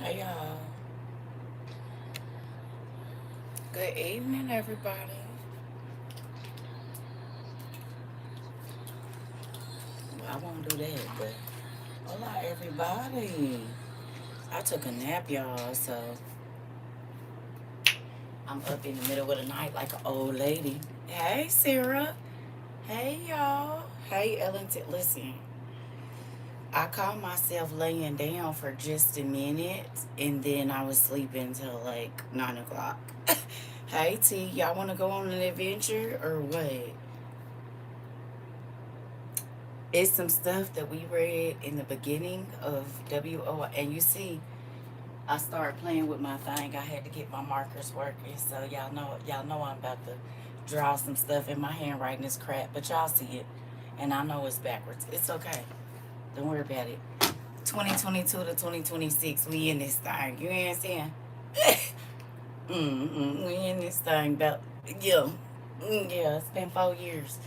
Hey y'all. Good evening, everybody. Well, I won't do that, but hola, everybody. I took a nap, y'all, so I'm up in the middle of the night like an old lady. Hey, Sarah. Hey, y'all. Hey, Ellington. Listen, I caught myself laying down for just a minute, and then I was sleeping till like 9 o'clock. Hey, T, y'all want to go on an adventure or what? It's some stuff that we read in the beginning of WO, and you see, I started playing with my thing. I had to get my markers working, so y'all know I'm about to draw some stuff, and my handwriting is crap, but y'all see it, and I know it's backwards. It's okay. Don't worry about it. 2022 to 2026, we in this thing. You understand? We in this thing about yeah, yeah. It's been 4 years,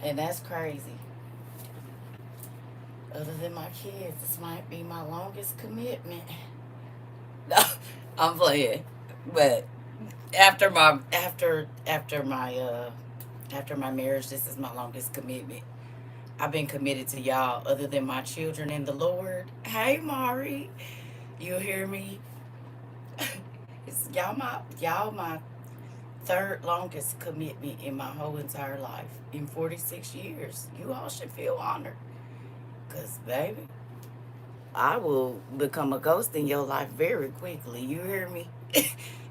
and that's crazy. Other than my kids, this might be my longest commitment. I'm playing, but after my marriage, this is my longest commitment. I've been committed to y'all, other than my children and the Lord. Hey, Mari, you hear me? It's y'all my third longest commitment in my whole entire life in 46 years. You all should feel honored, cause baby, I will become a ghost in your life very quickly. You hear me?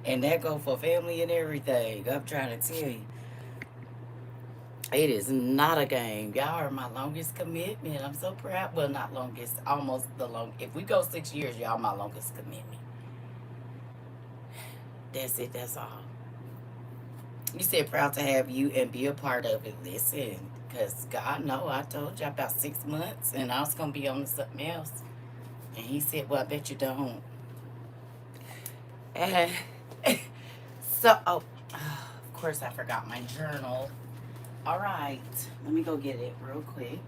And that go for family and everything. I'm trying to tell you. It is not a game. Y'all are my longest commitment. I'm so proud. Well, not longest, almost the long. If we go 6 years, y'all my longest commitment. That's it. That's all. You said proud to have you and be a part of it. Listen, because God know I told you about 6 months and I was gonna be on to something else. And he said, "Well, I bet you don't." Uh, of course, I forgot my journal. All right, let me go get it real quick.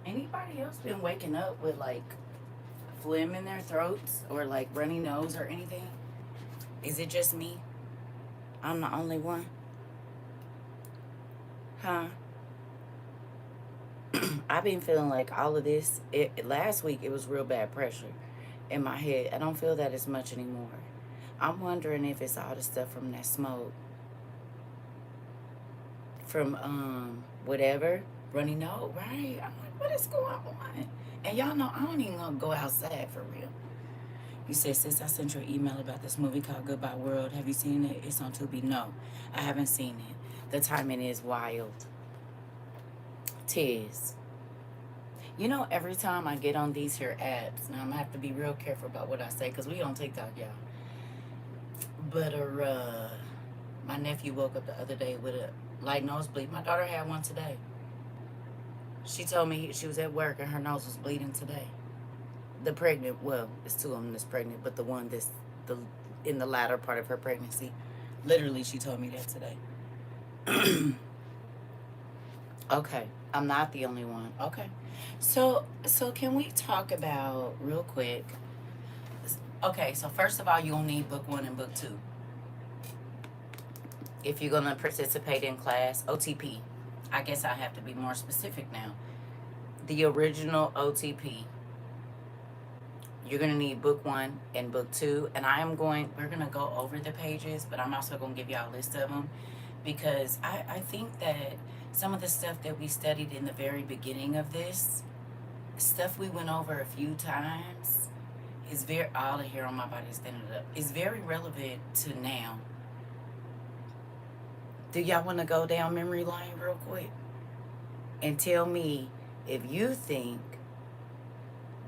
Anybody else been waking up with like phlegm in their throats or like runny nose or anything? Is it just me? I'm the only one? Huh? I've been feeling like all of this. Last week it was real bad pressure in my head. I don't feel that as much anymore. I'm wondering if it's all the stuff from that smoke, from whatever runny nose, right? I'm like, what is going on? And y'all know I don't even gonna go outside for real. You said, "Sis, I sent you an email about this movie called Goodbye World. Have you seen it? It's on Tubi." No, I haven't seen it. The timing is wild. Tis. You know, every time I get on these here apps, now I'm gonna have to be real careful about what I say because we on TikTok, y'all. But my nephew woke up the other day with a light nosebleed. My daughter had one today. She told me she was at work and her nose was bleeding today. The pregnant, well, it's two of them that's pregnant, but the one that's the in the latter part of her pregnancy, literally, she told me that today. Okay, I'm not the only one. Okay, so can we talk about real quick? Okay, so first of all, you'll need book one and book two if you're gonna participate in class OTP. I guess I have to be more specific now. The original OTP. You're gonna need book one and book two, and we're gonna go over the pages, but I'm also gonna give y'all a list of them because I think that some of the stuff that we studied in the very beginning of this, stuff we went over a few times, is very, all the hair on my body is standing up, is very relevant to now. Do y'all wanna go down memory lane real quick and tell me if you think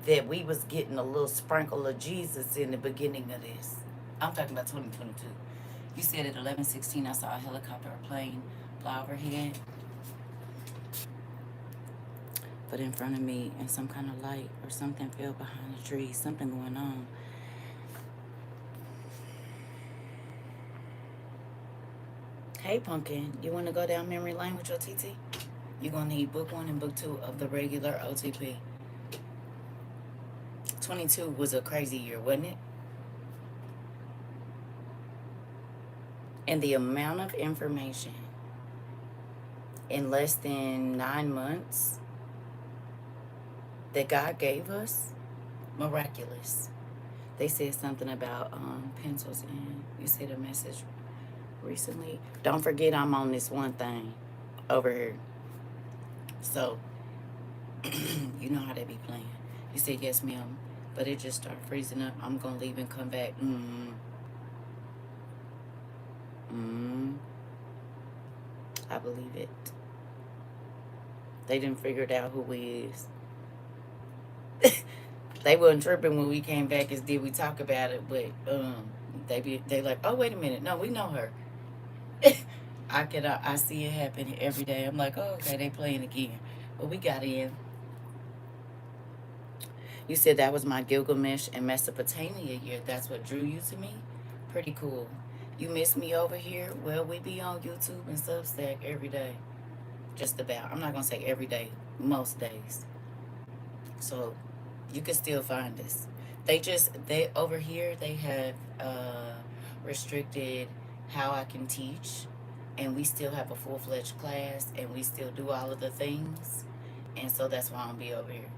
that we was getting a little sprinkle of Jesus in the beginning of this? I'm talking about 2022. You said at 11:16 I saw a helicopter or plane Bow her head. But in front of me, and some kind of light or something fell behind the trees. Something going on. Hey, Pumpkin, you want to go down memory lane with your TT? You're going to need book 1 and book 2 of the regular OTP. 22 was a crazy year, wasn't it? And the amount of information in less than 9 months that God gave us, miraculous. They said something about pencils, and you said a message recently. Don't forget I'm on this one thing over here. So, you know how they be playing. You said, yes, ma'am, but it just started freezing up. I'm going to leave and come back. I believe it. They didn't figure it out who we is. They wasn't tripping when we came back as did we talk about it, but they like, oh, wait a minute. No, we know her. I see it happen every day. I'm like, oh, okay, they playing again. But we got in. You said that was my Gilgamesh and Mesopotamia year. That's what drew you to me? Pretty cool. You miss me over here? Well, we be on YouTube and Substack every day. Just about. I'm not going to say every day. Most days. So, you can still find us. They over here, they have restricted how I can teach. And we still have a full-fledged class. And we still do all of the things. And so that's why I'm be over here.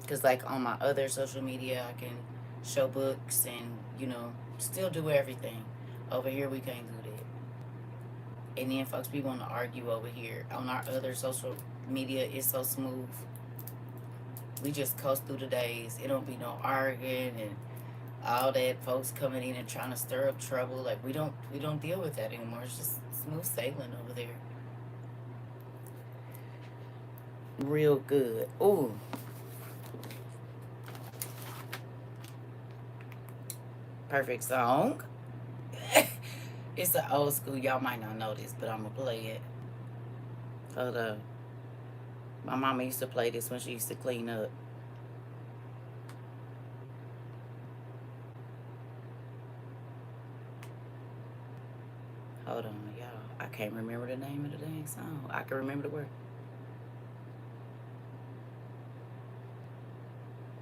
Because, like, on my other social media, I can show books and, still do everything. Over here, we can't do that. And then, folks, we want to argue over here. On our other social media, it's so smooth. We just coast through the days. It don't be no arguing and all that. Folks coming in and trying to stir up trouble. Like, we don't deal with that anymore. It's just smooth sailing over there. Real good. Ooh. Perfect song. It's an old school. Y'all might not know this, but I'm going to play it. Hold up. My mama used to play this when she used to clean up. Hold on, y'all. I can't remember the name of the dang song. I can remember the word.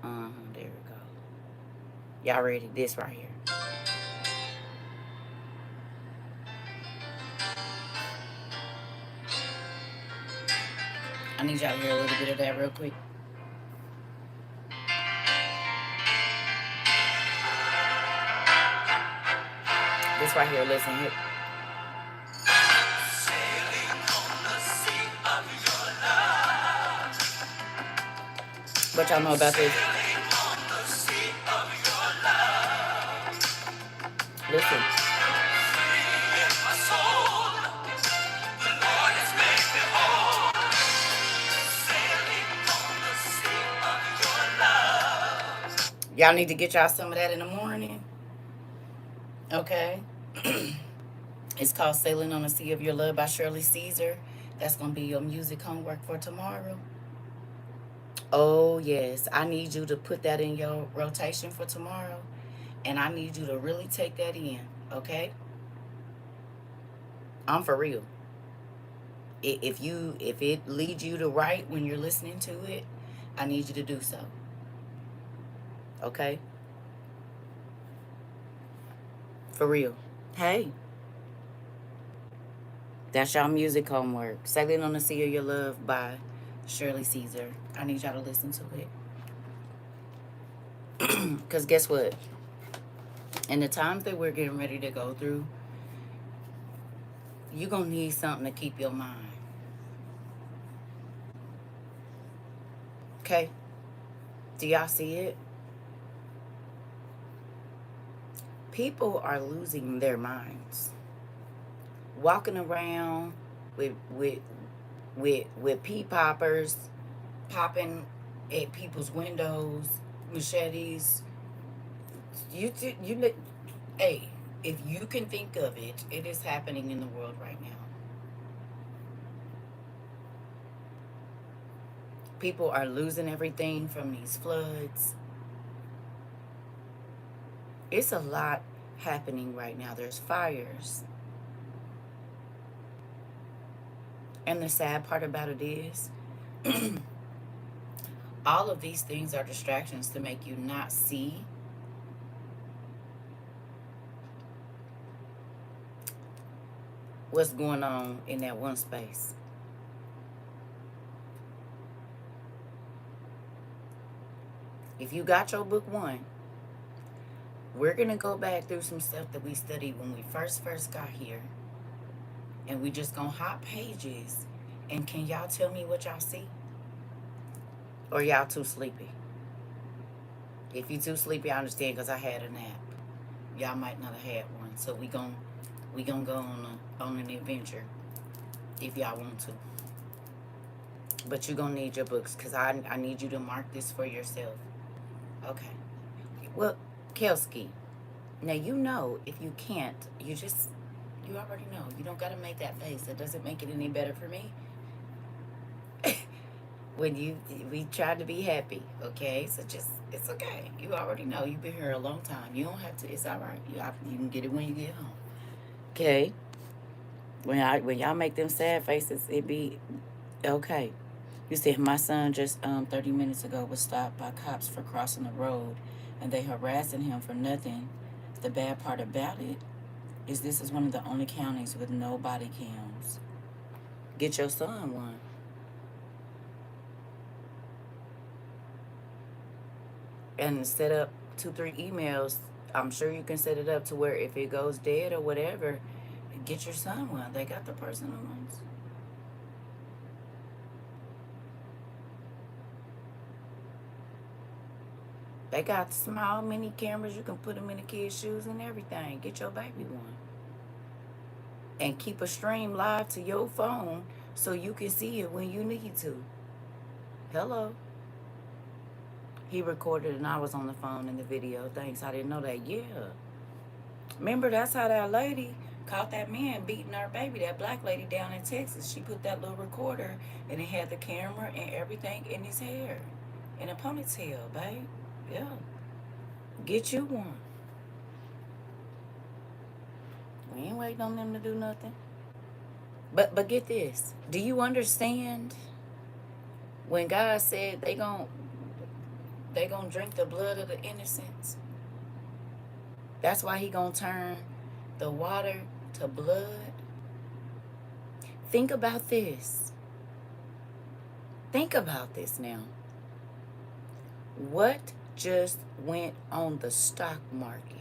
There we go. Y'all ready? This right here. I need y'all to hear a little bit of that real quick. This right here, listen here. What y'all know about this? Listen. Y'all need to get y'all some of that in the morning. Okay? It's called Sailing on the Sea of Your Love by Shirley Caesar. That's going to be your music homework for tomorrow. Oh, yes. I need you to put that in your rotation for tomorrow. And I need you to really take that in. Okay? I'm for real. If it leads you to write when you're listening to it, I need you to do so. Okay? For real. Hey. That's y'all music homework. Sailing on the Sea of Your Love by Shirley Caesar. I need y'all to listen to it. Because guess what? In the times that we're getting ready to go through, you're going to need something to keep your mind. Okay? Do y'all see it? People are losing their minds. Walking around with pea poppers, popping at people's windows, machetes. Hey, If you can think of it, it is happening in the world right now. People are losing everything from these floods. It's a lot happening right now. There's fires. And the sad part about it is, all of these things are distractions to make you not see what's going on in that one space. If you got your book one, we're going to go back through some stuff that we studied when we first got here. And we just going to hop pages. And can y'all tell me what y'all see? Or y'all too sleepy? If you too sleepy, I understand because I had a nap. Y'all might not have had one. So we gonna go on an adventure if y'all want to. But you're going to need your books because I need you to mark this for yourself. Okay. Well, Kelsey, now you know if you can't, you already know. You don't got to make that face. It doesn't make it any better for me. We tried to be happy, okay? So it's okay. You already know. You've been here a long time. You don't have to, it's all right. You can get it when you get home. Okay? When y'all make them sad faces, it be okay. You said my son just 30 minutes ago was stopped by cops for crossing the road, and they harassing him for nothing. The bad part about it is this is one of the only counties with no body cams. Get your son one. And set up 2-3 emails. I'm sure you can set it up to where if it goes dead or whatever, get your son one. They got the personal ones. They got small mini cameras. You can put them in the kid's shoes and everything. Get your baby one. And keep a stream live to your phone so you can see it when you need to. Hello. He recorded and I was on the phone in the video. Thanks, I didn't know that. Yeah. Remember, that's how that lady caught that man beating our baby, that black lady down in Texas. She put that little recorder and it had the camera and everything in his hair. In a ponytail, babe. Yeah. Get you one. We ain't waiting on them to do nothing. But get this. Do you understand when God said they gon' drink the blood of the innocents? That's why he gonna turn the water to blood. Think about this. Think about this now. What just went on the stock market?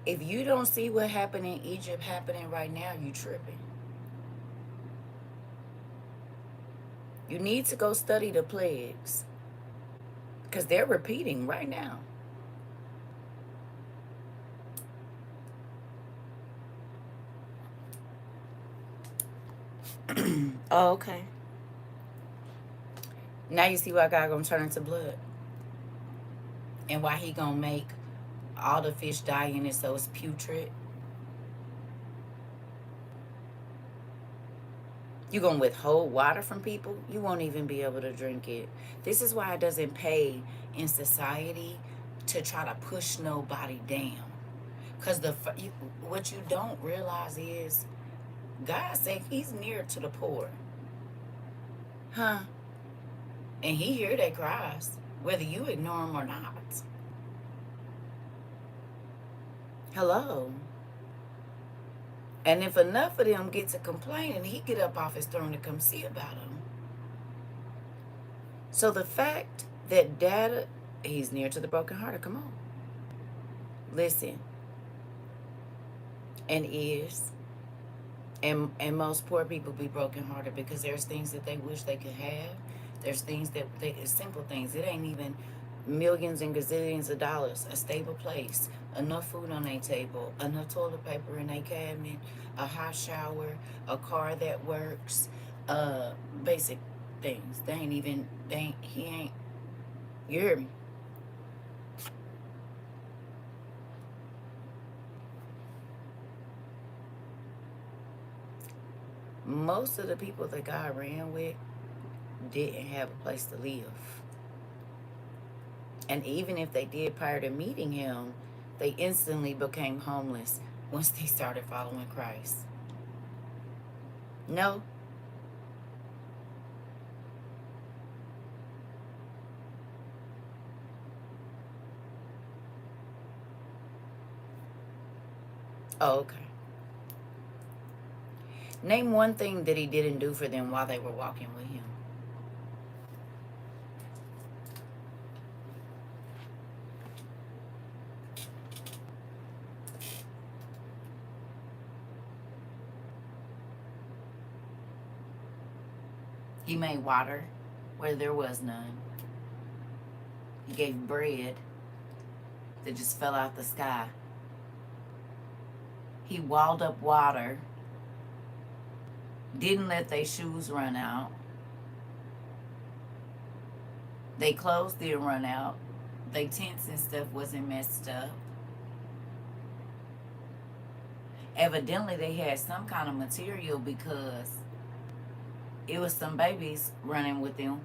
If you don't see what happened in Egypt happening right now, you tripping. You need to go study the plagues because they're repeating right now. Oh, okay. Now you see why God gonna turn into blood. And why he gonna make all the fish die in it so it's putrid. You gonna withhold water from people? You won't even be able to drink it. This is why it doesn't pay in society to try to push nobody down. Because what you don't realize is God said he's near to the poor. Huh? And he hear their cries, whether you ignore them or not. Hello? And if enough of them get to complaining, he get up off his throne to come see about them. So the fact that data, he's near to the brokenhearted, come on. Listen. And and most poor people be brokenhearted because there's things that they wish they could have. There's things simple things. It ain't even millions and gazillions of dollars. A stable place, enough food on their table, enough toilet paper in their cabinet, a hot shower, a car that works, basic things. He ain't, you hear me? Most of the people that God ran with didn't have a place to live. And even if they did prior to meeting him, they instantly became homeless once they started following Christ. No. Oh, okay. Name one thing that he didn't do for them while they were walking with him. He made water where there was none. He gave bread that just fell out the sky. He walled up water. Didn't let their shoes run out. They clothes didn't run out. Their tents and stuff wasn't messed up. Evidently, they had some kind of material because it was some babies running with them.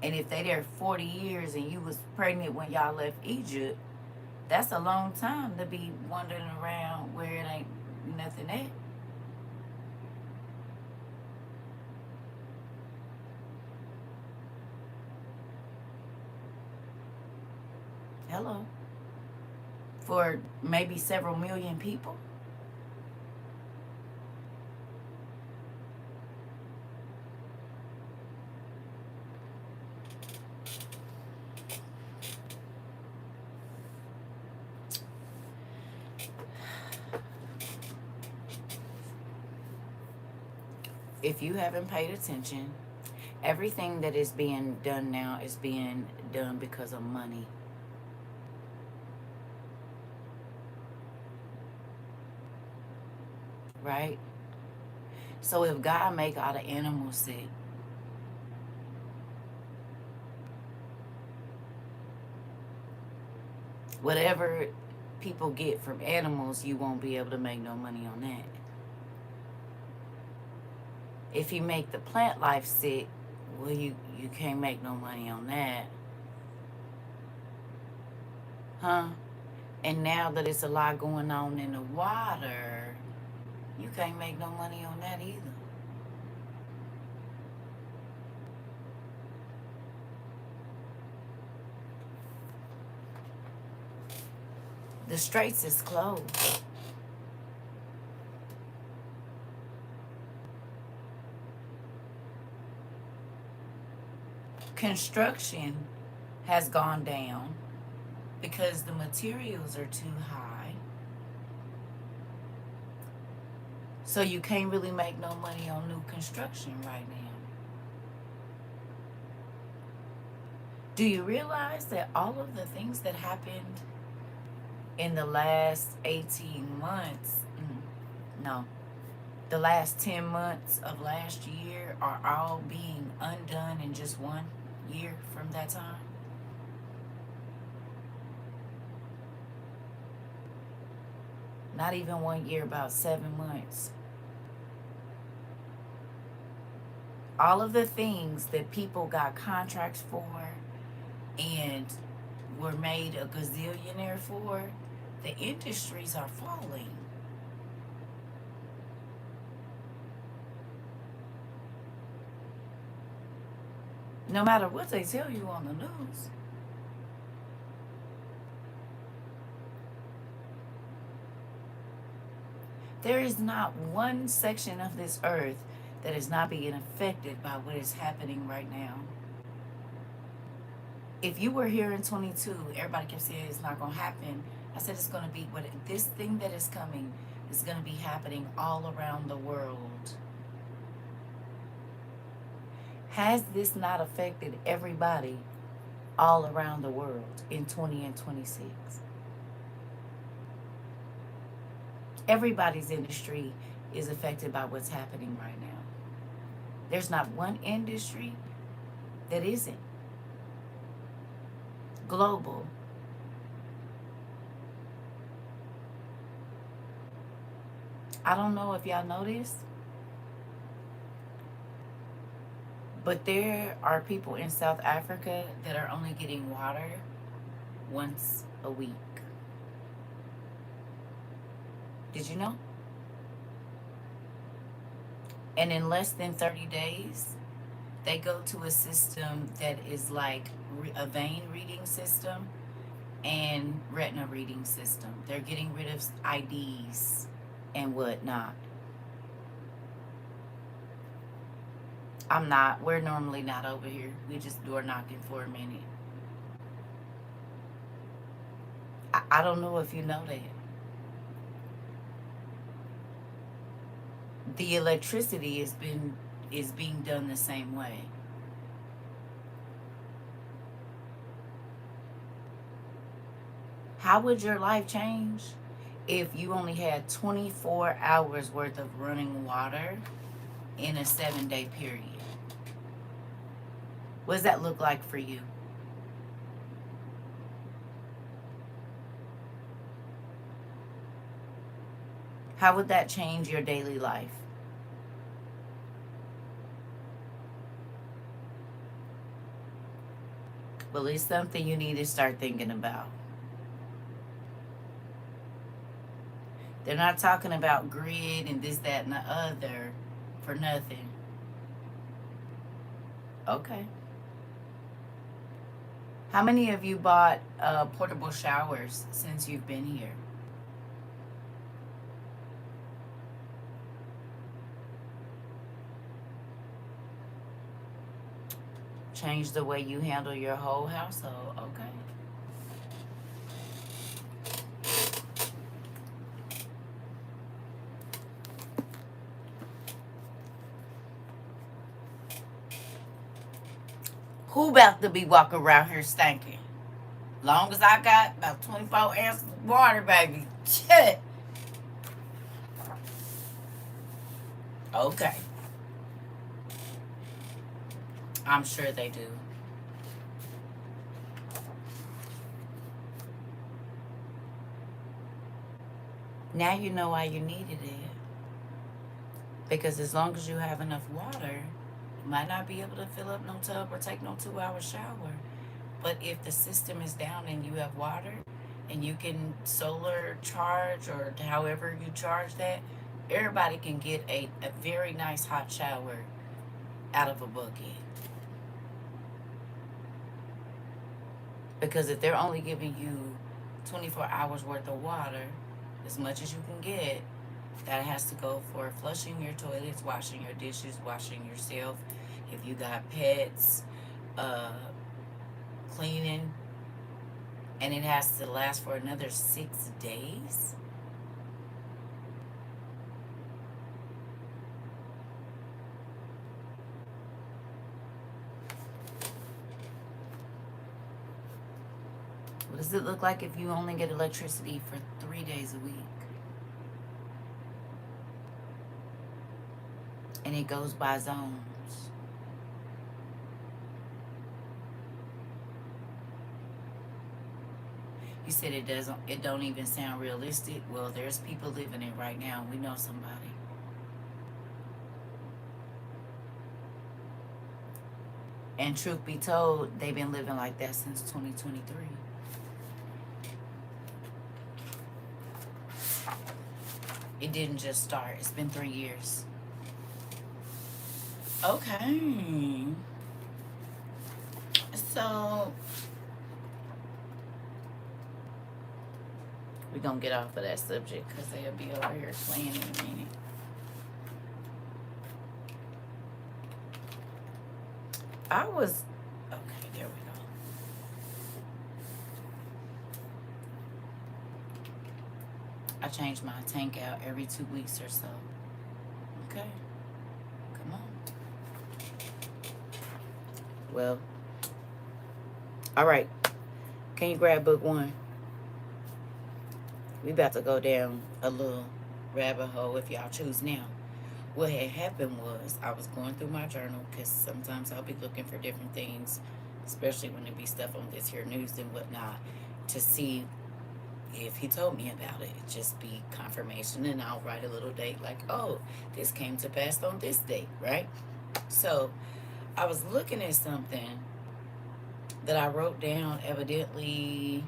And if they there 40 years and you was pregnant when y'all left Egypt, that's a long time to be wandering around where it ain't nothing at. Hello. For maybe several million people. If you haven't paid attention, everything that is being done now is being done because of money. Right? So if God make all the animals sick, whatever people get from animals, you won't be able to make no money on that. If you make the plant life sick, well, you can't make no money on that. Huh? And now that it's a lot going on in the water, you can't make no money on that either. The straits is closed. Construction has gone down because the materials are too high. So you can't really make no money on new construction right now. Do you realize that all of the things that happened in the last 18 months, no, the last 10 months of last year are all being undone in just 1 year from that time? Not even 1 year, about 7 months. All of the things that people got contracts for and were made a gazillionaire for, the industries are falling. No matter what they tell you on the news. There is not one section of this earth that is not being affected by what is happening right now. If you were here in 22, everybody kept saying it's not going to happen. I said it's going to be, what this thing that is coming is going to be happening all around the world. Has this not affected everybody all around the world in 20 and 26? Everybody's industry is affected by what's happening right now. There's not one industry that isn't. Global. I don't know if y'all know this, but there are people in South Africa that are only getting water once a week. Did you know? And in less than 30 days, they go to a system that is like a vein reading system and retina reading system. They're getting rid of IDs and whatnot. We're normally not over here. We just door knocking for a minute. I don't know if you know that. The electricity is being done the same way. How would your life change if you only had 24 hours worth of running water in a 7-day period? What does that look like for you? How would that change your daily life? Well, it's something you need to start thinking about. They're not talking about grid and this, that, and the other for nothing. Okay. How many of you bought portable showers since you've been here? Change the way you handle your whole household. Okay. Who about to be walking around here stinking? Long as I got about 24 ounces of water, baby. Shit. Okay. I'm sure they do. Now you know why you needed it. Because as long as you have enough water, you might not be able to fill up no tub or take no 2-hour shower. But if the system is down and you have water and you can solar charge or however you charge that, everybody can get a very nice hot shower out of a bucket. Because if they're only giving you 24 hours worth of water, as much as you can get, that has to go for flushing your toilets, washing your dishes, washing yourself. If you got pets, cleaning, and it has to last for another 6 days. What does it look like if you only get electricity for 3 days a week? And it goes by zones. You said it don't even sound realistic. Well, there's people living it right now. We know somebody. And truth be told, they've been living like that since 2023. It didn't just start. It's been 3 years. Okay. So we're going to get off of that subject because they'll be over here playing in a minute. Okay, there we go. I change my tank out every 2 weeks or so. Okay. Come on. Well, all right. Can you grab book 1? We about to go down a little rabbit hole if y'all choose now. What had happened was I was going through my journal because sometimes I'll be looking for different things, especially when it be stuff on this here news and whatnot, to see if he told me about it, just be confirmation, and I'll write a little date like, oh, this came to pass on this date, right? So I was looking at something that I wrote down evidently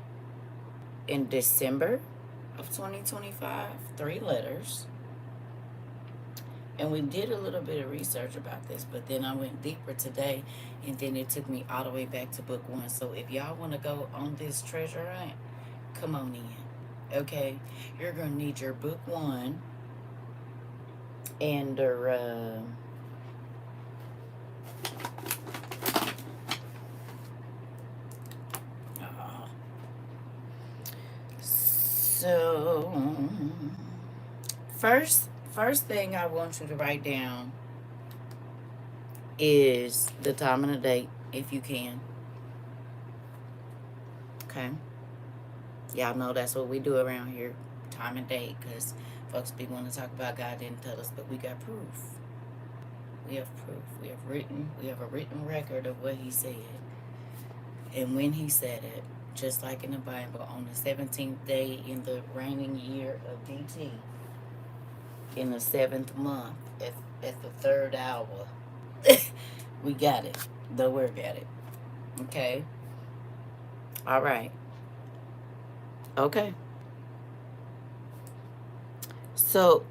in December of 2025, 3 letters. And we did a little bit of research about this, but then I went deeper today, and then it took me all the way back to book 1. So if y'all want to go on this treasure hunt, come on in. Okay? You're going to need your book 1 and so first thing I want you to write down is the time and the date, if you can. Okay? Y'all know that's what we do around here, time and date, because folks be wanting to talk about God didn't tell us, but we got proof. We have proof. We have a written record of what he said and when he said it, just like in the Bible, on the 17th day in the reigning year of DT, in the 7th month, at the 3rd hour. We got it. The word got it. Okay? All right. Okay. So,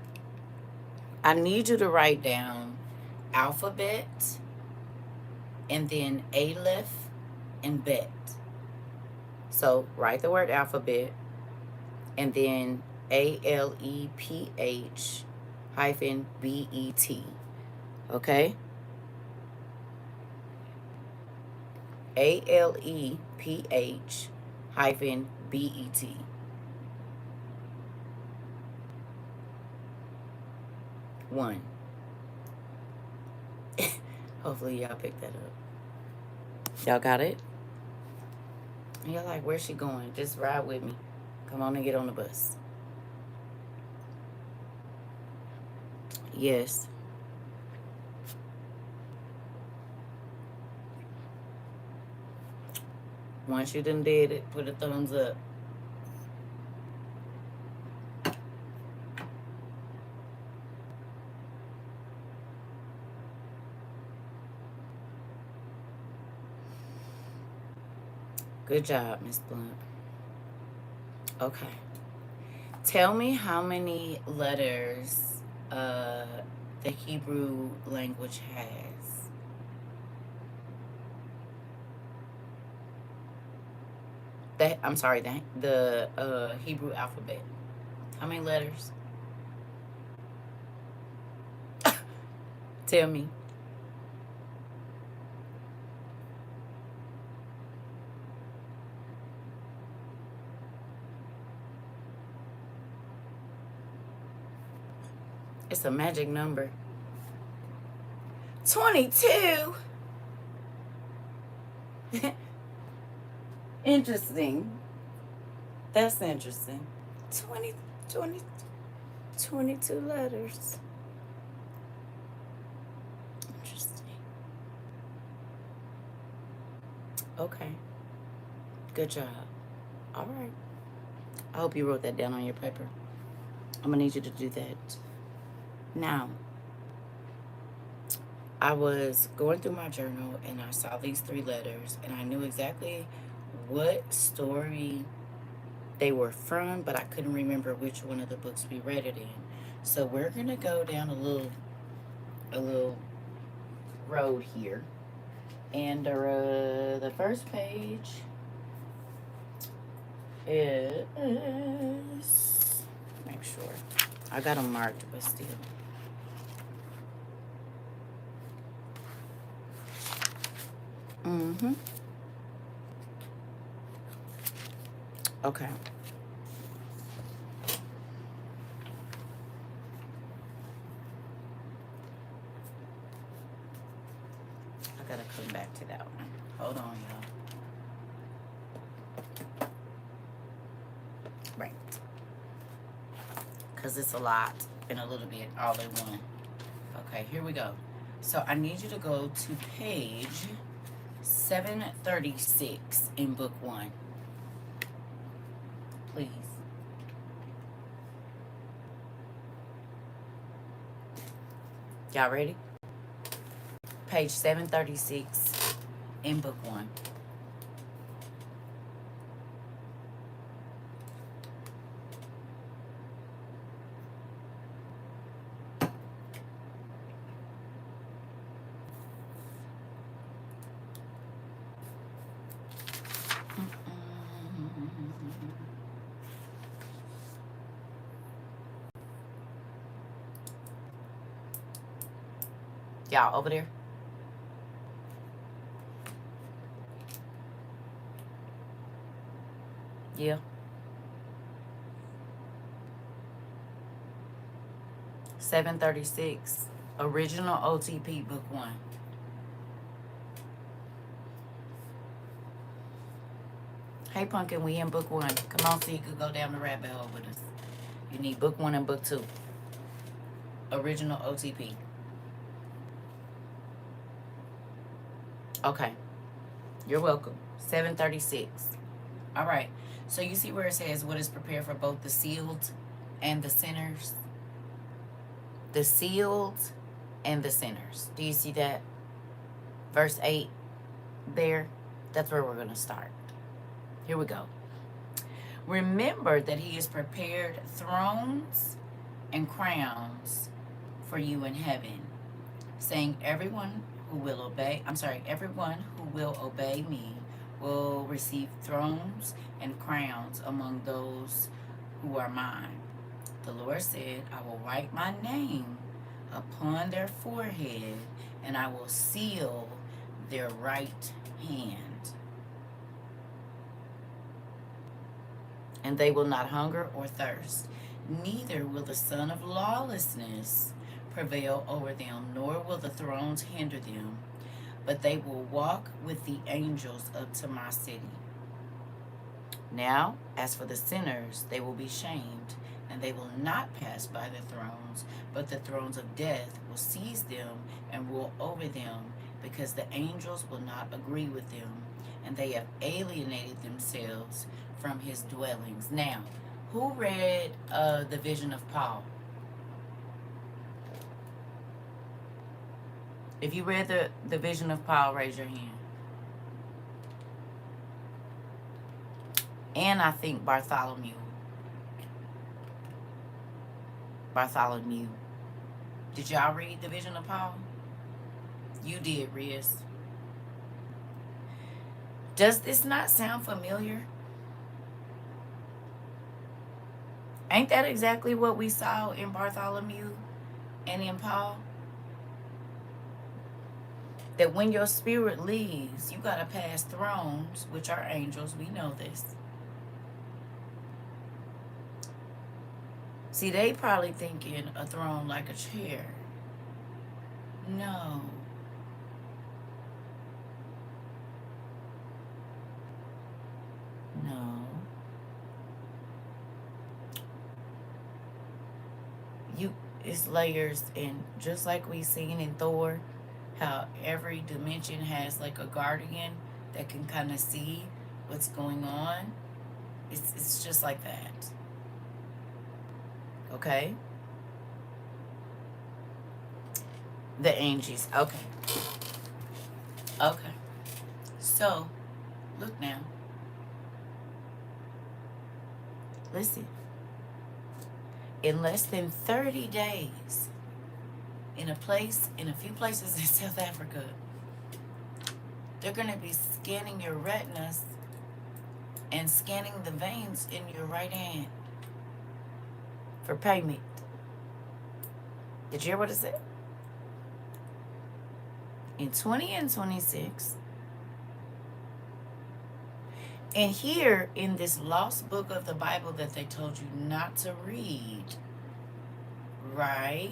I need you to write down alphabet and then aleph and bet. So, write the word alphabet and then ALEPH hyphen BET. Okay? ALEPH hyphen BET. One. Hopefully y'all picked that up. Y'all got it? And y'all like, where's she going? Just ride with me. Come on and get on the bus. Yes. Once you done did it, put a thumbs up. Good job, Miss Blunt. Okay. Tell me how many letters the Hebrew language has. I'm sorry, the Hebrew alphabet. How many letters? Tell me. It's a magic number. 22. Interesting. That's interesting. 22 letters. Interesting. Okay. Good job. All right. I hope you wrote that down on your paper. I'm going to need you to do that. Now, I was going through my journal and I saw these 3 letters and I knew exactly what story they were from, but I couldn't remember which one of the books we read it in. So we're going to go down a little road here. And the first page is, make sure. I got them marked, but still. Mm-hmm. Okay. I gotta come back to that one. Hold on, y'all. Right. Because it's a lot and a little bit all in one. Okay, here we go. So I need you to go to page 736 in book 1. Please. Y'all ready? Page 736 in book 1. Y'all over there? Yeah. 736. Original OTP book 1. Hey Pumpkin, we in book 1. Come on so you could go down the rabbit hole with us. You need book 1 and book 2. Original OTP. Okay. You're welcome. 736. All right. So you see where it says what is prepared for both the sealed and the sinners? The sealed and the sinners. Do you see that? Verse 8 there. That's where we're going to start. Here we go. Remember that he has prepared thrones and crowns for you in heaven, saying everyone who will obey me will receive thrones and crowns among those who are mine. The Lord said, I will write my name upon their forehead, and I will seal their right hand. And they will not hunger or thirst, neither will the son of lawlessness prevail over them, nor will the thrones hinder them, but they will walk with the angels up to my city. Now, as for the sinners, they will be shamed, and they will not pass by the thrones, but the thrones of death will seize them and rule over them, because the angels will not agree with them, and they have alienated themselves from his dwellings. Now, who read the vision of Paul? If you read the vision of Paul, raise your hand. And I think Bartholomew. Did y'all read the vision of Paul? You did, Riz. Does this not sound familiar? Ain't that exactly what we saw in Bartholomew and in Paul? That when your spirit leaves, you got to pass thrones, which are angels. We know this. See, they probably thinking a throne like a chair. No. No. It's layers, and just like we seen in Thor, how every dimension has like a guardian that can kind of see what's going on. It's just like that. Okay? The angels. Okay. Okay. So, look now. Listen. In less than 30 days, in a few places in South Africa, they're going to be scanning your retinas and scanning the veins in your right hand for payment. Did you hear what it said? In 20 and 26. And here in this lost book of the Bible that they told you not to read, right?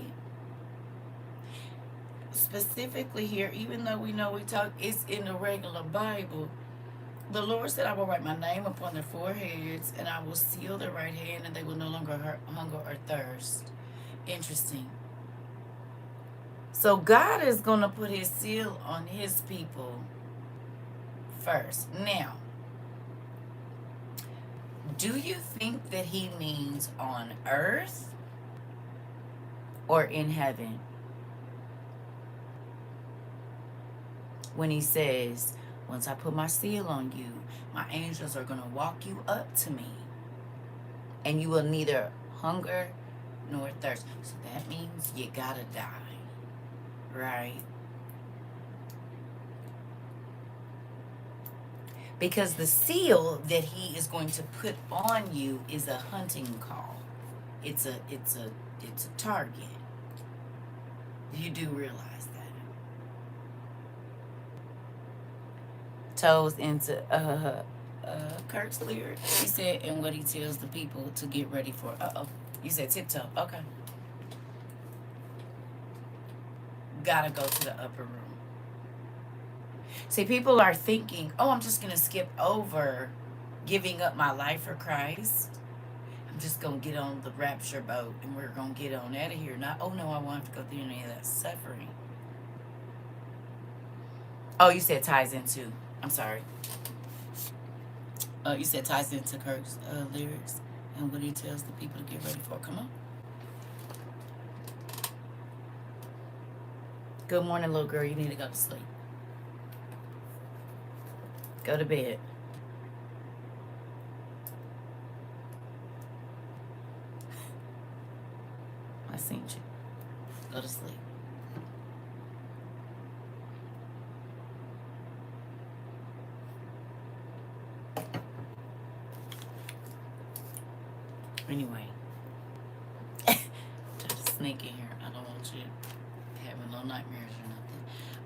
Specifically here, even though we know it's in the regular Bible, the Lord said, I will write my name upon their foreheads, and I will seal their right hand, and they will no longer hunger or thirst. Interesting. So God is going to put his seal on his people first. Now, do you think that he means on earth or in heaven? when he says, once I put my seal on you, my angels are going to walk you up to me, and you will neither hunger nor thirst. So that means you gotta die, right? Because the seal that he is going to put on you is a hunting call. It's a target. You do realize that. Toes into Kirk's lyrics. He said, and what he tells the people to get ready for. You said tiptoe. Okay. Gotta go to the upper room. See, people are thinking, oh, I'm just gonna skip over giving up my life for Christ. I'm just gonna get on the rapture boat and we're gonna get on out of here. Not, oh no, I won't have to go through any of that suffering. Oh, you said ties into. I'm sorry. You said ties into Kirk's lyrics and what he tells the people to get ready for. Come on. Good morning, little girl. You need to go to sleep. Go to bed. I seen you. Go to sleep. Anyway. Try to sneak in here. I don't want you having no nightmares or nothing.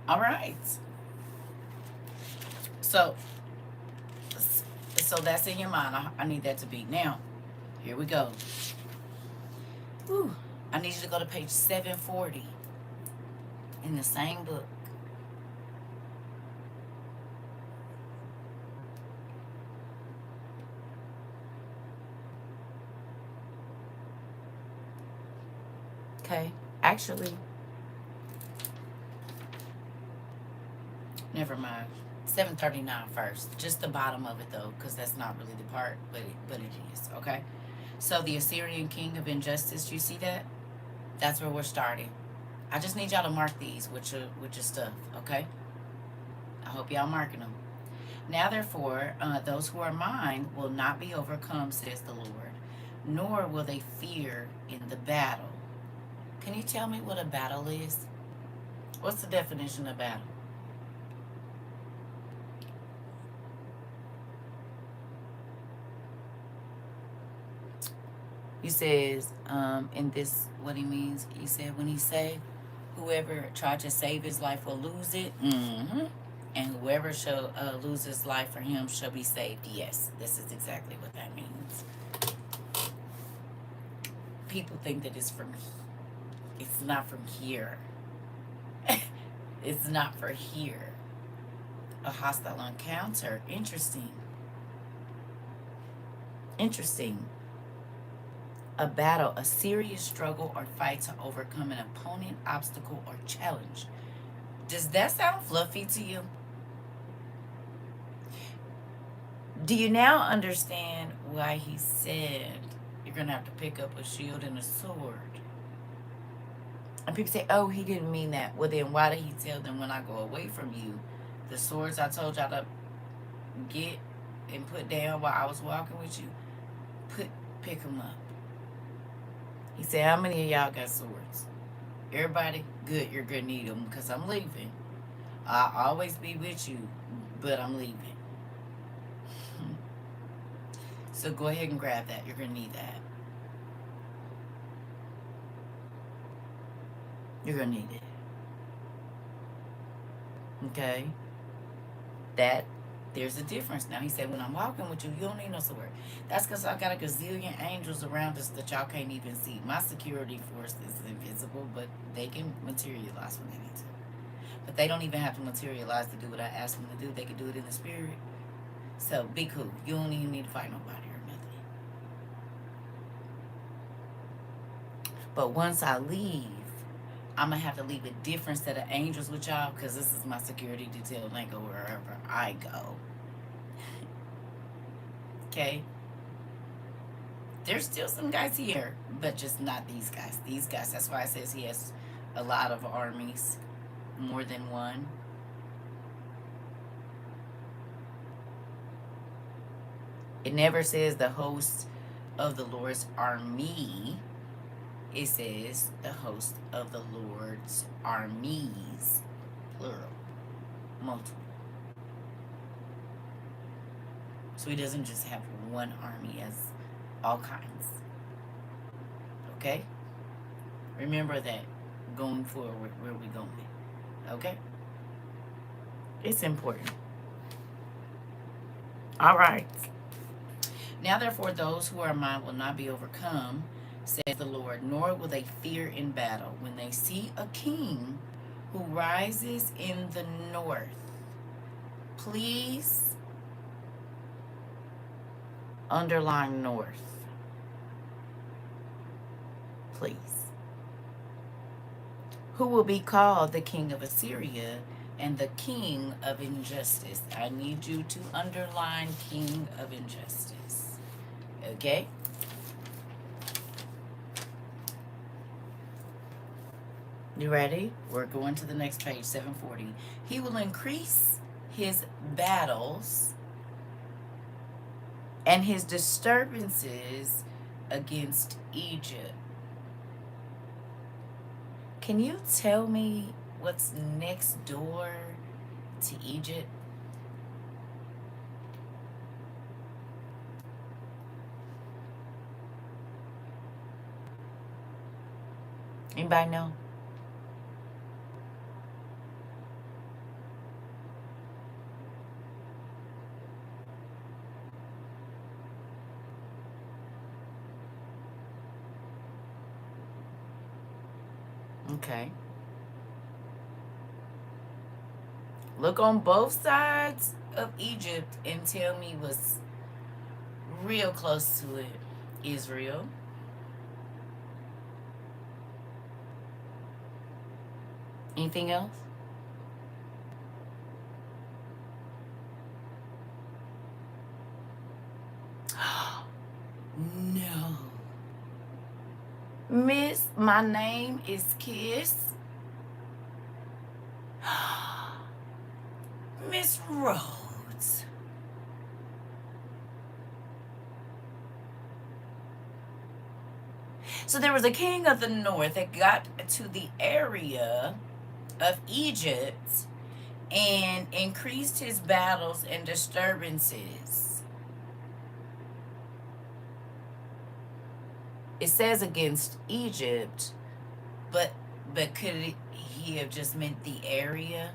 All right. So that's in your mind. I need that to be. Now, here we go. Whew. I need you to go to page 740 in the same book. Okay. Actually, never mind. 739 first. Just the bottom of it though, because that's not really the part, but it is. Okay. So the Assyrian king of injustice. You see that? That's where we're starting. I just need y'all to mark these with your stuff. Okay. I hope y'all marking them. Now therefore, those who are mine will not be overcome, says the Lord, nor will they fear in the battle. Can you tell me what a battle is? What's the definition of battle? He says, in this, what he means, he said, when he say, whoever tried to save his life will lose it. Mm-hmm. And whoever shall lose his life for him shall be saved. Yes, this is exactly what that means. People think that it's from, it's not from here. It's not for here. A hostile encounter. Interesting. Interesting. A battle, a serious struggle or fight to overcome an opponent, obstacle, or challenge. Does that sound fluffy to you? Do you now understand why he said you're going to have to pick up a shield and a sword? And people say, oh, he didn't mean that. Well, then why did he tell them when I go away from you, the swords I told y'all to get and put down while I was walking with you, pick them up. He said, how many of y'all got swords? Everybody? Good, you're going to need them because I'm leaving. I'll always be with you, but I'm leaving. So go ahead and grab that. You're going to need that. You're going to need it. Okay? There's a difference. Now, he said, when I'm walking with you, you don't need no sword. That's because I got a gazillion angels around us that y'all can't even see. My security force is invisible, but they can materialize when they need to. But they don't even have to materialize to do what I ask them to do. They can do it in the spirit. So, be cool. You don't even need to fight nobody or nothing. But once I leave, I'm going to have to leave a different set of angels with y'all because this is my security detail and they go wherever I go. Okay? There's still some guys here, but just not these guys. These guys, that's why it says he has a lot of armies, more than one. It never says the host of the Lord's army. It says the host of the Lord's armies, plural, multiple. So he doesn't just have one army as all kinds. Okay? Remember that going forward where we're going. Okay? It's important. All right. Now therefore those who are mine will not be overcome, saith the Lord, nor will they fear in battle when they see a king who rises in the north. Please underline north. Please. Who will be called the king of Assyria and the king of injustice. I need you to underline king of injustice. Okay? You ready? We're going to the next page, 740. He will increase his battles and his disturbances against Egypt. Can you tell me what's next door to Egypt? Anybody know? Okay. Look on both sides of Egypt and tell me what's real close to it. Israel. Anything else? No. Miss, my name is Kiss. Miss Rhodes. So there was a king of the north that got to the area of Egypt and increased his battles and disturbances. It says against Egypt, but could he have just meant the area?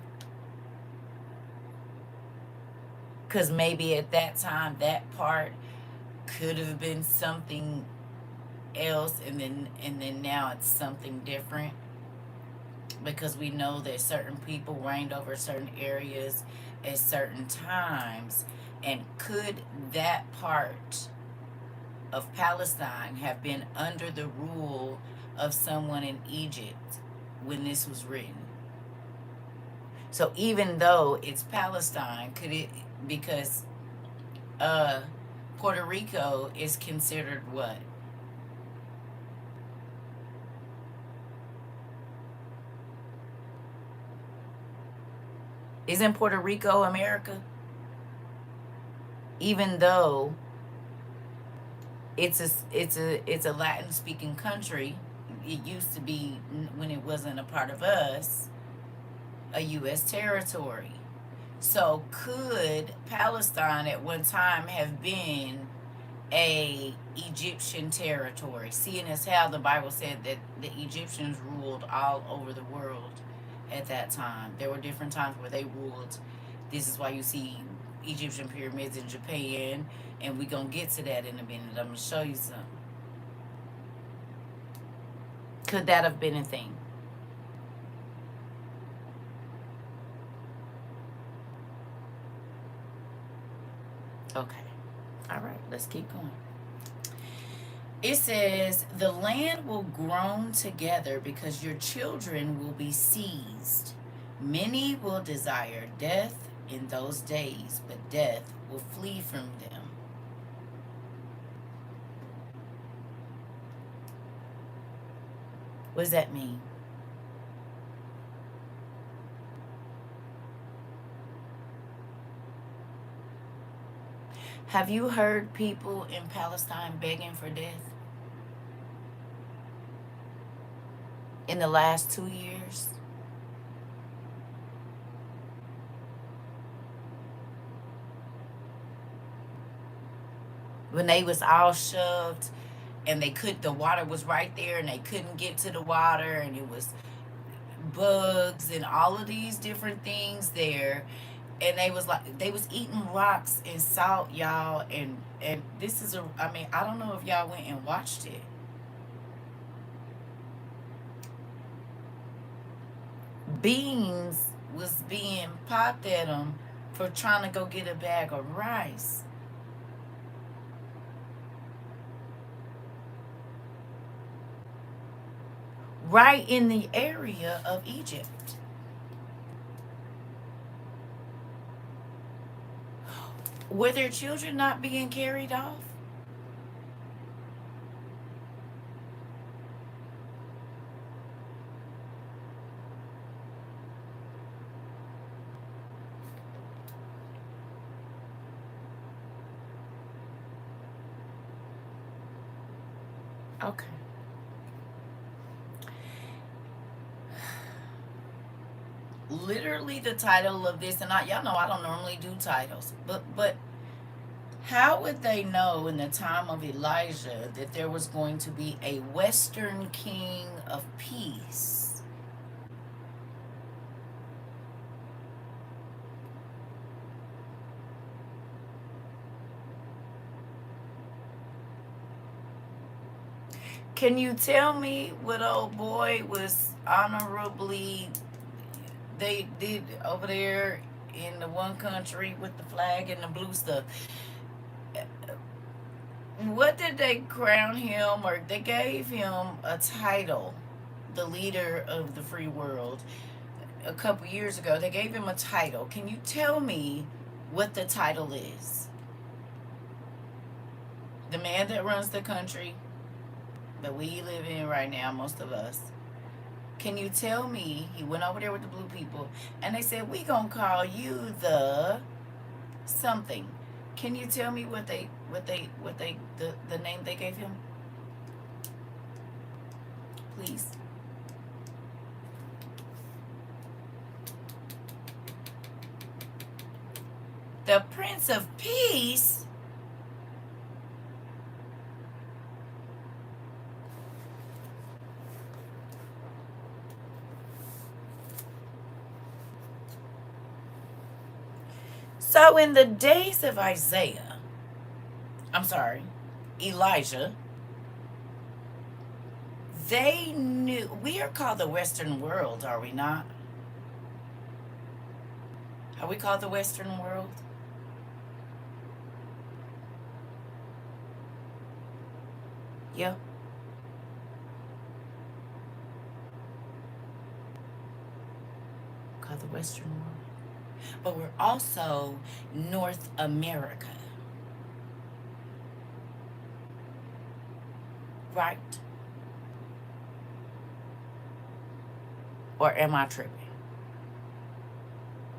Because maybe at that time that part could have been something else, and then now it's something different, because we know that certain people reigned over certain areas at certain times. And could that part of Palestine have been under the rule of someone in Egypt when this was written? So even though it's Palestine, could it, because Puerto Rico is considered what? Isn't Puerto Rico America? Even though it's a Latin speaking country, it used to be, when it wasn't a part of us, a U.S. territory. So could Palestine at one time have been a Egyptian territory, seeing as how the Bible said that the Egyptians ruled all over the world at that time? There were different times where they ruled. This is why you see Egyptian pyramids in Japan, and we're going to get to that in a minute. I'm going to show you some. Could that have been a thing? Okay. All right, let's keep going. It says, the land will groan together because your children will be seized. Many will desire death in those days, but death will flee from them. What does that mean? Have you heard people in Palestine begging for death in the last 2 years? When they was all shoved and the water was right there and they couldn't get to the water, and it was bugs and all of these different things there, and they was eating rocks and salt, y'all. And this is I mean, I don't know if y'all went and watched it. Beans was being popped at them for trying to go get a bag of rice. Right in the area of Egypt. Were their children not being carried off? Okay. Literally the title of this, and y'all know I don't normally do titles, but how would they know in the time of Elijah that there was going to be a Western king of peace? Can you tell me what old boy was honorably they did over there in the one country with the flag and the blue stuff? What did they crown him, or they gave him a title, the leader of the free world, a couple years ago? They gave him a title. Can you tell me what the title is? The man that runs the country that we live in right now, most of us. Can you tell me, he went over there with the blue people and they said, we gonna call you the something. Can you tell me the name they gave him? Please. The Prince of Peace? So in the days of Elijah, they knew. We are called the Western world, are we not? Are we called the Western world? Yeah. Called the Western world. But we're also North America. Right? Or am I tripping?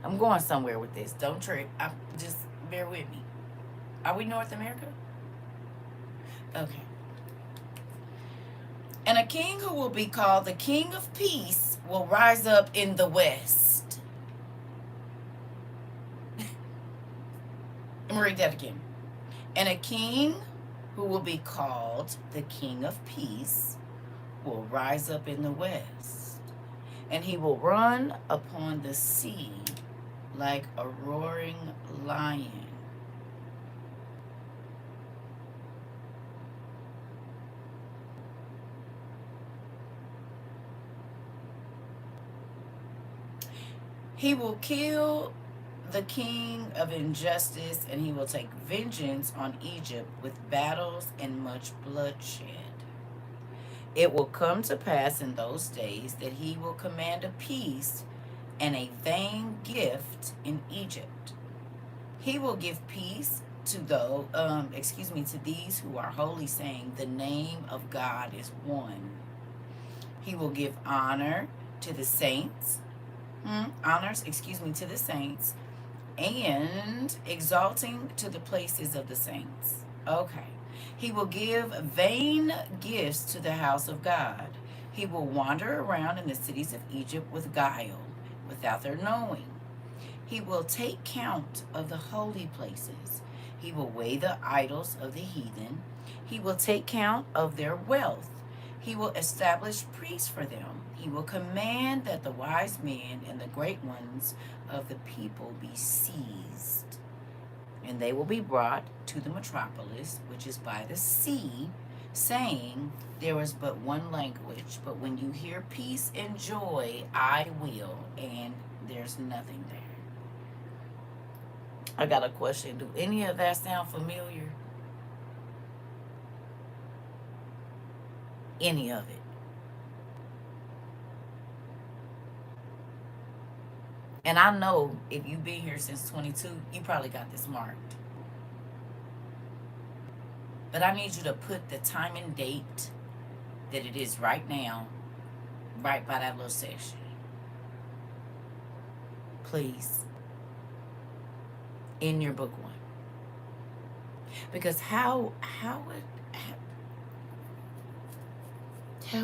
I'm going somewhere with this. Don't trip. Just bear with me. Are we North America? Okay. And a king who will be called the King of Peace will rise up in the West. Let me read that again. And a king who will be called the King of Peace will rise up in the West. And he will run upon the sea like a roaring lion. He will kill the king of injustice, and he will take vengeance on Egypt with battles and much bloodshed. It will come to pass in those days that he will command a peace and a vain gift in Egypt. He will give peace to to these who are holy, saying, the name of God is one. He will give honor to the saints, to the saints, and exalting to the places of the saints. Okay. He will give vain gifts to the house of God. He will wander around in the cities of Egypt with guile, without their knowing. He will take count of the holy places. He will weigh the idols of the heathen. He will take count of their wealth. He will establish priests for them. He will command that the wise men and the great ones of the people be seized. And they will be brought to the metropolis, which is by the sea, saying, there is but one language, but when you hear peace and joy, I will, and there's nothing there. I got a question. Do any of that sound familiar? Any of it? And I know if you've been here since 22, you probably got this marked. But I need you to put the time and date that it is right now, right by that little section. Please. In your book one. Because how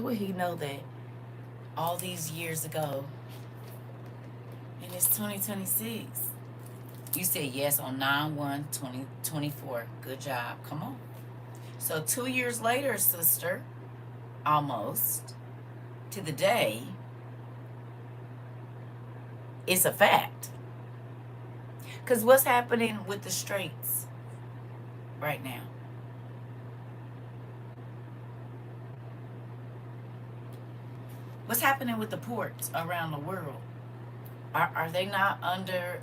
would he know that all these years ago, and it's 2026? You said yes on 9/1/2024. Good job. Come on. So 2 years later, sister, almost to the day, it's a fact. Because what's happening with the straits right now? What's happening with the ports around the world? Are they not under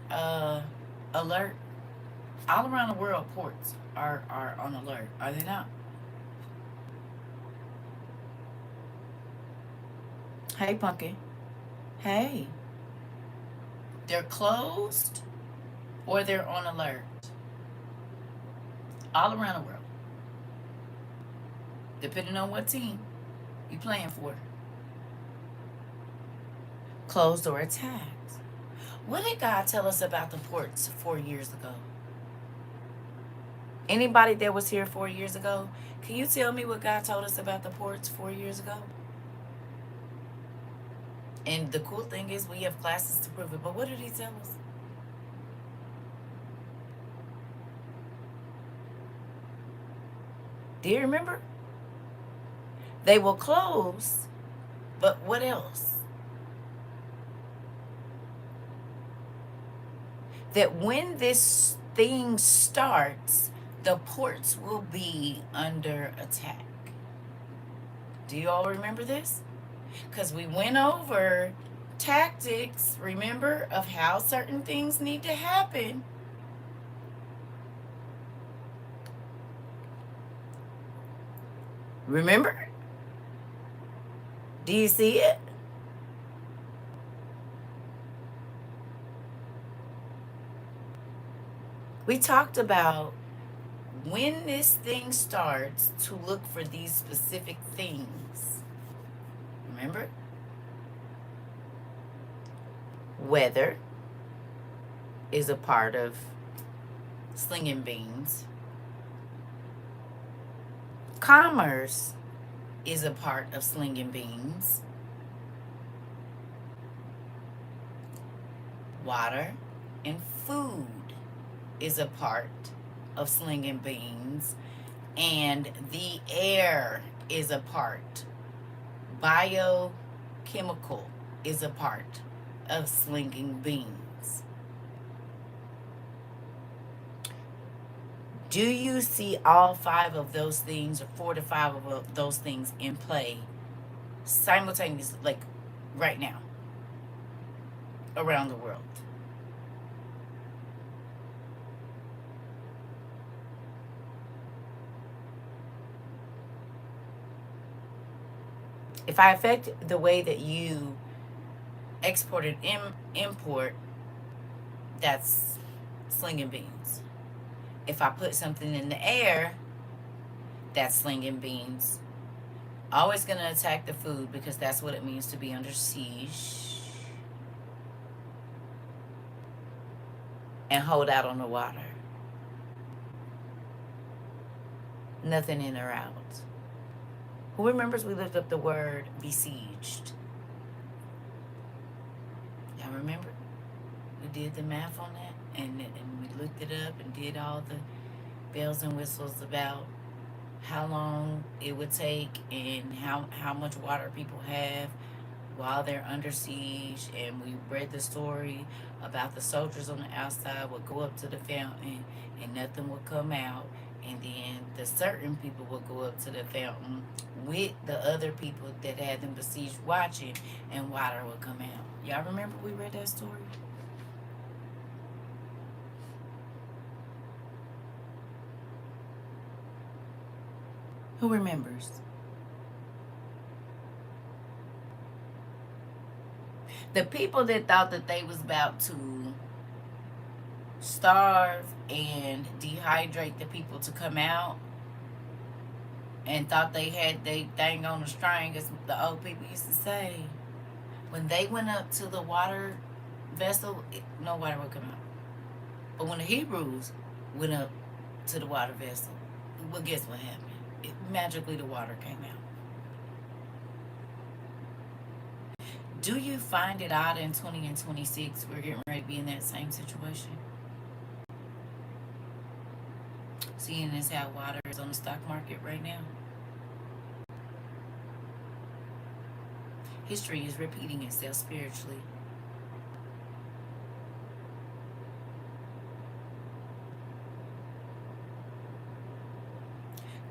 alert? All around the world, ports are on alert. Are they not? Hey, Pumpkin. Hey. They're closed or they're on alert. All around the world. Depending on what team you playing for. Closed or attacked. What did God tell us about the ports 4 years ago? Anybody that was here 4 years ago, can you tell me what God told us about the ports 4 years ago? And the cool thing is we have classes to prove it. But what did he tell us? Do you remember? They will close, but what else? That when this thing starts, the ports will be under attack. Do you all remember this? Because we went over tactics, remember, of how certain things need to happen. Remember? Do you see it? We talked about when this thing starts to look for these specific things. Remember? Weather is a part of slinging beans. Commerce is a part of slinging beans. Water and food is a part of slinging beans. And the air is a part. Biochemical is a part of slinging beans. Do you see all 5 of those things, or 4 to 5 of those things in play simultaneously, like right now, around the world? If I affect the way that you export and import, that's slinging beans. If I put something in the air, that's slinging beans. Always going to attack the food because that's what it means to be under siege. and hold out on the water. Nothing in or out. Who remembers we looked up the word besieged? Y'all remember? We did the math on that, and we looked it up and did all the bells and whistles about how long it would take and how much water people have while they're under siege. And we read the story about the soldiers on the outside would go up to the fountain and nothing would come out, and then the certain people would go up to the fountain with the other people that had them besieged watching, and water would come out. Y'all remember we read that story? Who remembers? The people that thought that they was about to starve and dehydrate the people to come out and thought they had they thing on the string, as the old people used to say, when they went up to the water vessel, no water would come out. But when the Hebrews went up to the water vessel, well, guess what happened? Magically the water came out. Do you find it odd in 20 and 26 we're getting ready to be in that same situation? Seeing as how water is on the stock market right now. History is repeating itself spiritually.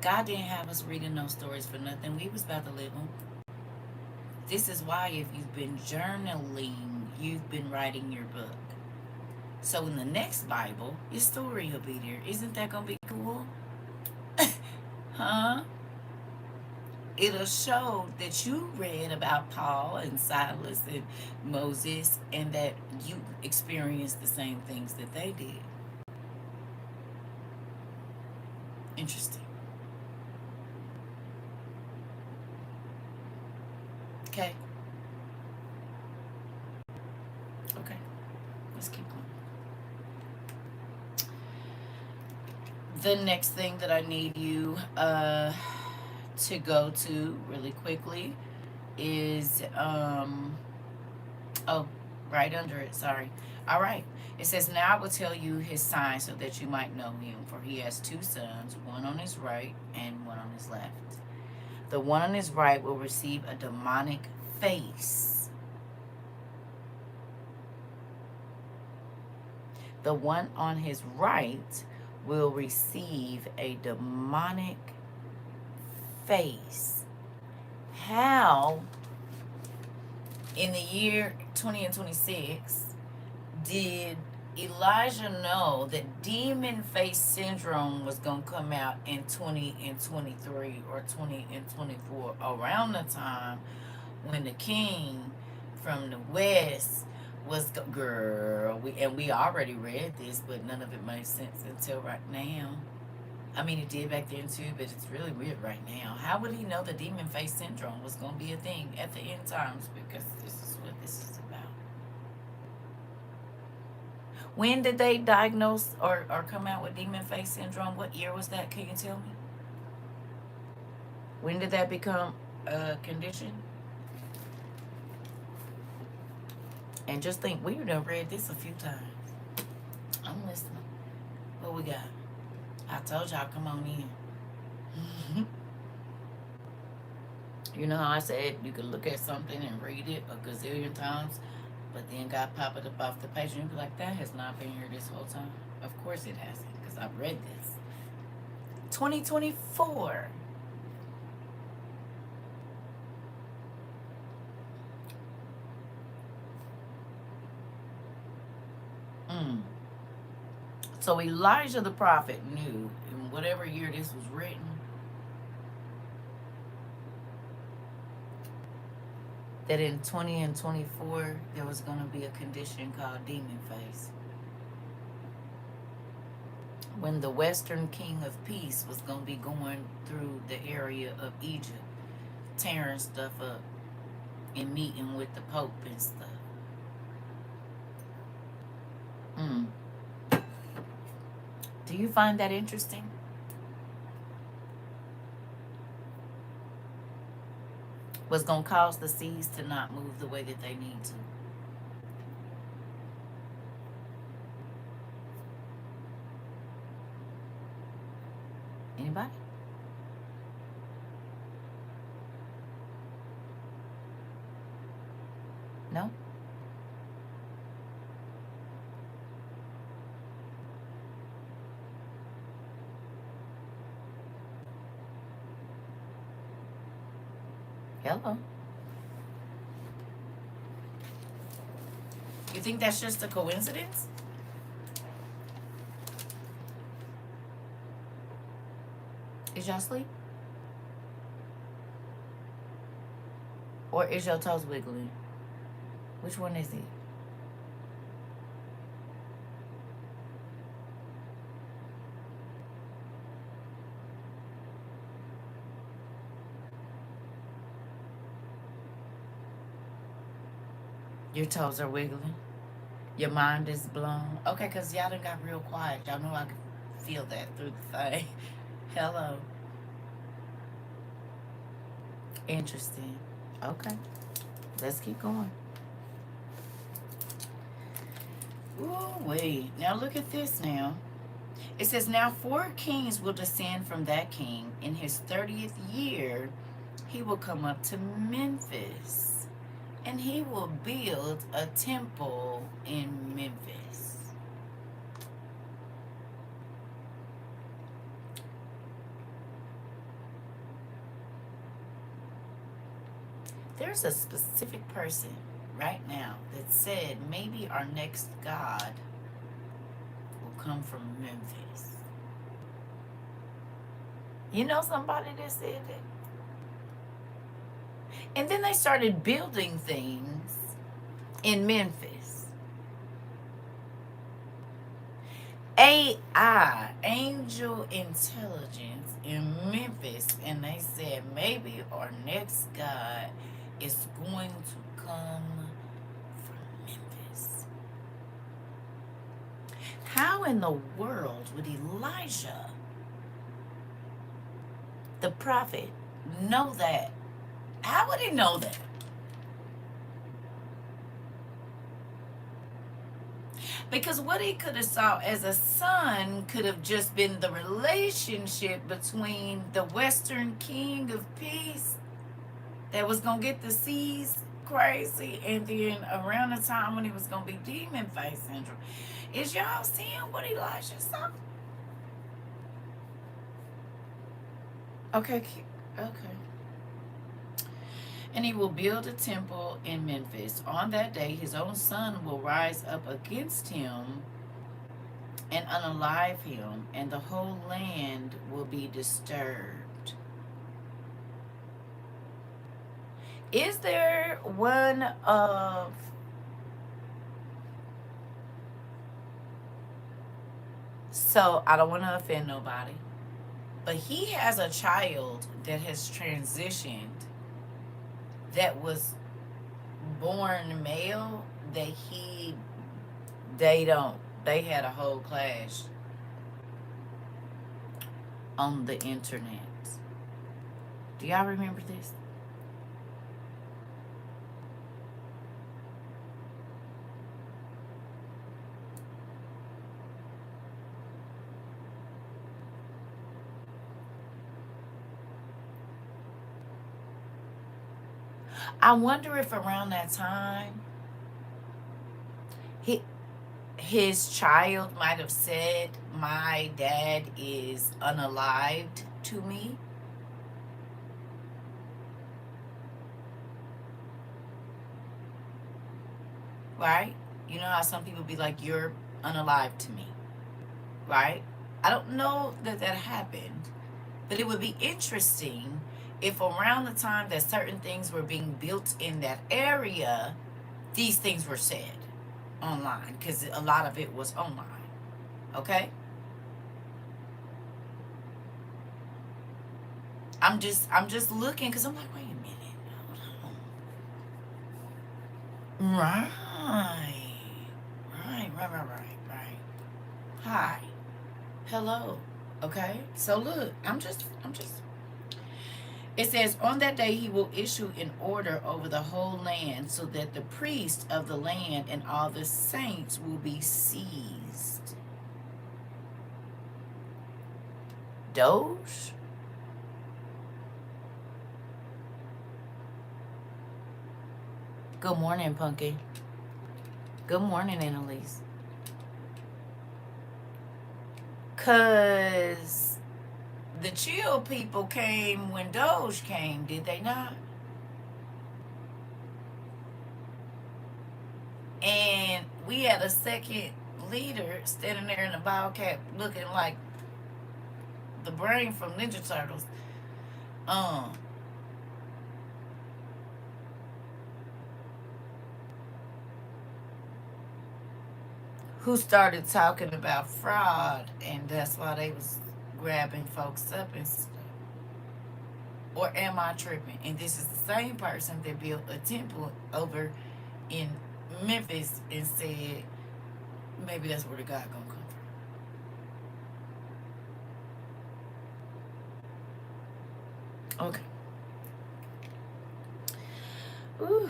God didn't have us reading those stories for nothing. We was about to live them. This is why if you've been journaling, you've been writing your book. So in the next Bible, your story will be there. Isn't that going to be cool? Huh? It'll show that you read about Paul and Silas and Moses and that you experienced the same things that they did. Interesting. Okay. Okay. Let's keep going. The next thing that I need you to go to really quickly is oh, right under it, sorry. All right. It says, now I will tell you his sign so that you might know him, for he has two sons, one on his right and one on his left. The one on his right will receive a demonic face. The one on his right will receive a demonic face. How, in the year 20 and 26, did Elijah know that demon face syndrome was going to come out in 20 and 23 or 20 and 24, around the time when the king from the west was, girl, we already read this, but none of it made sense until right now. I mean, it did back then too, but it's really weird right now. How would he know the demon face syndrome was going to be a thing at the end times? Because this is what this is about. When did they diagnose or come out with demon face syndrome? What year was that? Can you tell me? When did that become a condition? And just think, we've done read this a few times. I'm listening. What we got? I told y'all, come on in. You know how I said you could look at something and read it a gazillion times, but then God pop it up off the page and you be like, that has not been here this whole time. Of course it hasn't, because I've read this. 2024. So Elijah the prophet knew in whatever year this was written, that in 20 and 24 there was going to be a condition called demon face. When the Western King of Peace was going to be going through the area of Egypt, tearing stuff up and meeting with the Pope and stuff. Do you find that interesting? What's going to cause the seas to not move the way that they need to? Anybody? No? Hello? You think that's just a coincidence? Is y'all asleep? Or is your toes wiggling? Which one is it? Your toes are wiggling. Your mind is blown. Okay, because y'all done got real quiet. Y'all know I can feel that through the thing. Hello. Interesting. Okay. Let's keep going. Ooh, wait. Now look at this now. It says, now 4 kings will descend from that king. In his 30th year, he will come up to Memphis, and he will build a temple in Memphis. There's a specific person right now that said maybe our next God will come from Memphis. You know somebody that said that? And then they started building things in Memphis. AI, angel intelligence in Memphis, and they said maybe our next God is going to come from Memphis. How in the world would Elijah, the prophet, know that? How would he know that? Because what he could have saw as a son could have just been the relationship between the Western King of Peace that was going to get the seas crazy, and then around the time when he was going to be demon face syndrome. Is y'all seeing what Elijah saw? Okay. And he will build a temple in Memphis. On that day, his own son will rise up against him and unalive him, and the whole land will be disturbed. Is there one of so I don't want to offend nobody, but he has a child that has transitioned that was born male that they had a whole clash on the internet. Do y'all remember this? I wonder if around that time his child might have said, my dad is unalived to me. Right? You know how some people be like, you're unalived to me. Right? I don't know that happened, but it would be interesting if around the time that certain things were being built in that area, these things were said online, because a lot of it was online. Okay? I'm just looking, because I'm like, wait a minute. Hold on. Right. Hi. Hello. Okay. So look, it says, on that day he will issue an order over the whole land so that the priest of the land and all the saints will be seized. Doge? Good morning, Punky. Good morning, Annalise. Because the chill people came when Doge came, did they not? And we had a second leader standing there in a ball cap looking like the brain from Ninja Turtles. Um, who started talking about fraud, and that's why they was grabbing folks up and stuff. Or am I tripping? And this is the same person that built a temple over in Memphis and said maybe that's where the God gonna come from. Okay. Ooh.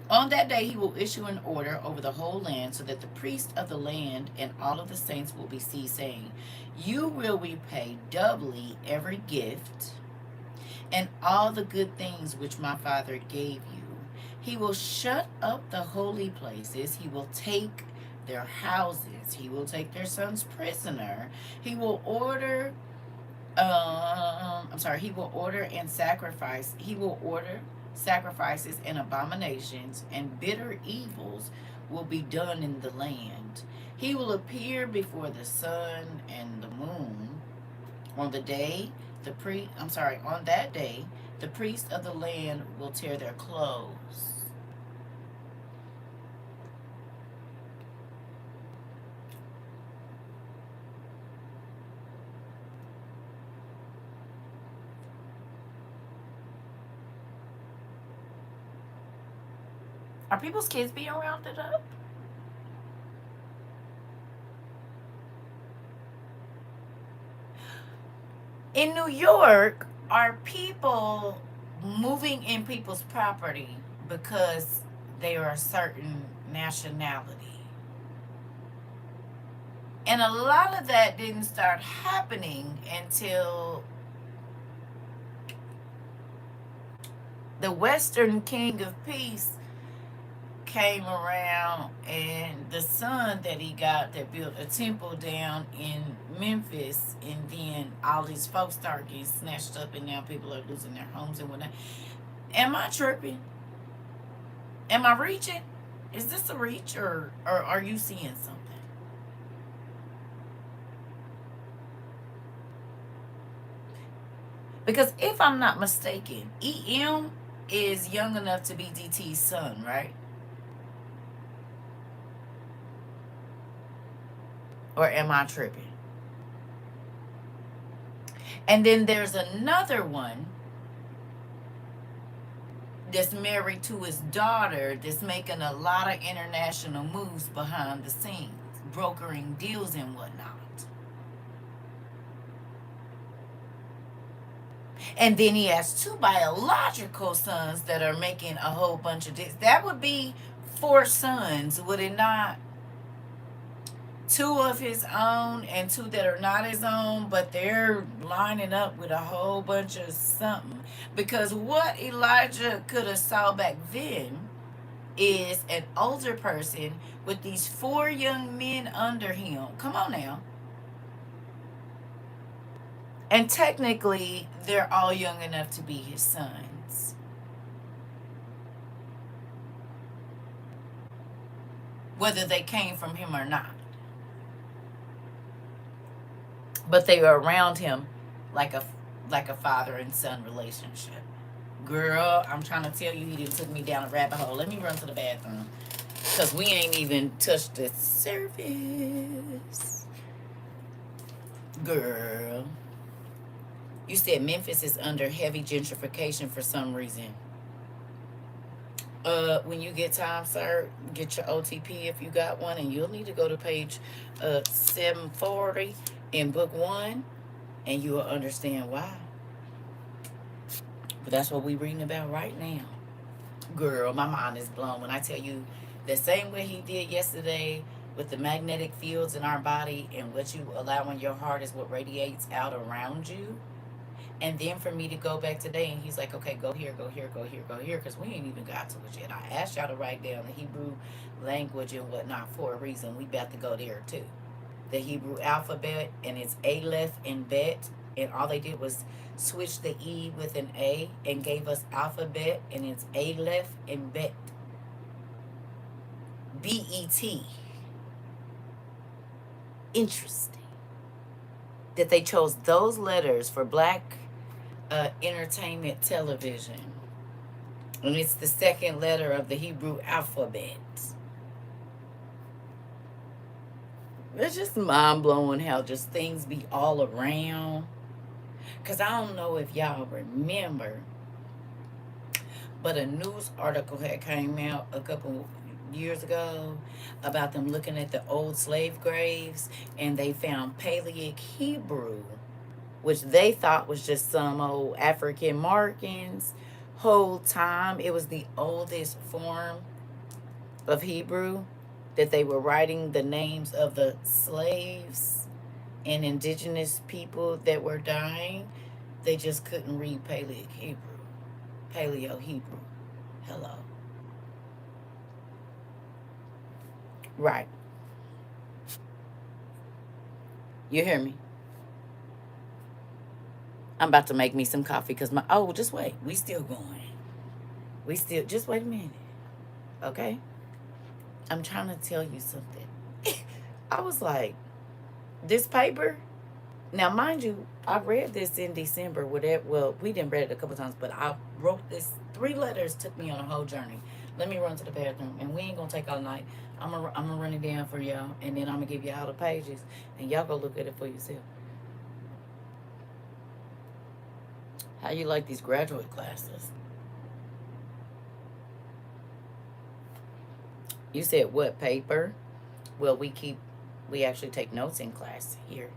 On that day he will issue an order over the whole land so that the priest of the land and all of the saints will be seized, saying, you will repay doubly every gift and all the good things which my father gave you. He will shut up the holy places. He will take their houses. He will take their sons prisoner. He will order he will order and sacrifice. He will order sacrifices and abominations, and bitter evils will be done in the land. He will appear before the sun and the moon on the day on that day the priests of the land will tear their clothes. Are people's kids being rounded up? In New York, are people moving in people's property because they are a certain nationality? And a lot of that didn't start happening until the Western King of Peace came around, and the son that he got that built a temple down in Memphis, and then all these folks start getting snatched up, and now people are losing their homes and whatnot. Am I tripping? Am I reaching? Is this a reach, or are you seeing something? Because if I'm not mistaken, EM is young enough to be DT's son, right? Or am I tripping? And then there's another one that's married to his daughter that's making a lot of international moves behind the scenes, brokering deals and whatnot. And then he has two biological sons that are making a whole bunch of deals. That would be 4 sons, would it not? 2 of his own and 2 that are not his own, but they're lining up with a whole bunch of something. Because what Elijah could have saw back then is an older person with these 4 young men under him. Come on now. And technically, they're all young enough to be his sons. Whether they came from him or not. But they are around him like a father and son relationship. Girl, I'm trying to tell you, he didn't took me down a rabbit hole. Let me run to the bathroom, because we ain't even touched the surface. Girl, you said Memphis is under heavy gentrification for some reason. When you get time, sir, get your OTP if you got one, and you'll need to go to page 740 in book one, and you will understand why. But that's what we're reading about right now. Girl, my mind is blown when I tell you the same way he did yesterday with the magnetic fields in our body, and what you allow in your heart is what radiates out around you. And then for me to go back today, and he's like, okay, go here, go here, go here, go here, because we ain't even got to it yet. I asked y'all to write down the Hebrew language and whatnot for a reason. We about to go there too. The Hebrew alphabet, and it's Aleph and Bet, and all they did was switch the E with an A and gave us alphabet, and it's Aleph and Bet. B-E-T. Interesting that they chose those letters for black entertainment television. And it's the second letter of the Hebrew alphabet. It's just mind blowing how just things be all around. Because I don't know if y'all remember, but a news article had came out a couple years ago about them looking at the old slave graves, and they found Palaic Hebrew, which they thought was just some old African markings. Whole time it was the oldest form of Hebrew, that they were writing the names of the slaves and indigenous people that were dying. They just couldn't read Palaic Hebrew. Paleo Hebrew. Hello. Right. You hear me? I'm about to make me some coffee because my... Oh, just wait. We still going. We still... Just wait a minute. Okay? I'm trying to tell you something. I was like, this paper... Now, mind you, I read this in December. Whatever. Well, we didn't read it a couple times, but I wrote this. 3 letters took me on a whole journey. Let me run to the bathroom, and we ain't gonna take all night. I'm gonna run it down for y'all, and then I'm gonna give you all the pages, and y'all go look at it for yourself. How you like these graduate classes? You said what paper? Well, we actually take notes in class here.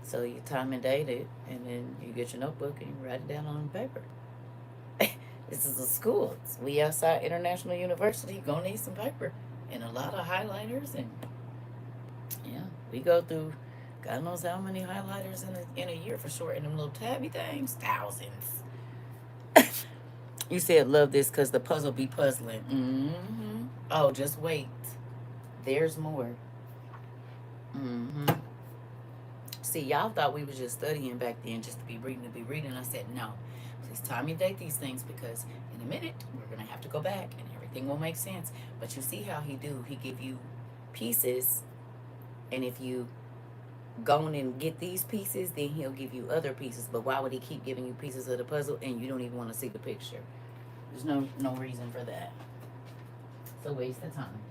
So you time and date it, and then you get your notebook and you write it down on the paper. This is a school. We outside International University. Gonna need some paper and a lot of highlighters, and yeah, we go through God knows how many highlighters in a year for sure. And them little tabby things, thousands. You said love this because the puzzle be puzzling. Mm-hmm. Oh, just wait. There's more. Mm-hmm. See, y'all thought we was just studying back then just to be reading. I said, no. Please time and date these things, because in a minute, we're going to have to go back and everything will make sense. But you see how he do. He give you pieces, and if you go on and get these pieces, then he'll give you other pieces. But why would he keep giving you pieces of the puzzle and you don't even want to see the picture? There's no reason for that. It's a waste of time.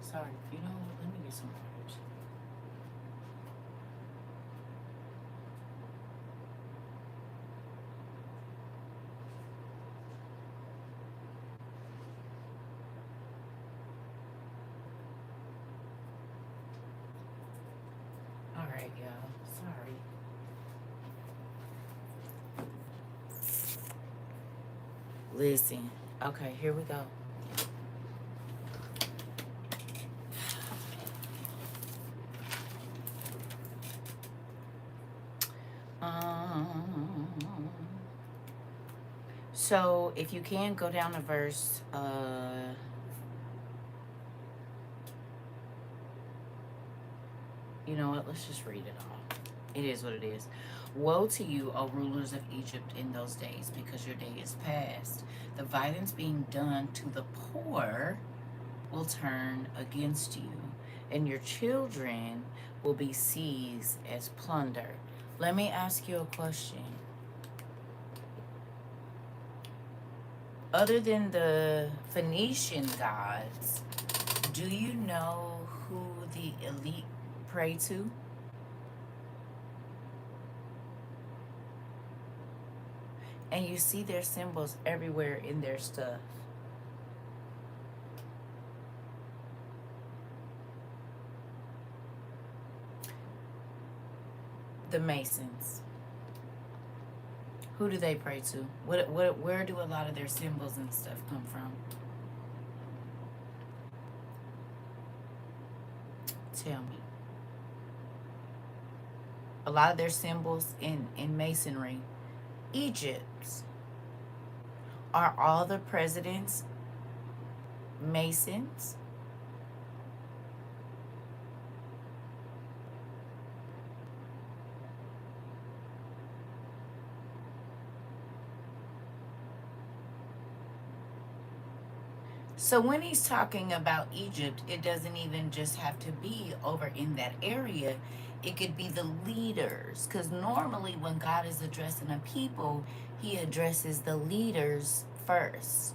Sorry. You know what? Let me get some waters. All right, y'all. Sorry. Listen. Okay, here we go. So if you can go down to verse you know what, let's just read it all. It is what it is. Woe to you, O rulers of Egypt, in those days, because your day is past. The violence being done to the poor will turn against you, and your children will be seized as plunder. Let me ask you a question. Other than the Phoenician gods, do you know who the elite pray to? And you see their symbols everywhere in their stuff. The Masons. Who do they pray to? Where do a lot of their symbols and stuff come from? Tell me. A lot of their symbols in Masonry. Egypt. Are all the presidents Masons? So when he's talking about Egypt, it doesn't even just have to be over in that area. It could be the leaders. Because normally when God is addressing a people, he addresses the leaders first.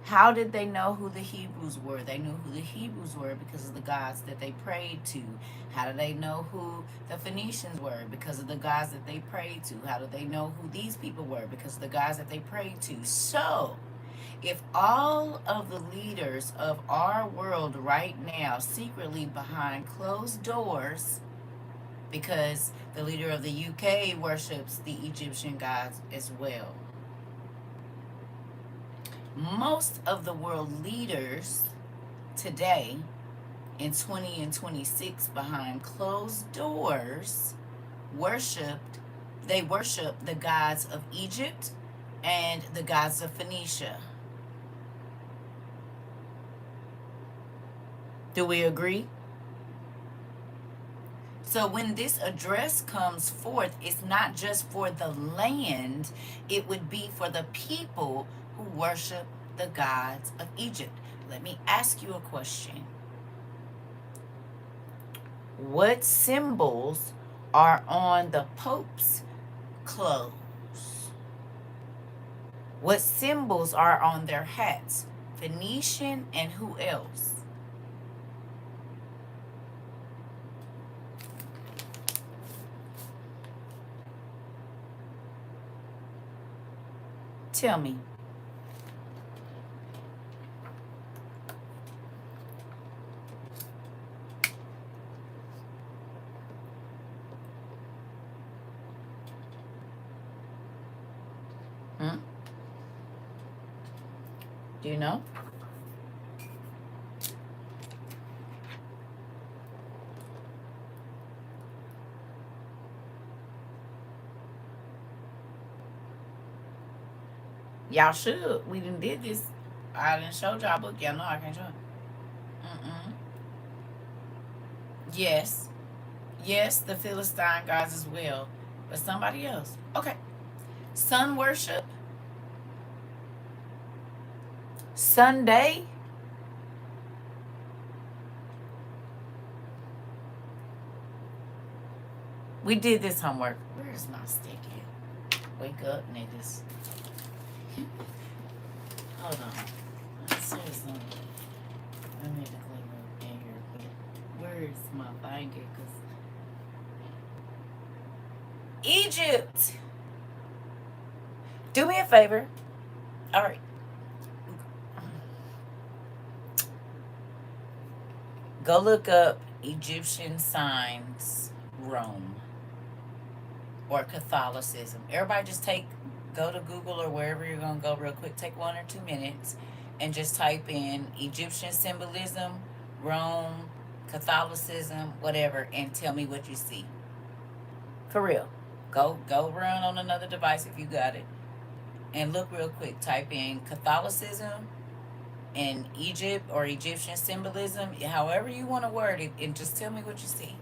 How did they know who the Hebrews were? They knew who the Hebrews were because of the gods that they prayed to. How did they know who the Phoenicians were? Because of the gods that they prayed to. How did they know who these people were? Because of the gods that they prayed to. So, if all of the leaders of our world right now, secretly behind closed doors, because the leader of the UK worships the Egyptian gods as well. Most of the world leaders today in 20 and 26 behind closed doors worship the gods of Egypt and the gods of Phoenicia. Do we agree? So when this address comes forth, it's not just for the land, it would be for the people who worship the gods of Egypt. Let me ask you a question. What symbols are on the Pope's clothes? What symbols are on their hats? Phoenician and who else? Tell me. Do you know? Y'all should. We done did this. I done showed y'all book. Y'all know I can't show it. Yes. Yes, the Philistine gods as well. But somebody else. Okay. Sun worship. Sunday. We did this homework. Where's my stick at? Wake up, niggas. Hold on. I saw something. I need to clean up in here. But where's my finger? Because Egypt. Do me a favor. All right. Go look up Egyptian signs, Rome, or Catholicism. Everybody just go to Google or wherever you're going to go real quick. Take 1 or 2 minutes and just type in Egyptian symbolism, Rome, Catholicism, whatever, and tell me what you see. For real. Go run on another device if you got it. And look real quick. Type in Catholicism and Egypt or Egyptian symbolism, however you want to word it, and just tell me what you see.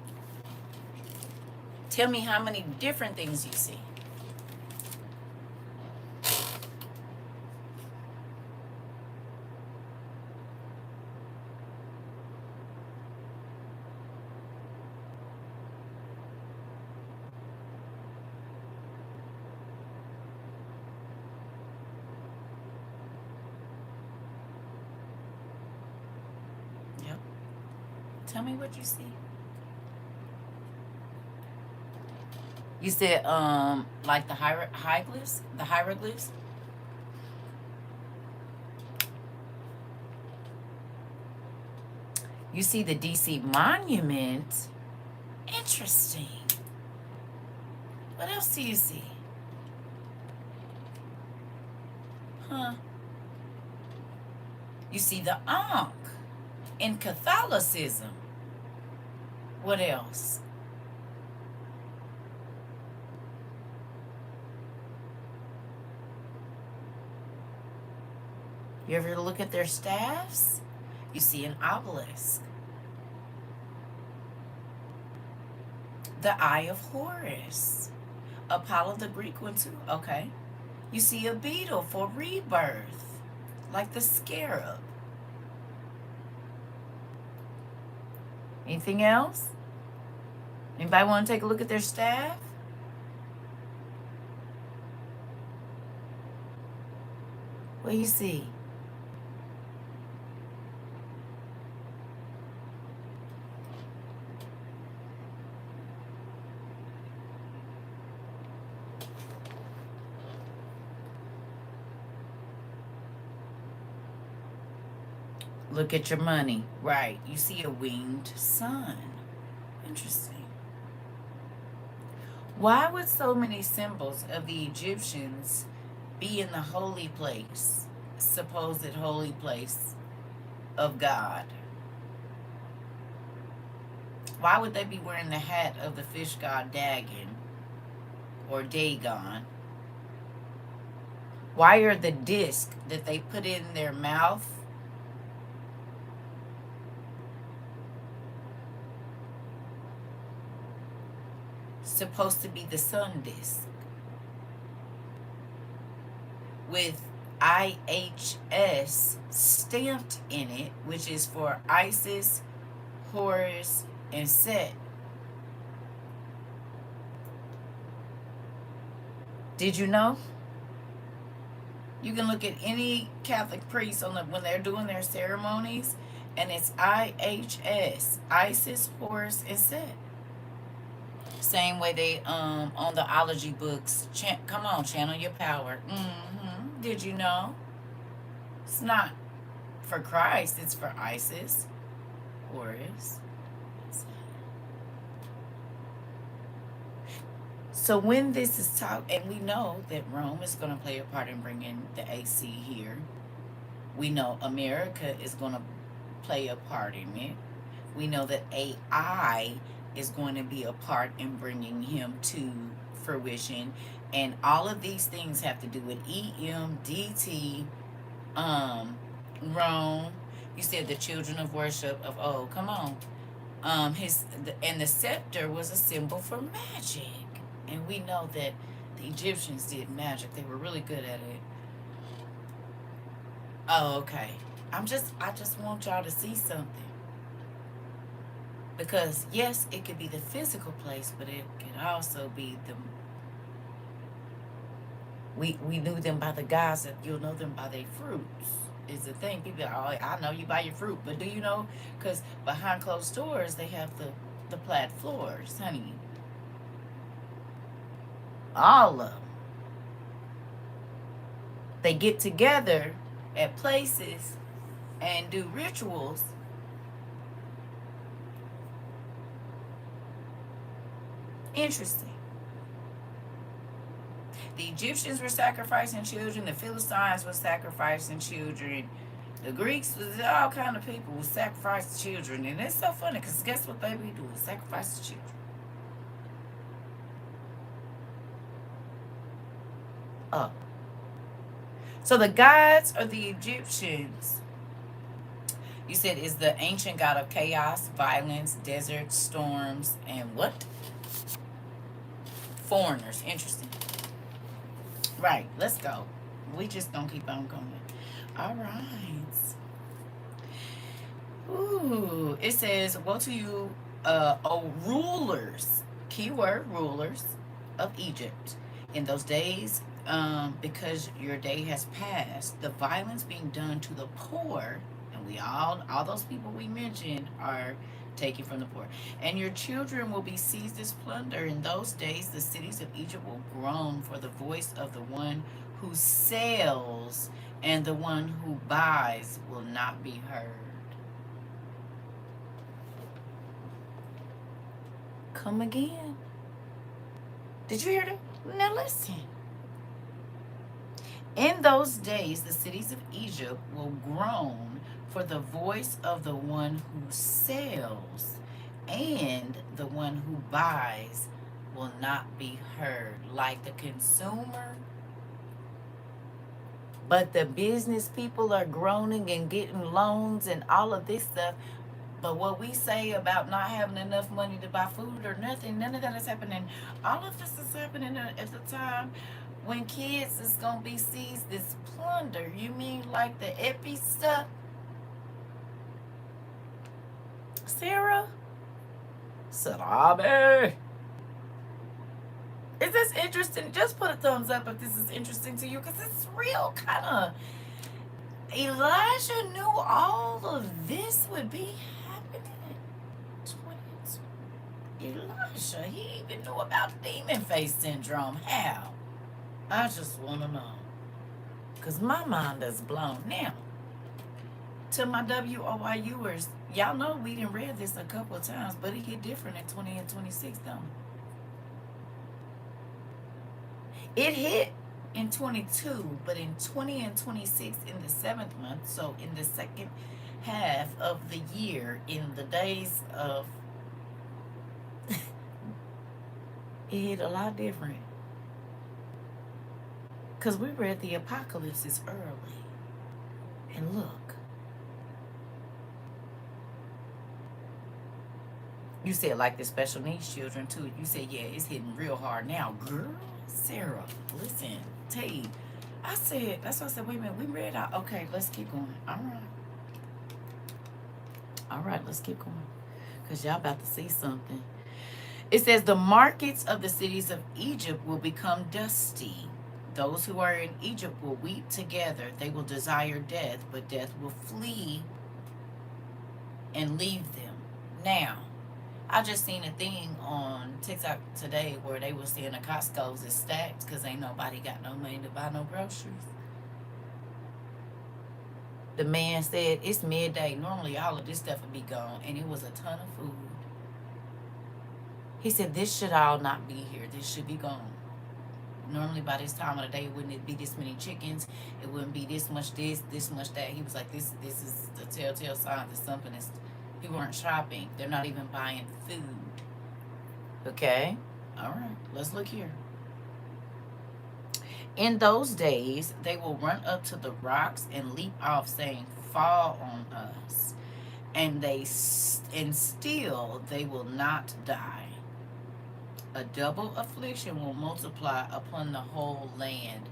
Tell me how many different things you see. Yep. Tell me what you see. You said like the hieroglyphs? The hieroglyphs? You see the DC monument? Interesting. What else do you see? Huh? You see the Ankh in Catholicism. What else? You ever look at their staffs? You see an obelisk. The Eye of Horus. Apollo, the Greek one too. Okay. You see a beetle for rebirth, like the scarab. Anything else? Anybody want to take a look at their staff? What do you see? Look at your money. Right. You see a winged sun. Interesting. Why would so many symbols of the Egyptians be in the holy place, supposed holy place of God? Why would they be wearing the hat of the fish god Dagon or Dagon? Why are the discs that they put in their mouth supposed to be the sun disk with IHS stamped in it, which is for Isis, Horus, and Set? Did you know? You can look at any Catholic priest when they're doing their ceremonies, and it's IHS, Isis, Horus, and Set. Same way they on the ology books. Come on, channel your power. Did you know? It's not for Christ. It's for Isis, Horus. So when this is taught, and we know that Rome is going to play a part in bringing the AC here. We know America is going to play a part in it. We know that AI is going to be a part in bringing him to fruition. And all of these things have to do with EMDT, Rome. You said the children of worship of old. Come on. And the scepter was a symbol for magic. And we know that the Egyptians did magic. They were really good at it. Oh, okay. I just want y'all to see something. Because, yes, it could be the physical place, but it could also be We knew them by the guys that you'll know them by their fruits. Is the thing. People are like, I know you by your fruit, but do you know? Because behind closed doors, they have the plaid floors, honey. All of them. They get together at places and do rituals. Interesting. The Egyptians were sacrificing children. The Philistines were sacrificing children. The Greeks was all kind of people who sacrificed children. And it's so funny because guess what they be doing? Sacrifice the children. Oh. So the gods of the Egyptians, you said, is the ancient god of chaos, violence, deserts, storms, and what? Foreigners. Interesting. Right, let's go. We just gonna keep on going. All right. Ooh, it says, woe to you, O rulers, keyword rulers of Egypt. In those days, because your day has passed, the violence being done to the poor, and we all those people we mentioned are taken from the poor, and your children will be seized as plunder. In those days, the cities of Egypt will groan for the voice of the one who sells, and the one who buys will not be heard. Come again. Did you hear that? Now listen. In those days, the cities of Egypt will groan for the voice of the one who sells, and the one who buys will not be heard. Like the consumer, but the business people are groaning and getting loans and all of this stuff. But what we say about not having enough money to buy food or nothing, none of that is happening. All of this is happening at the time when kids is going to be seized as plunder. You mean like the epi stuff? Sarah? Salabe. Is this interesting? Just put a thumbs up if this is interesting to you, because it's real kind of... Elijah knew all of this would be happening. Elijah, he even knew about demon face syndrome. How? I just want to know. Because my mind is blown. Now, to my WOIUers, y'all know we done read this a couple of times, but it hit different in 20 and 26, don't it? It hit in 22, but in 20 and 26 in the 7th month, so in the second half of the year, in the days of... it hit a lot different. Because we read the apocalypses early. And look. You said like the special needs children too. You said, yeah, it's hitting real hard now. Girl, Sarah, listen, T. I said, that's why I said, wait a minute, we read out. Okay, let's keep going. All right. All right, let's keep going. Because y'all about to see something. It says, the markets of the cities of Egypt will become dusty. Those who are in Egypt will weep together. They will desire death, but death will flee and leave them. Now, I just seen a thing on TikTok today where they were saying the Costco's is stacked because ain't nobody got no money to buy no groceries. The man said it's midday. Normally all of this stuff would be gone, and it was a ton of food. He said this should all not be here. This should be gone. Normally by this time of the day, it wouldn't be this many chickens. It wouldn't be this much this much that. He was like, this is the telltale sign that something is... People aren't shopping. They're not even buying food. Okay? All right. Let's look here. In those days, they will run up to the rocks and leap off, saying, fall on us. And still they will not die. A double affliction will multiply upon the whole land.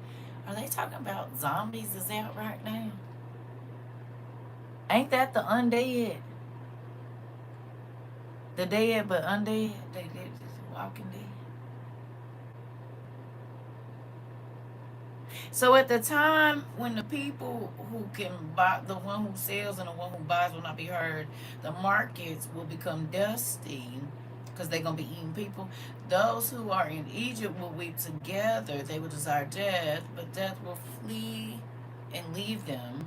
Are they talking about zombies is out right now? Ain't that the undead? The dead but undead? They just walking dead. So at the time when the people who can buy, the one who sells and the one who buys will not be heard, the markets will become dusty because they're going to be eating people. Those who are in Egypt will weep together. They will desire death, but death will flee and leave them.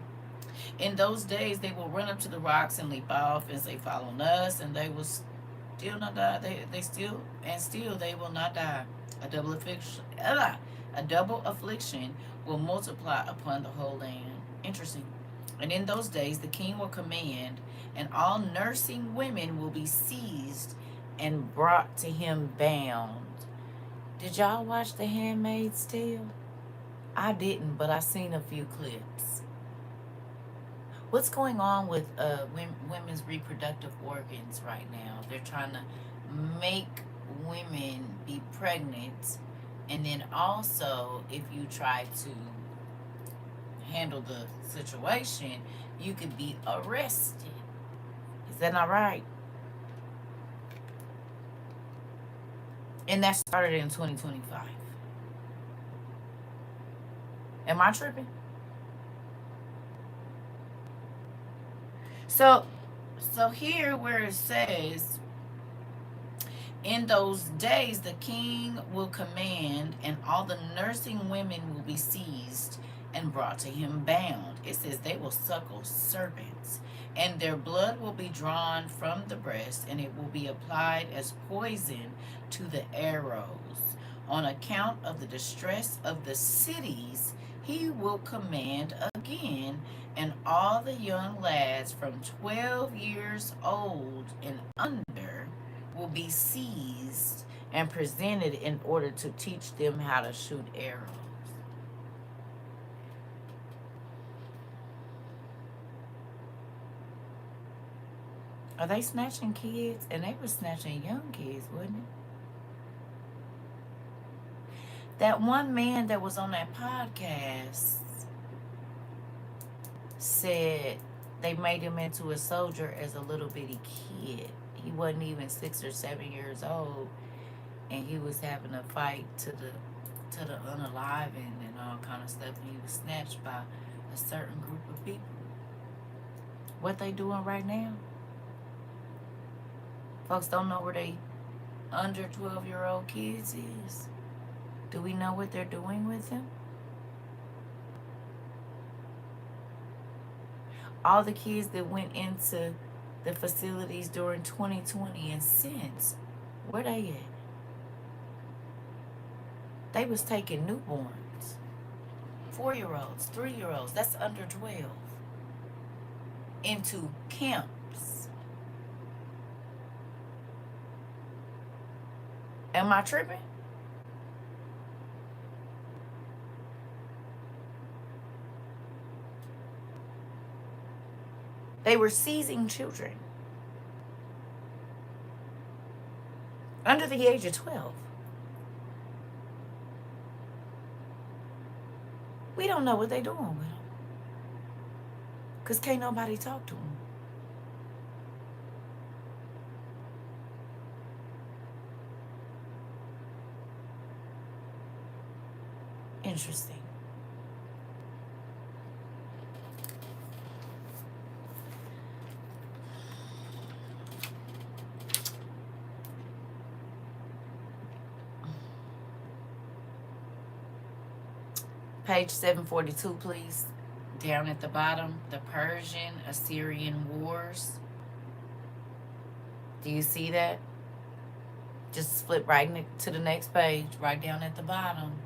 In those days, they will run up to the rocks and leap off and say, "Follow us," and they will still not die. They still they will not die. A double affliction. A double affliction will multiply upon the whole land. Interesting. And in those days, the king will command, and all nursing women will be seized and brought to him bound. Did y'all watch The Handmaid's Tale? I didn't, but I seen a few clips. What's going on with women's reproductive organs right now? They're trying to make women be pregnant, and then also, if you try to handle the situation, you could be arrested. Is that not right? And that started in 2025. Am I tripping? So here where it says, in those days the king will command, and all the nursing women will be seized and brought to him bound. It says they will suckle serpents, and their blood will be drawn from the breast, and it will be applied as poison to the arrows. On account of the distress of the cities, he will command again, and all the young lads from 12 years old and under will be seized and presented in order to teach them how to shoot arrows. Are they snatching kids? And they were snatching young kids, wasn't it? That one man that was on that podcast said they made him into a soldier as a little bitty kid. He wasn't even 6 or 7 years old, and he was having a fight to the unaliving and all kind of stuff. And he was snatched by a certain group of people. What they doing right now? Folks don't know where they under 12-year-old kids is. Do we know what they're doing with them? All the kids that went into the facilities during 2020 and since, where they at? They was taking newborns, 4-year-olds, 3-year-olds, that's under 12, into camps. Am I tripping? They were seizing children under the age of 12. We don't know what they're doing with them, because can't nobody talk to them. Interesting. Page 742, please. Down at the bottom, the Persian Assyrian Wars. Do you see that? Just flip right to the next page, right down at the bottom.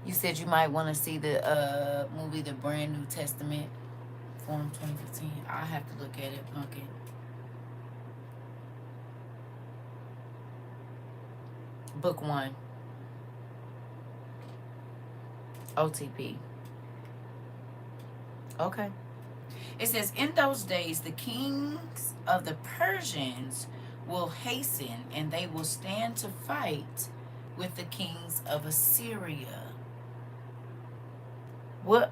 You said you might want to see the movie The Brand New Testament from 2015. I'll have to look at it, Pumpkin. Book 1. OTP. Okay. It says, in those days, the kings of the Persians will hasten, and they will stand to fight with the kings of Assyria. What?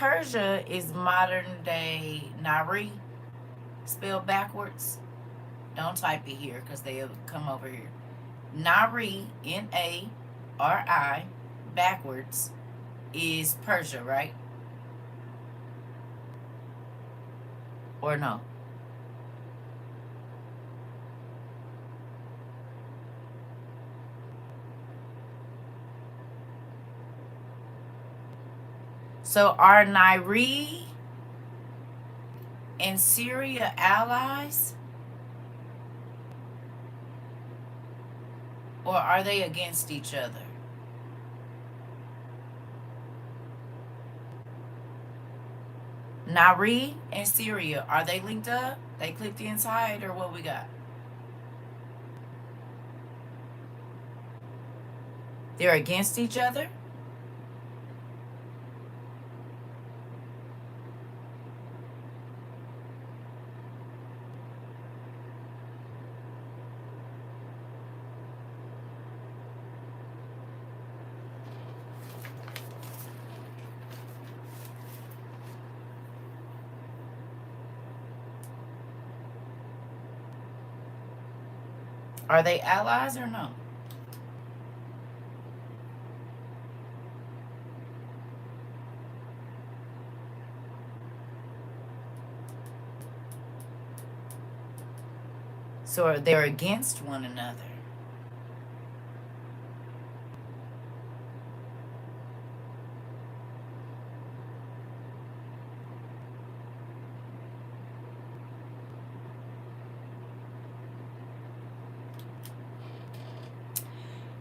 Persia is modern day Nari, spelled backwards. Don't type it here because they'll come over here. Nari, Nari, backwards, is Persia, right? Or no? So are Nari and Syria allies? Or are they against each other? Nari and Syria, are they linked up? They clicked inside, or what we got? They're against each other? Are they allies or no? So they're against one another.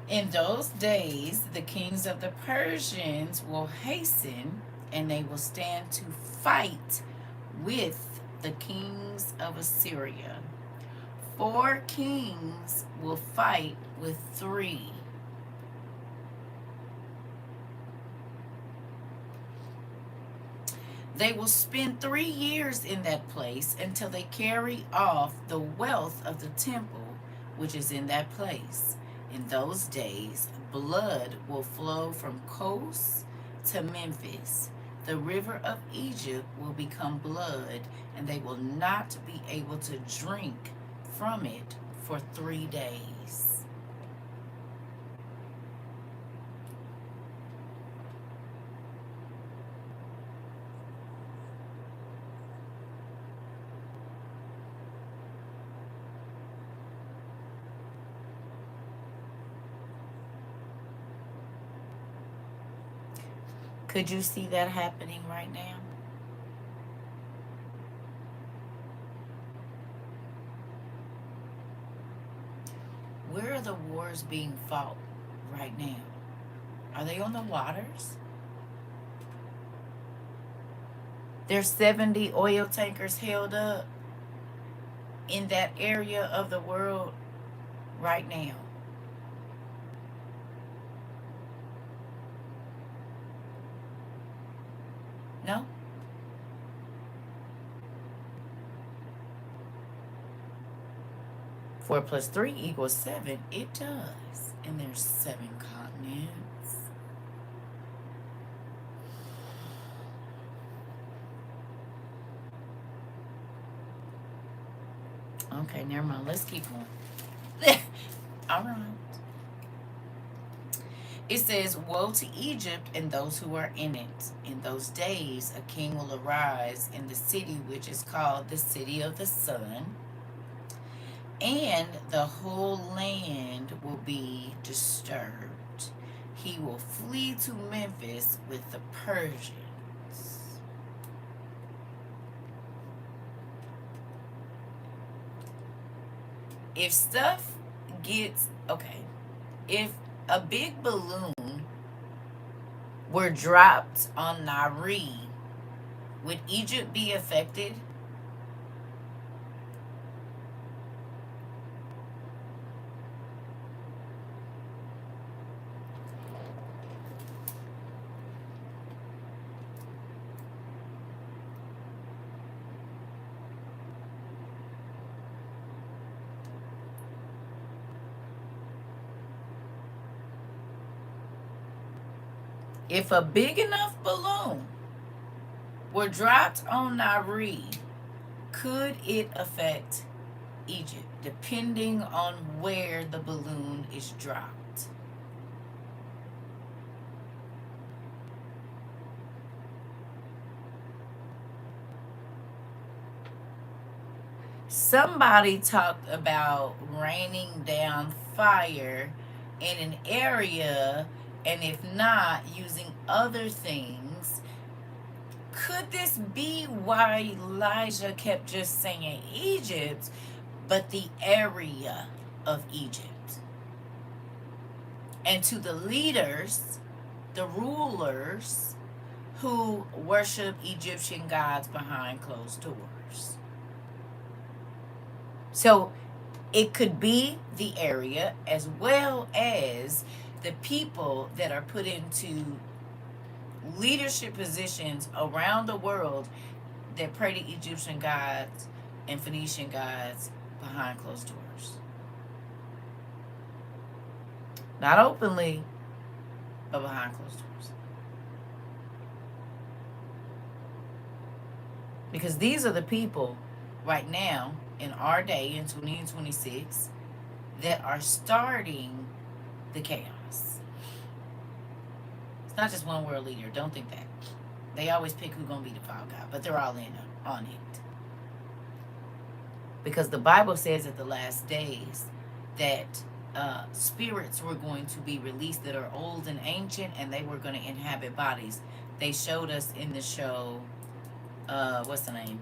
In those days, the kings of the Persians will hasten, and they will stand to fight with the kings of Assyria. 4 kings will fight with 3. They will spend 3 years in that place until they carry off the wealth of the temple which is in that place. In those days, blood will flow from Kos to Memphis. The river of Egypt will become blood, and they will not be able to drink from it for 3 days. Could you see that happening right now? Where are the wars being fought right now? Are they on the waters? There's 70 oil tankers held up in that area of the world right now. No? 4 plus 3 equals 7. It does. And there's 7 continents. Okay, never mind. Let's keep going. All right. It says, woe to Egypt and those who are in it. In those days, a king will arise in the city which is called the city of the sun, and the whole land will be disturbed. He will flee to Memphis with the Persians. If stuff gets, okay, if a big balloon were dropped on Nari, would Egypt be affected? If a big enough balloon were dropped on Nari, could it affect Egypt, depending on where the balloon is dropped? Somebody talked about raining down fire in an area, and if not, using other things. Could this be why Elijah kept just saying Egypt, but the area of Egypt? And to the leaders, the rulers who worship Egyptian gods behind closed doors. So it could be the area as well as the people that are put into leadership positions around the world that pray to Egyptian gods and Phoenician gods behind closed doors. Not openly, but behind closed doors. Because these are the people right now in our day in 2026 that are starting the chaos. It's not just one world leader. Don't think that. They always pick who's going to be the fall guy, but they're all in on it. Because the Bible says at the last days that spirits were going to be released that are old and ancient, and they were going to inhabit bodies. They showed us in the show, what's the name?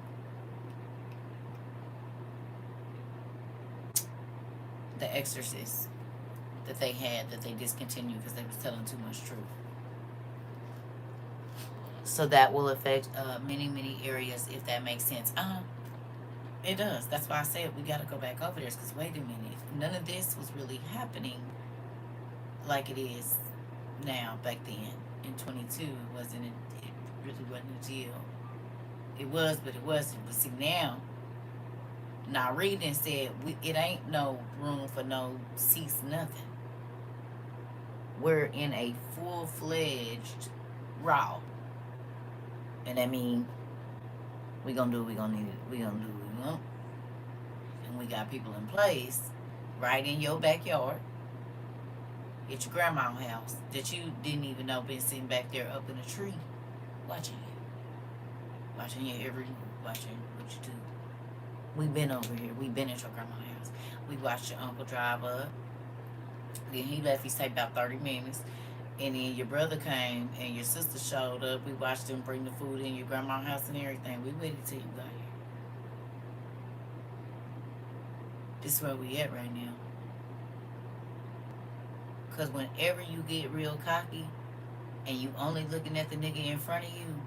The Exorcist that they had that they discontinued because they was telling too much truth. So that will affect many areas, if that makes sense. It does. That's why I said we got to go back over there. Because wait a minute, none of this was really happening like it is now. Back then in 22, it really wasn't a deal. It was, but it wasn't. But see now reading said it ain't no room for no cease nothing. We're in a full-fledged raw. And that means we gonna do what we gonna need. We gonna do what we want. And we got people in place right in your backyard, at your grandma's house, that you didn't even know been sitting back there up in a tree, watching you. Watching your every move, watching what you do. We've been over here. We've been at your grandma's house. We watched your uncle drive up. Then he left. He stayed about 30 minutes. And then your brother came and your sister showed up. We watched them bring the food in your grandma's house and everything. We waited till you got here. This is where we at right now. Because whenever you get real cocky and you only looking at the nigga in front of you,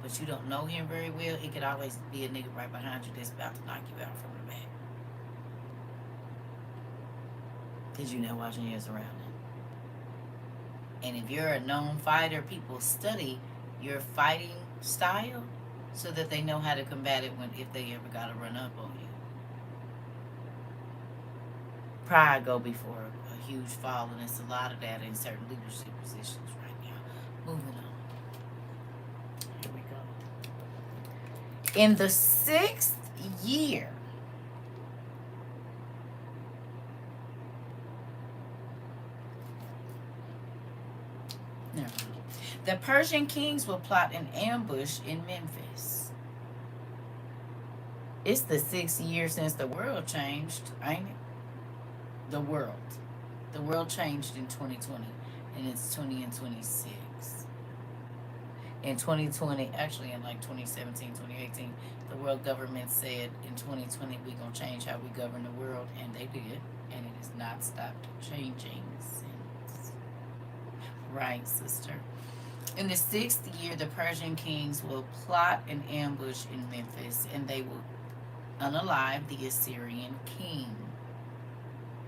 but you don't know him very well, it could always be a nigga right behind you that's about to knock you out from the back. Because you're not watching your surroundings. And if you're a known fighter, people study your fighting style so that they know how to combat it if they ever got to run up on you. Pride go before a huge fall, and it's a lot of that in certain leadership positions right now. Moving on. Here we go. In the 6th year, the Persian kings will plot an ambush in Memphis. It's the 6th year since the world changed, ain't it? The world. The world changed in 2020, and it's 20 and 26. In 2020, actually in like 2017, 2018, the world government said in 2020 we're going to change how we govern the world, and they did, and it has not stopped changing since. Right, sister? In the 6th year, the Persian kings will plot an ambush in Memphis, and they will unalive the Assyrian king.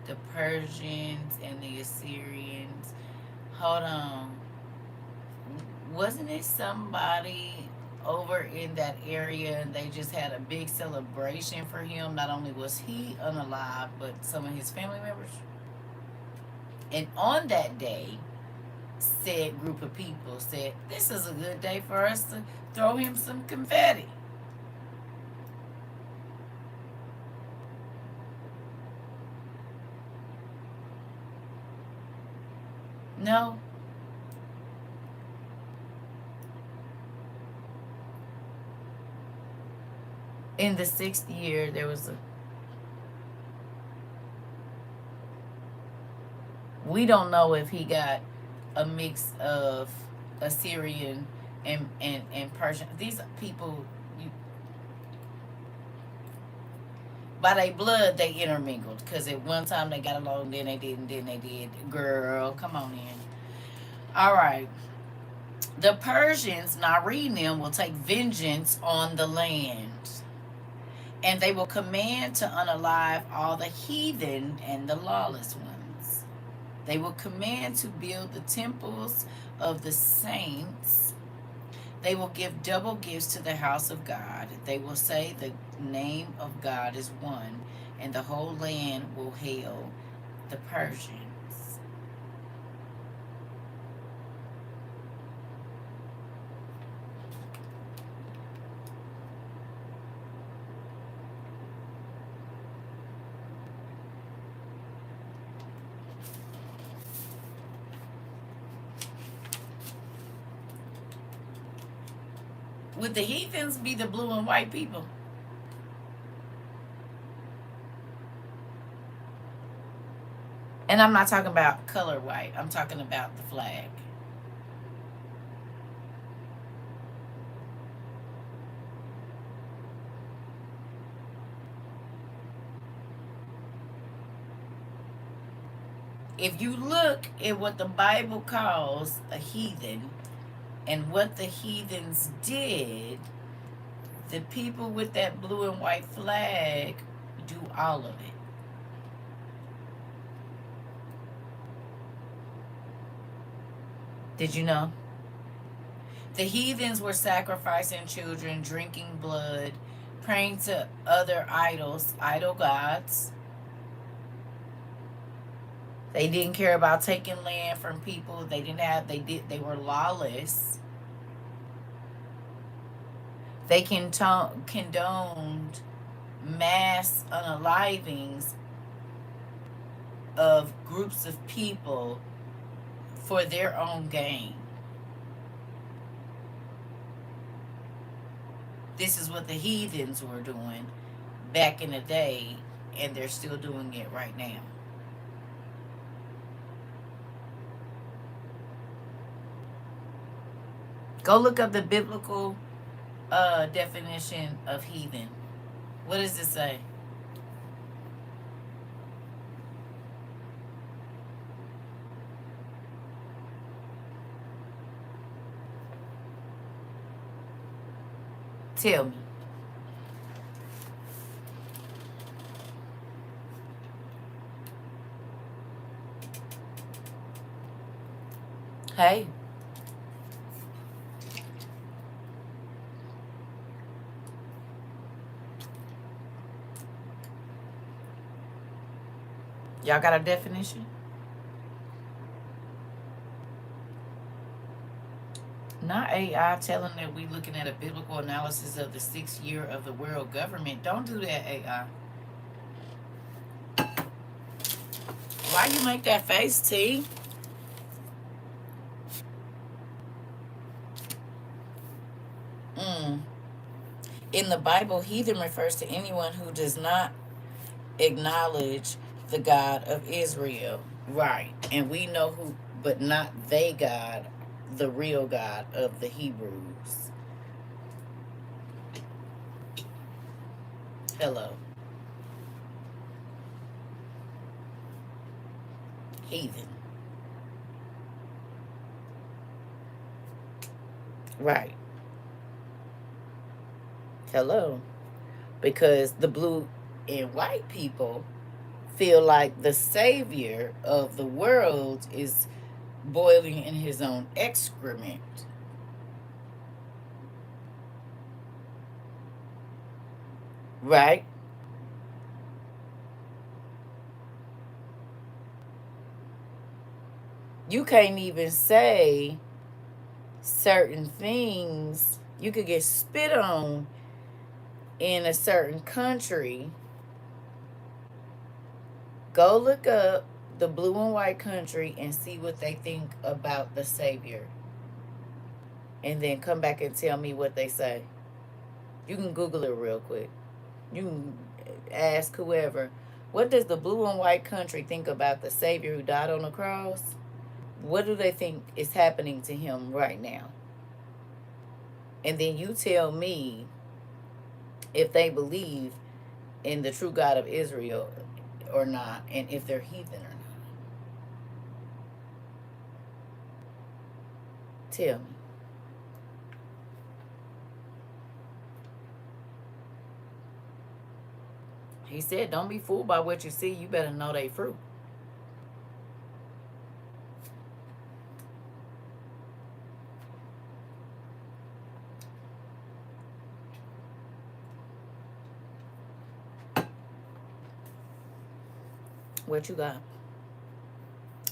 The Persians and the Assyrians. Hold on. Wasn't it somebody over in that area and they just had a big celebration for him? Not only was he unalive, but some of his family members. And on that day, said group of people said, this is a good day for us to throw him some confetti. No. In the sixth year, there was a. We don't know if he got a mix of Assyrian and Persian. These people, you, by their blood, they intermingled. Because at one time they got along, then they didn't, then they did. Girl, come on in. All right. The Persians, now reading them, will take vengeance on the land. And they will command to unalive all the heathen and the lawless ones. They will command to build the temples of the saints. They will give double gifts to the house of God. They will say the name of God is one, and the whole land will hail the Persians. Would the heathens be the blue and white people? And I'm not talking about color white. I'm talking about the flag. If you look at what the Bible calls a heathen and what the heathens did, the people with that blue and white flag do all of it. Did you know? The heathens were sacrificing children, drinking blood, praying to other idols, idol gods. They didn't care about taking land from people. They were lawless. They condoned mass unalivings of groups of people for their own gain. This is what the heathens were doing back in the day, and they're still doing it right now. Go look up the biblical definition of heathen. What does it say? Tell me. Hey. Y'all got a definition? Not AI telling that we looking at a biblical analysis of the 6th year of the world government. Don't do that, AI. Why you make that face, T? In the Bible, heathen refers to anyone who does not acknowledge the God of Israel. Right. And we know who, but not they God, the real God of the Hebrews. Hello. Heathen. Right. Hello. Because the blue and white people feel like the savior of the world is boiling in his own excrement. Right? You can't even say certain things. You could get spit on in a certain country. Go look up the blue and white country and see what they think about the Savior. And then come back and tell me what they say. You can Google it real quick. You can ask whoever, what does the blue and white country think about the Savior who died on the cross? What do they think is happening to him right now? And then you tell me if they believe in the true God of Israel or not, and if they're heathen or not. Tell me. He said, don't be fooled by what you see. You better know they fruit. What you got?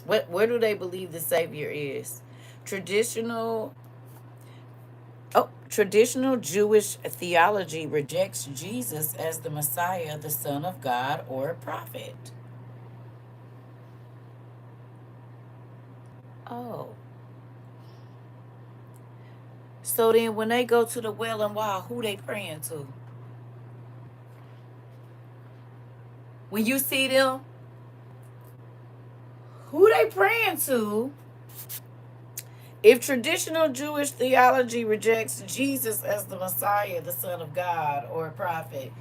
Where do they believe the Savior is? Traditional traditional Jewish theology rejects Jesus as the Messiah, the Son of God, or a prophet. Oh. So then when they go to the well and wall, who they praying to? When you see them, who they praying to? If traditional Jewish theology rejects Jesus as the Messiah, the Son of God, or a prophet,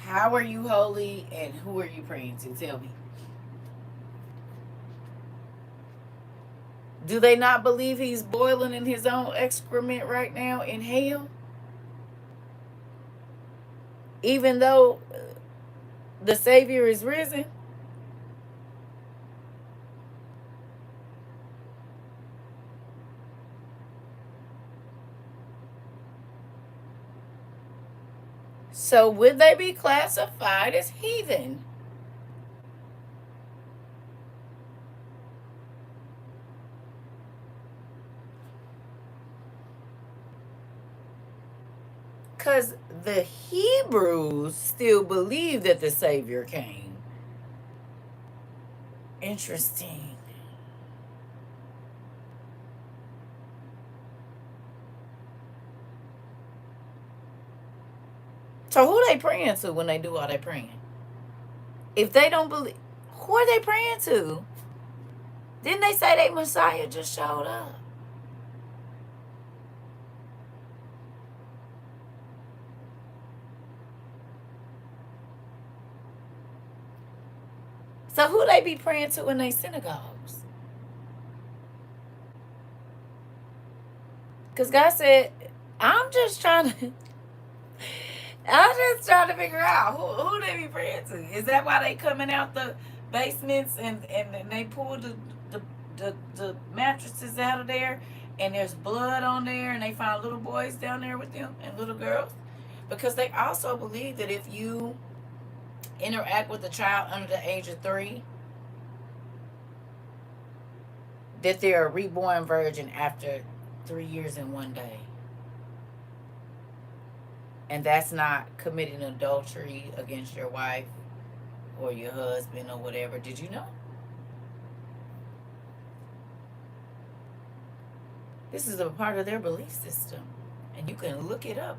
how are you holy and who are you praying to? Tell me. Do they not believe he's boiling in his own excrement right now in hell? Even though the Savior is risen? So would they be classified as heathen? Because the Hebrews still believe that the Savior came. Interesting. So who they praying to when they do all that praying? If they don't believe, who are they praying to? Didn't they say they Messiah just showed up? So who they be praying to in their synagogues? Because God said, I'm just trying to figure out who they be praying to. Is that why they coming out the basements and they pull the mattresses out of there and there's blood on there and they find little boys down there with them and little girls? Because they also believe that if you interact with a child under the age of 3, that they're a reborn virgin after 3 years and 1 day. And that's not committing adultery against your wife or your husband or whatever. Did you know? This is a part of their belief system. And you can look it up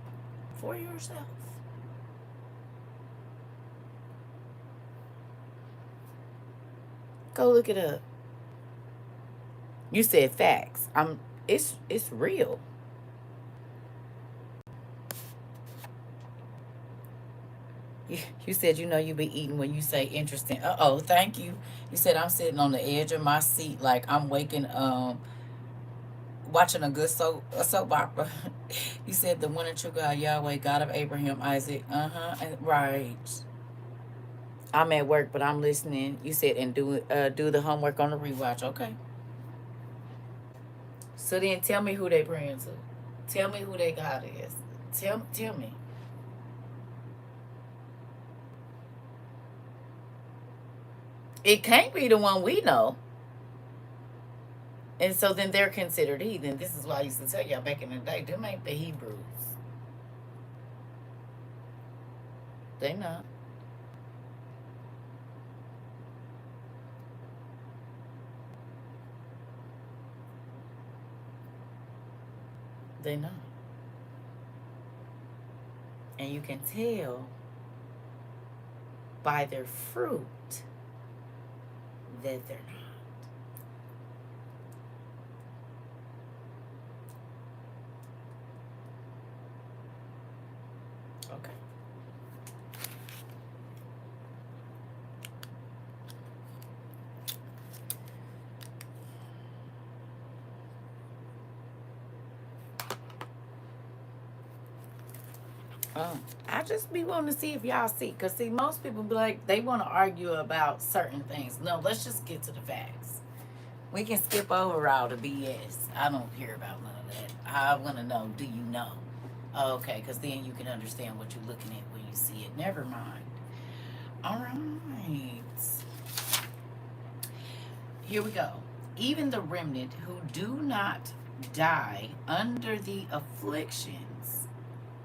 for yourself. Go look it up. You said facts. It's real. You said you be eating when you say interesting. Uh-oh, thank you. You said I'm sitting on the edge of my seat like I'm waking watching a good soap opera. You said the one and true God, Yahweh, God of Abraham, Isaac. Right. I'm at work, but I'm listening. You said and do the homework on the rewatch. Okay. So then tell me who they praying to. Tell me who they God is. Tell me. It can't be the one we know. And so then they're considered heathen. This is why I used to tell y'all back in the day, them ain't the Hebrews. They not. They not. And you can tell by their fruit that they're not. Okay. I just be wanting to see if y'all see. Because, see, most people be like, they want to argue about certain things. No, let's just get to the facts. We can skip over all the BS. I don't care about none of that. I want to know, do you know? Okay, because then you can understand what you're looking at when you see it. Never mind. All right. Here we go. Even the remnant who do not die under the afflictions,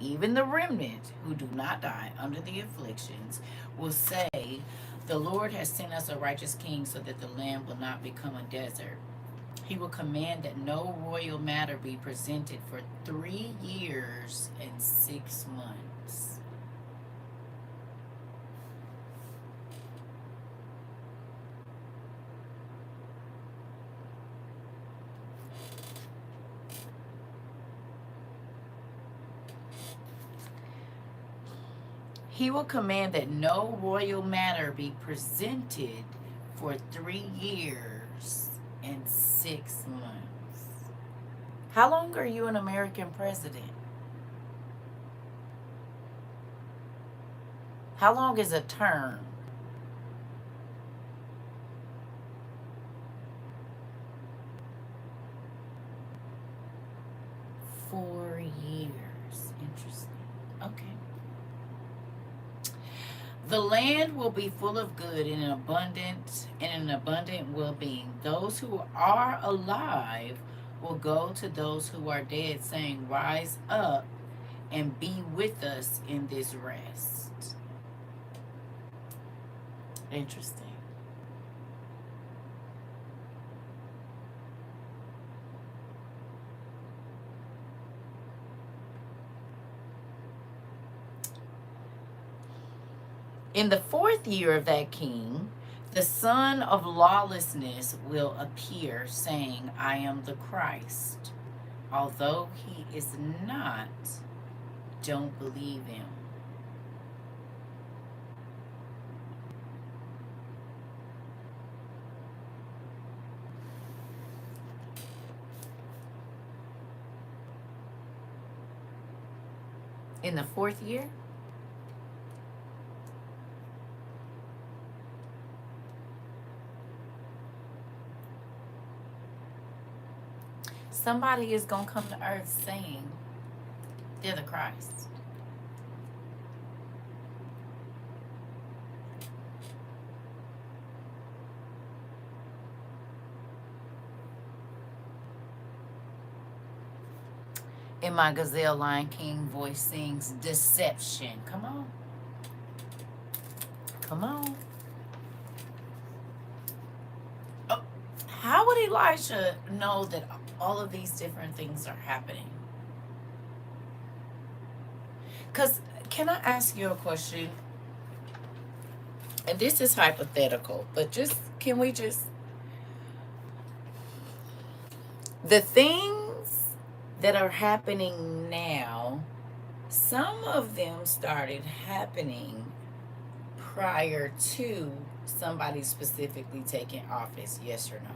even the remnant who do not die under the afflictions will say, the Lord has sent us a righteous king so that the land will not become a desert. He will command that no royal matter be presented for 3 years and 6 months. He will command that no royal matter be presented for 3 years and 6 months. How long are you an American president? How long is a term? Four years. Interesting. Okay. The land will be full of good and an abundant well-being. Those who are alive will go to those who are dead, saying, rise up and be with us in this rest. Interesting. In the 4th year of that king, the son of lawlessness will appear, saying, I am the Christ. Although he is not, don't believe him. In the 4th year? Somebody is going to come to earth saying they're the Christ. In my Gazelle Lion King voice sings deception. Come on. Come on. Oh, how would Elijah know that all of these different things are happening? Because, can I ask you a question? And this is hypothetical, but can we just, the things that are happening now, some of them started happening prior to somebody specifically taking office, yes or no?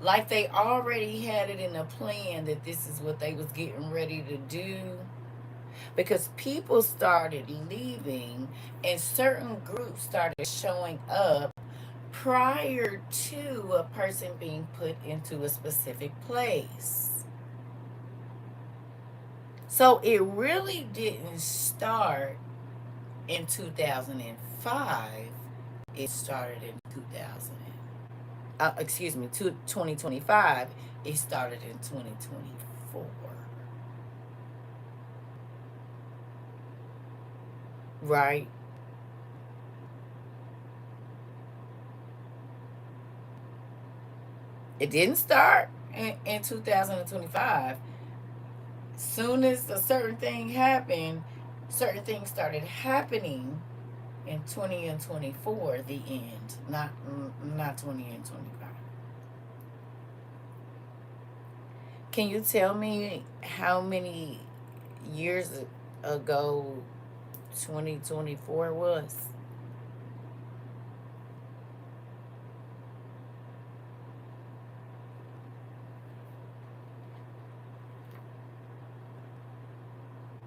Like they already had it in a plan that this is what they was getting ready to do. Because people started leaving and certain groups started showing up prior to a person being put into a specific place. So it really didn't start in 2005. It started in 2000. excuse me, to 2025. It started in 2024. Right? It didn't start in 2025. Soon as a certain thing happened, certain things started happening in 20 and 24, the end, not 20 and 25. Can you tell me how many years ago 2024 was?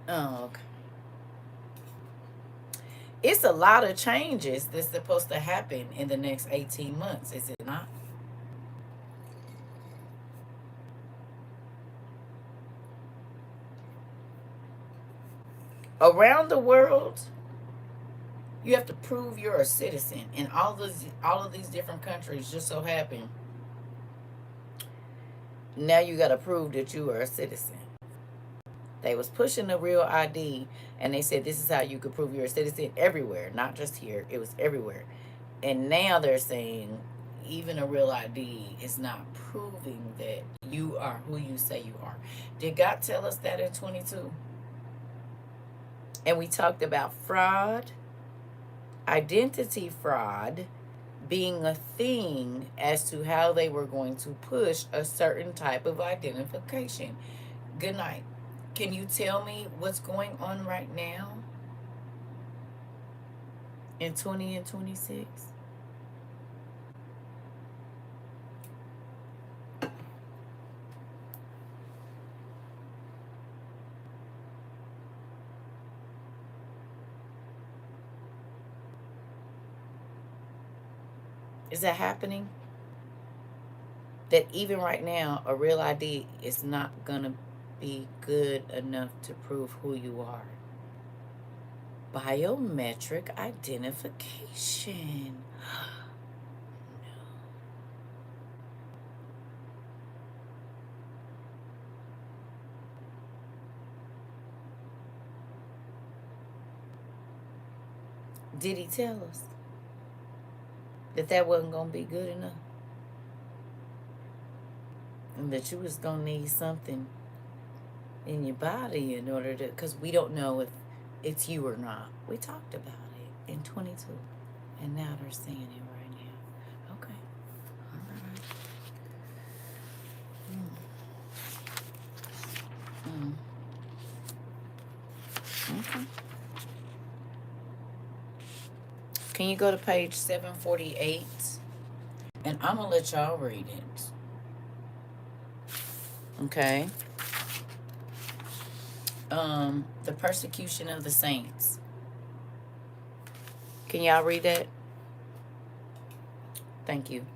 Oh, okay. It's a lot of changes that's supposed to happen in the next 18 months, is it not? Around the world, you have to prove you're a citizen. In all of these different countries, just so happen, now you got to prove that you are a citizen. They was pushing the real ID, and they said this is how you could prove you're a citizen everywhere, not just here. It was everywhere. And now they're saying even a real ID is not proving that you are who you say you are. Did God tell us that in 22? And we talked about fraud, identity fraud being a thing as to how they were going to push a certain type of identification. Good night. Can you tell me what's going on right now in 20 and 26? Is that happening? That even right now, a real ID is not going to be good enough to prove who you are. Biometric identification. Did he tell us that that wasn't going to be good enough? And that you was going to need something in your body in order to, because we don't know if it's you or not. We talked about it in 22. And now they're saying it right now. Okay. All right. Okay. Can you go to page 748? And I'm going to let y'all read it. Okay. The persecution of the saints. Can y'all read that? Thank you.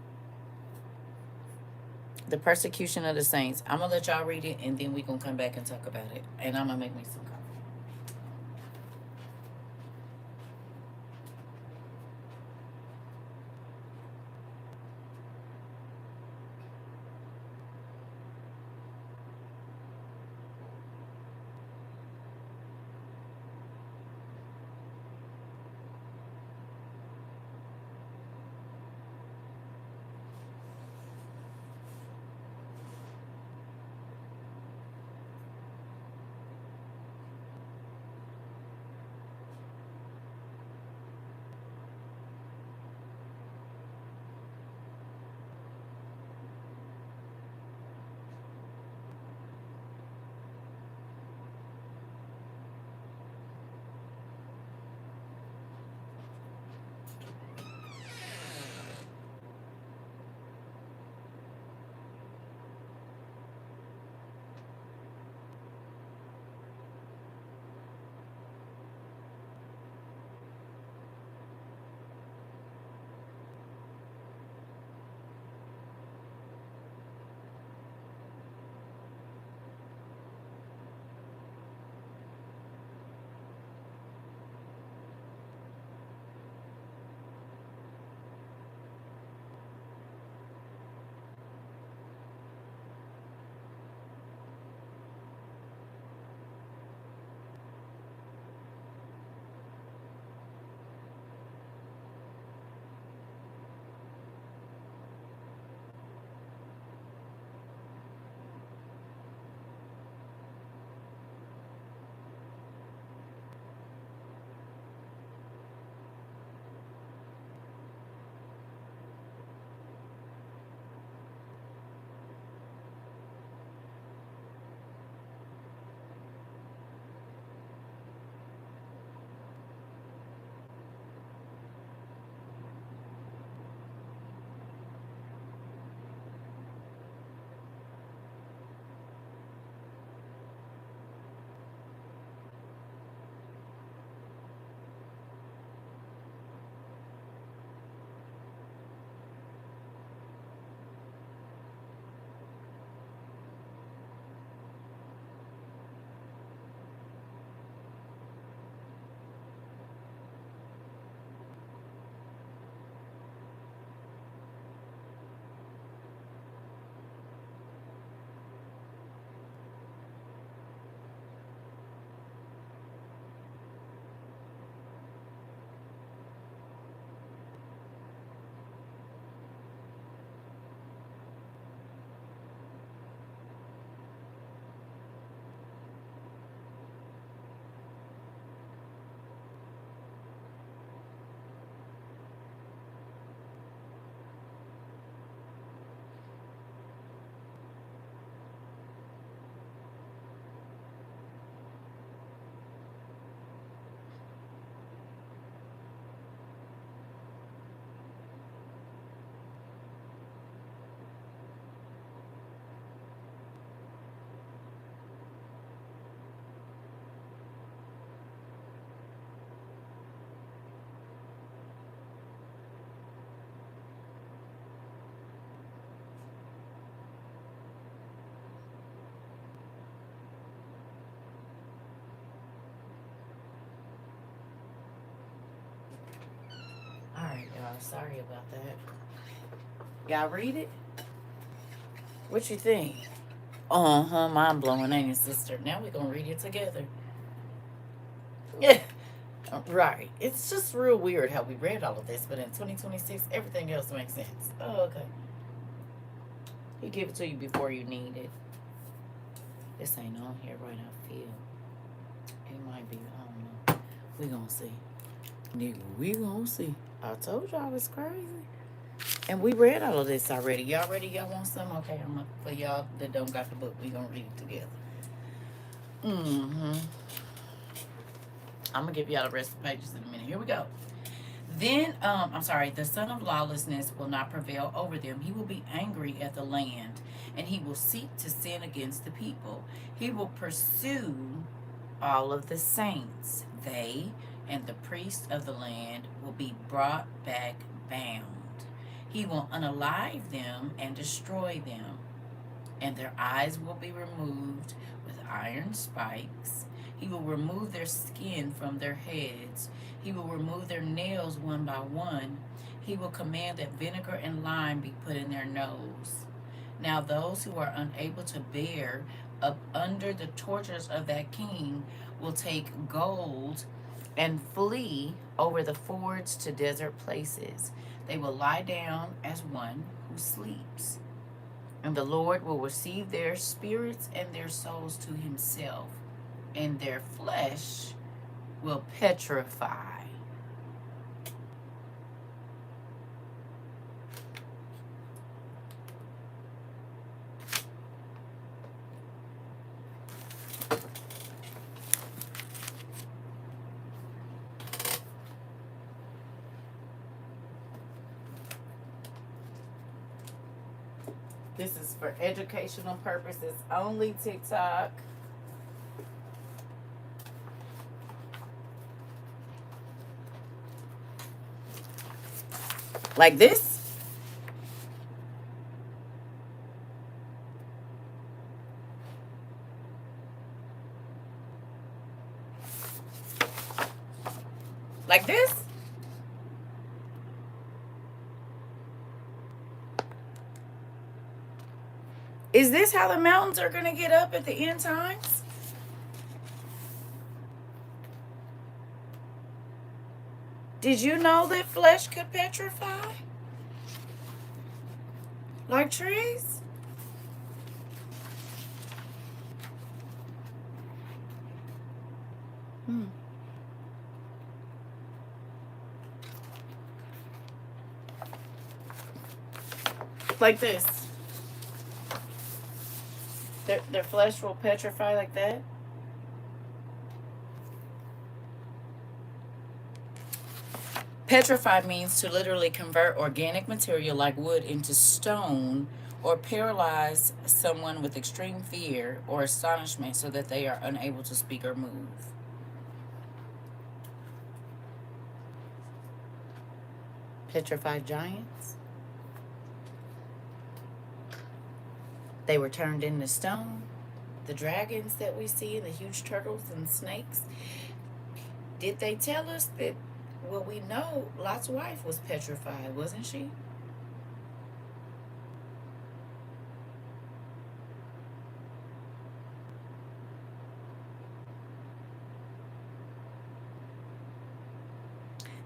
The persecution of the saints. I'm going to let y'all read it, and then we're going to come back and talk about it. And I'm going to make me some coffee. Sorry about that. Y'all read it? What you think? Uh-huh, mind blowing, ain't it, sister? Now we're gonna read it together. Yeah. Right. It's just real weird how we read all of this, but in 2026, everything else makes sense. Oh, okay. He give it to you before you need it. This ain't on here right, I feel. It might be, I don't know. We gonna see. Nigga, we gonna see. I told y'all it's crazy. And we read all of this already. Y'all ready? Y'all want some? Okay, I'm up for y'all that don't got the book. We gonna read it together. Mm-hmm. I'm gonna give y'all the rest of the pages in a minute. Here we go. Then, I'm sorry, the son of lawlessness will not prevail over them. He will be angry at the land, and he will seek to sin against the people. He will pursue all of the saints. They and the priests of the land will be brought back bound. He will unalive them and destroy them, and their eyes will be removed with iron spikes. He will remove their skin from their heads. He will remove their nails one by one. He will command that vinegar and lime be put in their nose. Now those who are unable to bear up under the tortures of that king will take gold and flee over the fords to desert places. They will lie down as one who sleeps. And the Lord will receive their spirits and their souls to himself, and their flesh will petrify. This is for educational purposes only, TikTok. Like this? Like this? Is this how the mountains are going to get up at the end times? Did you know that flesh could petrify? Like trees? Hmm. Like this. Their flesh will petrify like that? Petrify means to literally convert organic material like wood into stone or paralyze someone with extreme fear or astonishment so that they are unable to speak or move. Petrified giants. They were turned into stone. The dragons that we see, the huge turtles and snakes. Did they tell us that? Well, we know Lot's wife was petrified, wasn't she?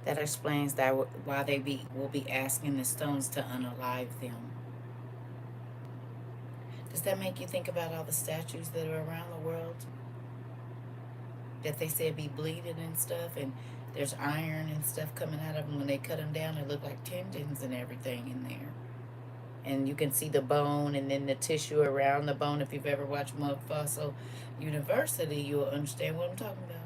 That explains that why will be asking the stones to unalive them. Does that make you think about all the statues that are around the world that they said be bleeding and stuff, and there's iron and stuff coming out of them when they cut them down? They look like tendons and everything in there. And you can see the bone and then the tissue around the bone. If you've ever watched Mud Fossil University, you'll understand what I'm talking about.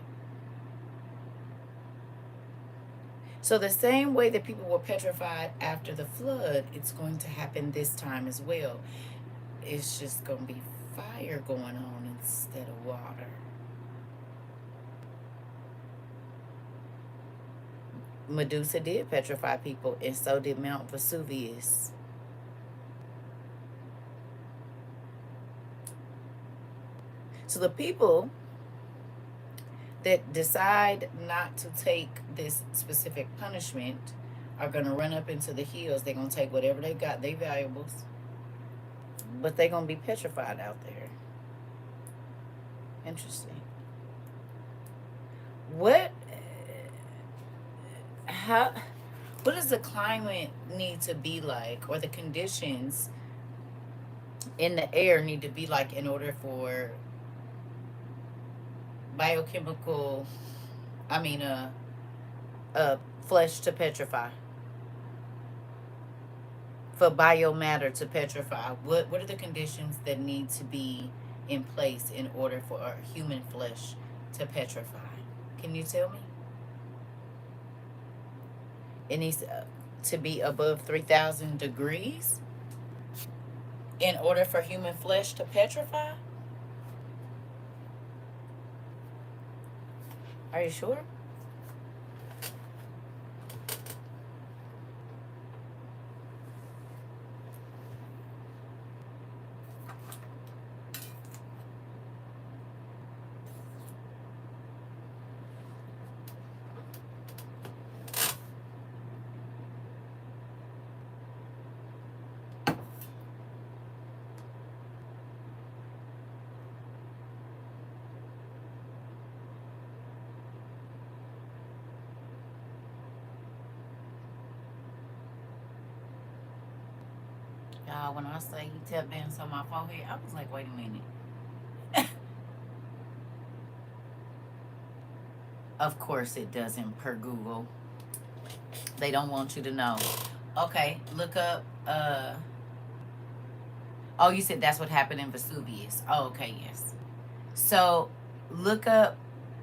So the same way that people were petrified after the flood, it's going to happen this time as well. It's just going to be fire going on instead of water. Medusa did petrify people, and so did Mount Vesuvius. So the people that decide not to take this specific punishment are going to run up into the hills. They're going to take whatever they got, their valuables, but they're going to be petrified out there. Interesting. What, how, what does the climate need to be like, or the conditions in the air need to be like in order for biochemical, I mean, flesh to petrify? For biomatter to petrify, what are the conditions that need to be in place in order for our human flesh to petrify? Can you tell me? It needs to be above 3,000 degrees in order for human flesh to petrify? Are you sure? Y'all, when I say he tap dance on my forehead, I was like, wait a minute. Of course it doesn't, per Google. They don't want you to know. Okay, look up, oh, you said that's what happened in Vesuvius. Oh, okay, yes. So, look up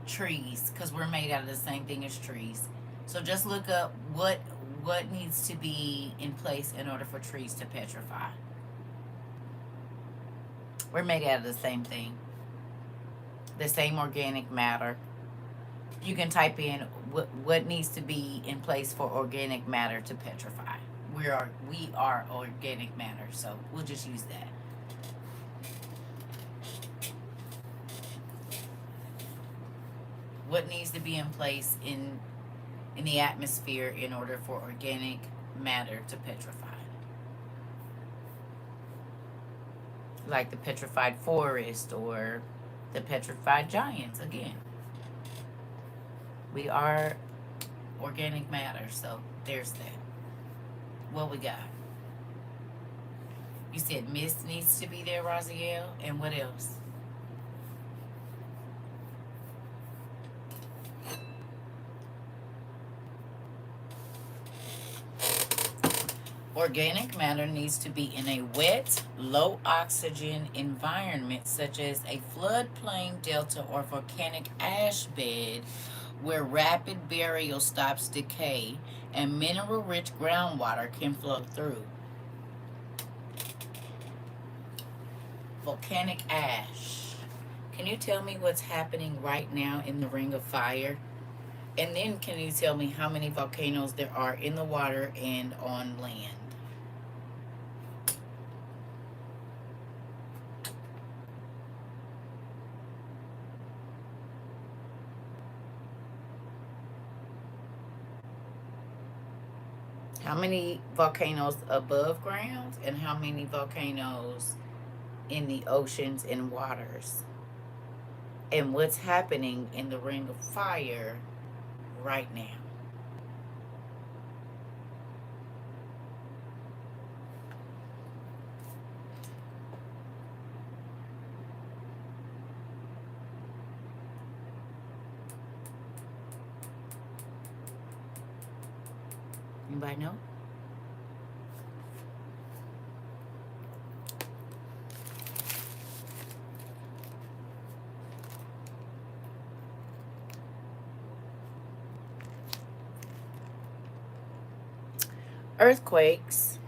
trees, because we're made out of the same thing as trees. So just look up what needs to be in place in order for trees to petrify. We're made out of the same thing, the same organic matter. You can type in what needs to be in place for organic matter to petrify. We are organic matter, so we'll just use that. What needs to be in place in the atmosphere in order for organic matter to petrify? Like the petrified forest or the petrified giants again. We are organic matter, so there's that. What we got? You said mist needs to be there, Raziel, and what else? Organic matter needs to be in a wet, low oxygen environment such as a floodplain delta or volcanic ash bed where rapid burial stops decay and mineral-rich groundwater can flow through. Volcanic ash. Can you tell me what's happening right now in the Ring of Fire? And then can you tell me how many volcanoes there are in the water and on land? How many volcanoes above ground and how many volcanoes in the oceans and waters? And what's happening in the Ring of Fire right now? Anybody know? Earthquakes.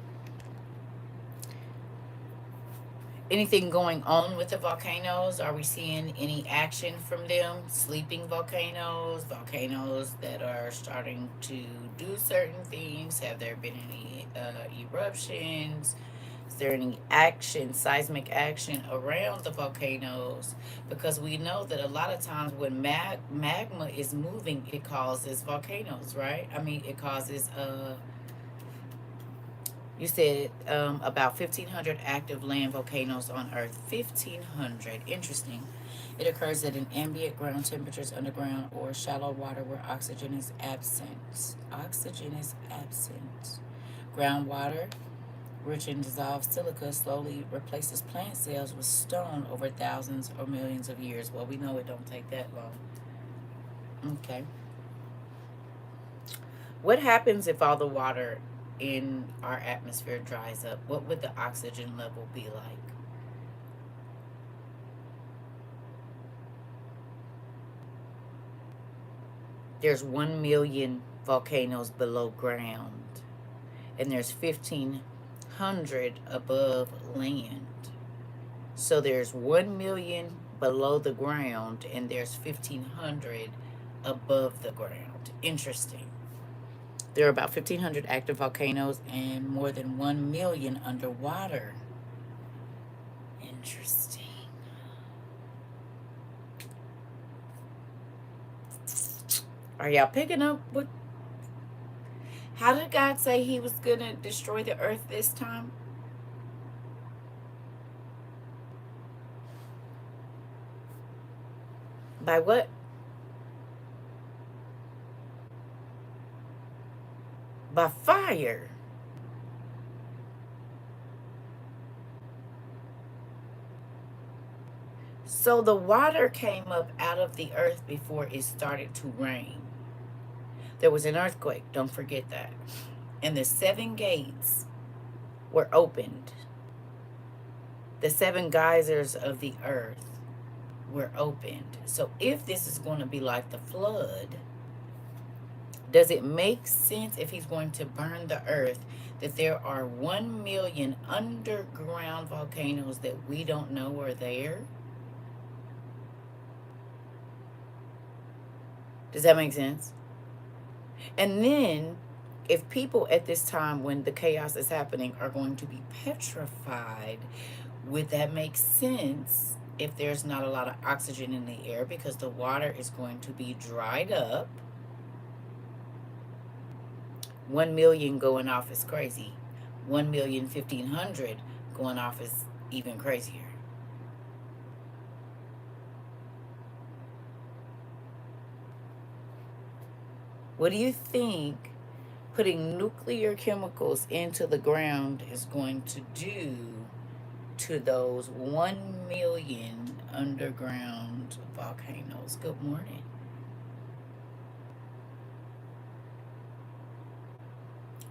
Anything going on with the volcanoes? Are we seeing any action from them? Sleeping volcanoes, volcanoes that are starting to do certain things. Have there been any eruptions? Is there any action, seismic action around the volcanoes? Because we know that a lot of times when magma is moving, it causes volcanoes, right? I mean, it causes You said about 1,500 active land volcanoes on Earth. 1,500. Interesting. It occurs at an ambient ground temperatures underground or shallow water where oxygen is absent. Oxygen is absent. Groundwater, rich in dissolved silica, slowly replaces plant cells with stone over thousands or millions of years. Well, we know it don't take that long. Okay. What happens if all the water in our atmosphere dries up? What would the oxygen level be like? There's 1 million volcanoes below ground, and there's 1,500 above land. So there's 1 million below the ground, and there's 1,500 above the ground. Interesting. There are about 1,500 active volcanoes and more than 1 million underwater. Interesting. Are y'all picking up what? How did God say he was going to destroy the earth this time? By what? By fire. So the water came up out of the earth before it started to rain. There was an earthquake, don't forget that. And the 7 gates were opened. The 7 geysers of the earth were opened. So if this is going to be like the flood, does it make sense if he's going to burn the earth that there are 1 million underground volcanoes that we don't know are there? Does that make sense? And then, if people at this time when the chaos is happening are going to be petrified, would that make sense if there's not a lot of oxygen in the air because the water is going to be dried up? 1 million going off is crazy. 1,150,000 going off is even crazier. What do you think putting nuclear chemicals into the ground is going to do to those 1 million underground volcanoes? Good morning.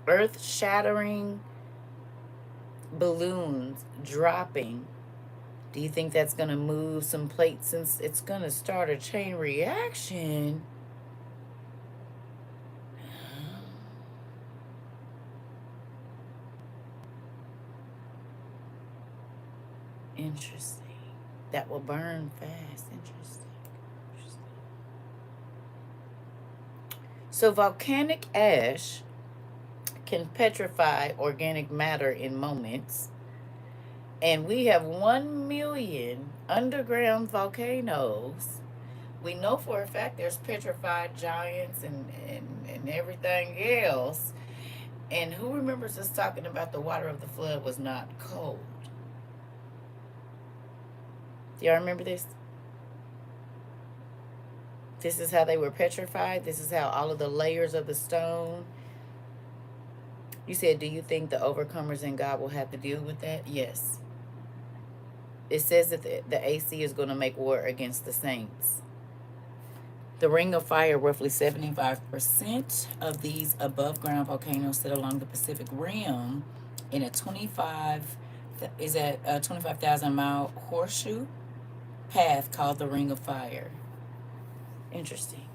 Earth-shattering balloons dropping. Do you think that's going to move some plates since it's going to start a chain reaction? Interesting. That will burn fast. Interesting. So volcanic ash can petrify organic matter in moments. And we have 1 million underground volcanoes. We know for a fact there's petrified giants and everything else. And who remembers us talking about the water of the flood was not cold? Do y'all remember this? This is how they were petrified. This is how all of the layers of the stone. You said, do you think the overcomers in God will have to deal with that? Yes. It says that the AC is going to make war against the saints. The Ring of Fire, roughly 75% of these above ground volcanoes sit along the Pacific Rim in a 25,000 mile horseshoe path called the Ring of Fire. Interesting.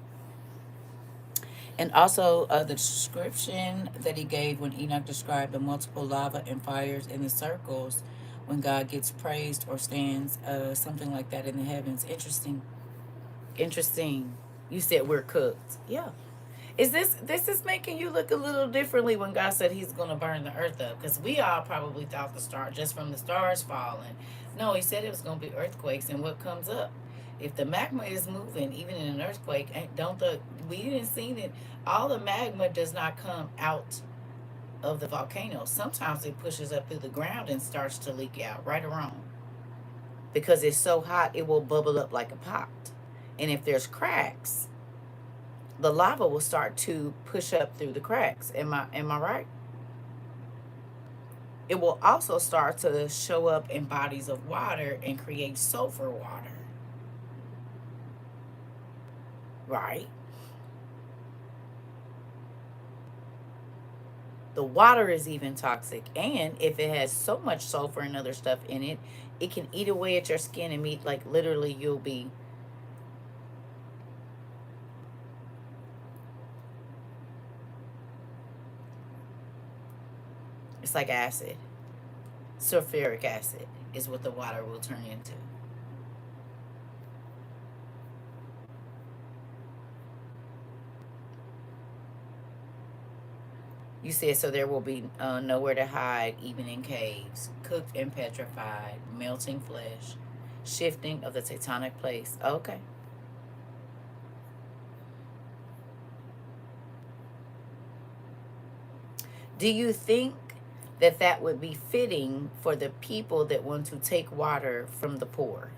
And also the description that he gave when Enoch described the multiple lava and fires in the circles when God gets praised or stands, something like that in the heavens. Interesting. Interesting. You said we're cooked. Yeah. This is making you look a little differently when God said he's going to burn the earth up? Because we all probably thought the star, just from the stars falling. No, he said it was going to be earthquakes. And what comes up? If the magma is moving, even in an earthquake, we didn't see that all the magma does not come out of the volcano. Sometimes it pushes up through the ground and starts to leak out, right or wrong. Because it's so hot, it will bubble up like a pot. And if there's cracks, the lava will start to push up through the cracks. Am I right? It will also start to show up in bodies of water and create sulfur water. Right? The water is even toxic. And if it has so much sulfur and other stuff in it, it can eat away at your skin and meat. Like literally, you'll be. It's like acid. Sulfuric acid is what the water will turn into. You said so there will be nowhere to hide, even in caves, cooked and petrified, melting flesh, shifting of the tectonic plates. Okay. Do you think that that would be fitting for the people that want to take water from the poor?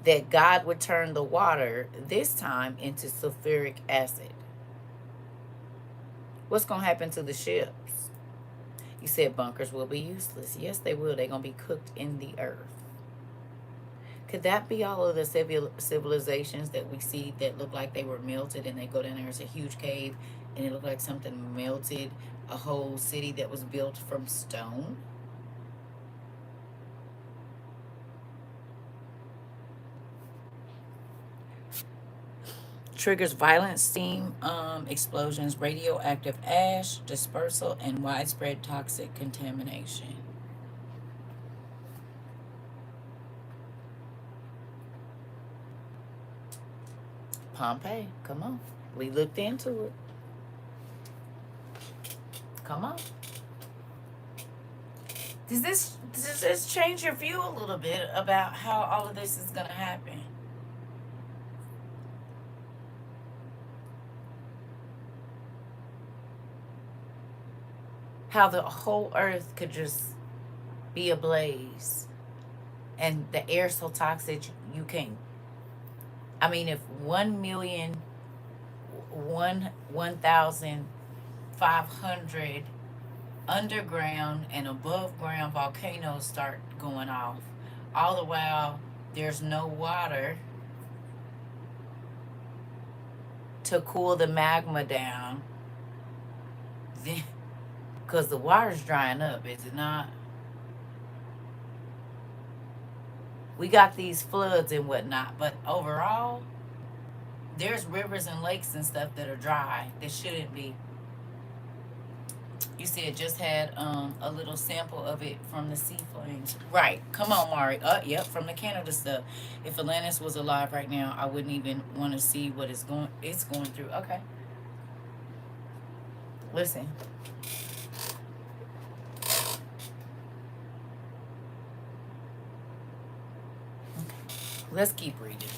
That God would turn the water this time into sulfuric acid. What's going to happen to the ships? You said bunkers will be useless. Yes, they will. They're going to be cooked in the earth. Could that be all of the civilizations that we see that look like they were melted and they go down there? It's a huge cave and it looked like something melted, a whole city that was built from stone? Triggers violent steam explosions, radioactive ash, dispersal, and widespread toxic contamination. Pompeii, come on. We looked into it. Come on. Does this change your view a little bit about how all of this is going to happen? How the whole earth could just be ablaze and the air so toxic you can't. I mean, if 1,500 underground and above ground volcanoes start going off, all the while there's no water to cool the magma down, because the water's drying up, is it not? We got these floods and whatnot, but overall, there's rivers and lakes and stuff that are dry that shouldn't be. You said just had a little sample of it from the sea flames. Right. Come on, Mari. Yep, from the Canada stuff. If Atlantis was alive right now, I wouldn't even want to see what it's going through. Okay. Listen. Let's keep reading.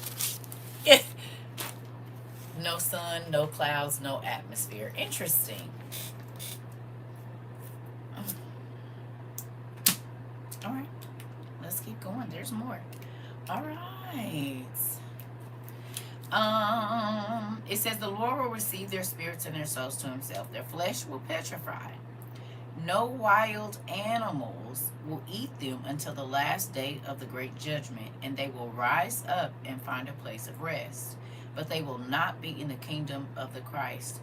No sun, no clouds, no atmosphere. Interesting. All right. Let's keep going. There's more. All right. It says the Lord will receive their spirits and their souls to himself. Their flesh will petrify. No wild animals will eat them until the last day of the great judgment, and they will rise up and find a place of rest. But they will not be in the kingdom of the Christ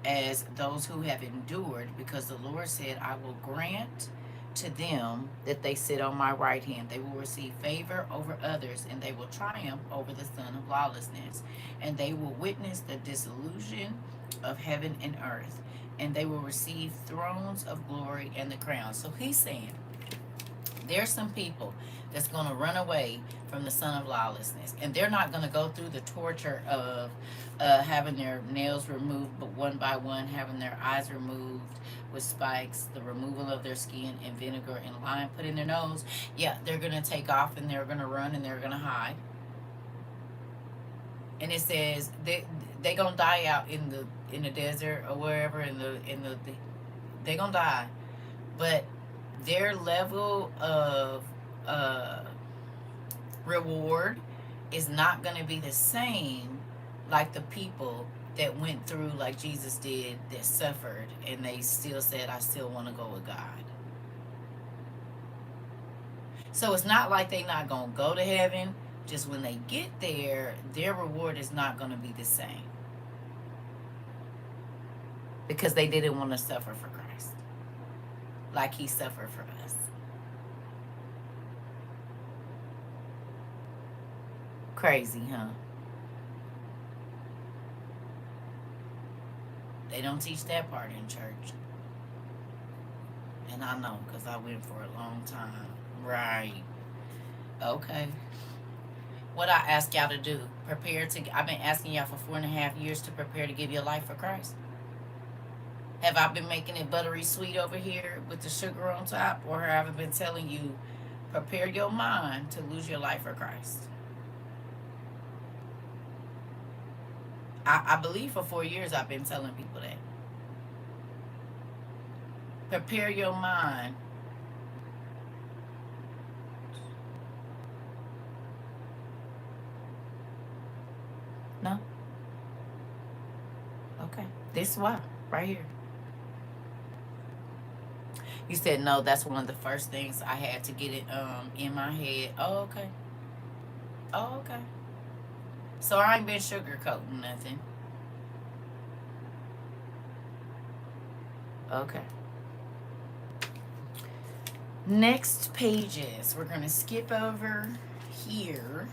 as those who have endured, because the Lord said, I will grant to them that they sit on my right hand. They will receive favor over others, and they will triumph over the son of lawlessness. And they will witness the dissolution of heaven and earth, and they will receive thrones of glory and the crown. So he's saying there's some people that's going to run away from the son of lawlessness, and they're not going to go through the torture of having their nails removed, but one by one, having their eyes removed with spikes, the removal of their skin, and vinegar and lime put in their nose. Yeah, they're going to take off and they're going to run and they're going to hide. And it says they gonna die out in the desert or wherever, in the They're going to die. But their level of uh, reward is not going to be the same like the people that went through like Jesus did, that suffered, and they still said, I still want to go with God. So it's not like they're not going to go to heaven. Just when they get there, their reward is not going to be the same. Because they didn't want to suffer for Christ like he suffered for us. Crazy, huh? They don't teach that part in church. And I know, because I went for a long time. Right. Okay. What I ask y'all to do, prepare to, I've been asking y'all for 4.5 years to prepare to give your life for Christ. Have I been making it buttery sweet over here with the sugar on top? Or have I been telling you, prepare your mind to lose your life for Christ? I believe for 4 years I've been telling people that. Prepare your mind. No? Okay. This is why. Right here. You said no, that's one of the first things I had to get it in my head. Oh, okay. Oh, okay. So I ain't been sugarcoating nothing. Okay. Next pages. We're going to skip over here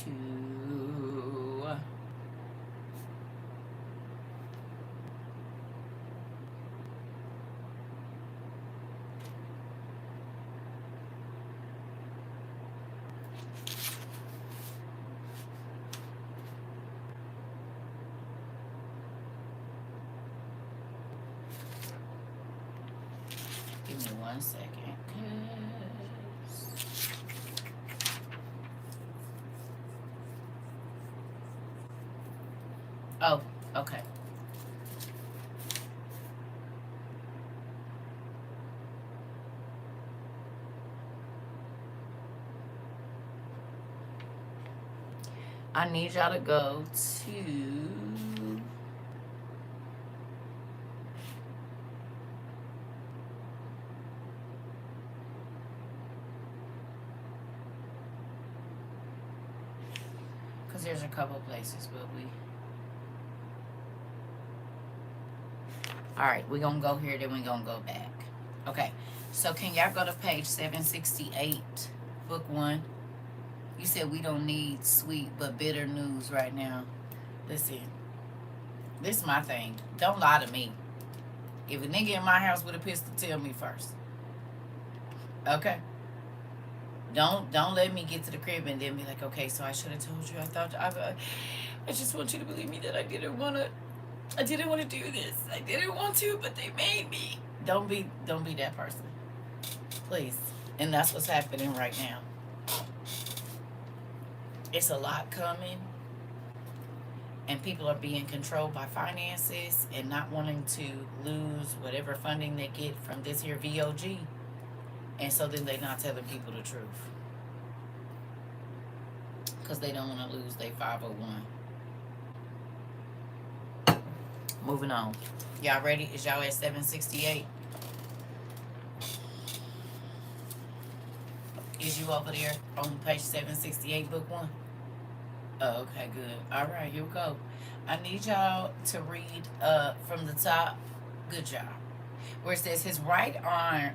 to give me 1 second. Oh, okay. I need y'all to go to because there's a couple places, but we all right, we're gonna go here, then we're gonna go back. Okay, so can y'all go to page 768, book 1? You said we don't need sweet but bitter news right now. Listen, this is my thing. Don't lie to me. If a nigga in my house with a pistol, tell me first. Okay? Don't let me get to the crib and then be like, okay, so I should have told you. I just want you to believe me that I didn't want to do this. I didn't want to, but they made me. Don't be that person. Please. And that's what's happening right now. It's a lot coming, and people are being controlled by finances and not wanting to lose whatever funding they get from this here VOG, and so then they're not telling people the truth because they don't want to lose their 501. Moving on. Y'all ready? Is y'all at 768? Is you over there on page 768, book 1? Oh, okay, good. All right, here we go. I need y'all to read from the top. Good job. Where it says his right arm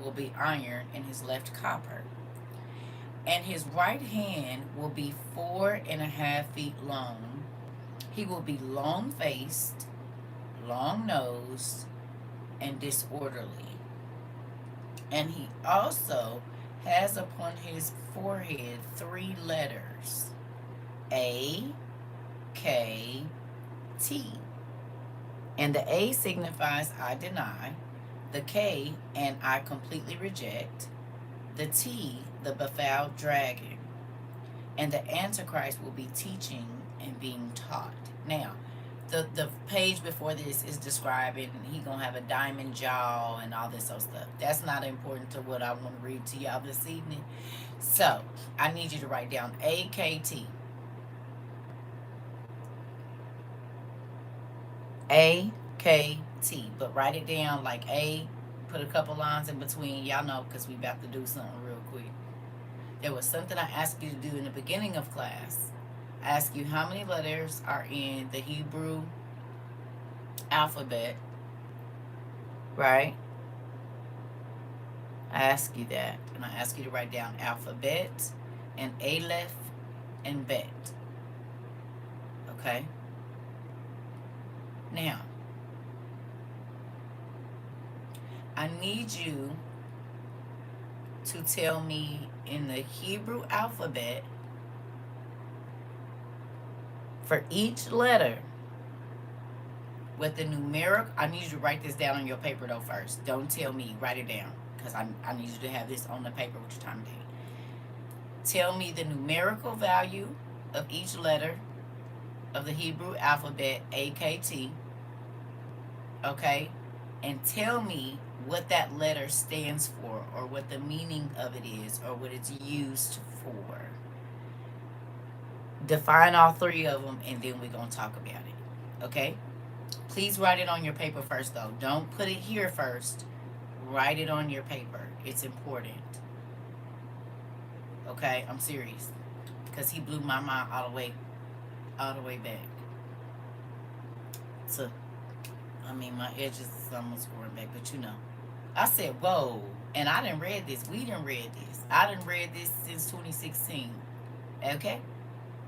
will be iron and his left copper, and his right hand will be 4.5 feet long. He will be long-faced, long-nosed, and disorderly. And he also has upon his forehead 3 letters, A, K, T. And the A signifies I deny, the K, and I completely reject, the T, the befouled dragon. And the Antichrist will be teaching and being taught. Now, The page before this is describing he gonna have a diamond jaw and all this other stuff. That's not important to what I want to read to y'all this evening. So I need you to write down AKT. AKT. But write it down like A, put a couple lines in between. Y'all know because we about to do something real quick. There was something I asked you to do in the beginning of class. I asked you how many letters are in the Hebrew alphabet, right? I ask you that, and I ask you to write down alphabet and aleph and bet. Okay? Now, I need you to tell me in the Hebrew alphabet for each letter what the numeric. I need you to write this down on your paper though first. Don't tell me, write it down because I need you to have this on the paper with your time and date. Tell me the numerical value of each letter of the Hebrew alphabet, AKT, okay? And tell me what that letter stands for or what the meaning of it is or what it's used for. Define all three of them and then we're going to talk about it, okay? Please write it on your paper first though. Don't put it here first. Write it on your paper. It's important. Okay, I'm serious. Because he blew my mind all the way back. So, I mean, my edges is almost going back, but you know. I said, whoa. And I didn't read this. We didn't read this. I didn't read this since 2016. Okay?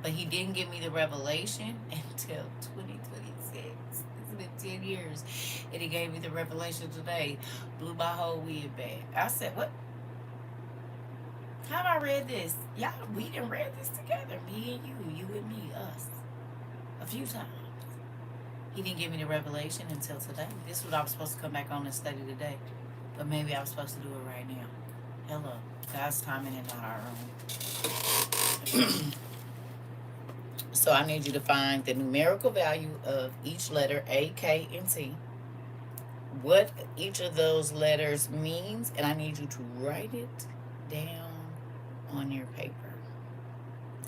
But he didn't give me the revelation until 2026. It's been 10 years. And he gave me the revelation today. Blew my whole wig back. I said, what? How have I read this? Y'all, we didn't read this together. Me and you and me, us. A few times. He didn't give me the revelation until today. This is what I was supposed to come back on and study today. But maybe I was supposed to do it right now. Hello. God's timing and not our own. So I need you to find the numerical value of each letter, A, K, and T. What each of those letters means. And I need you to write it down on your paper.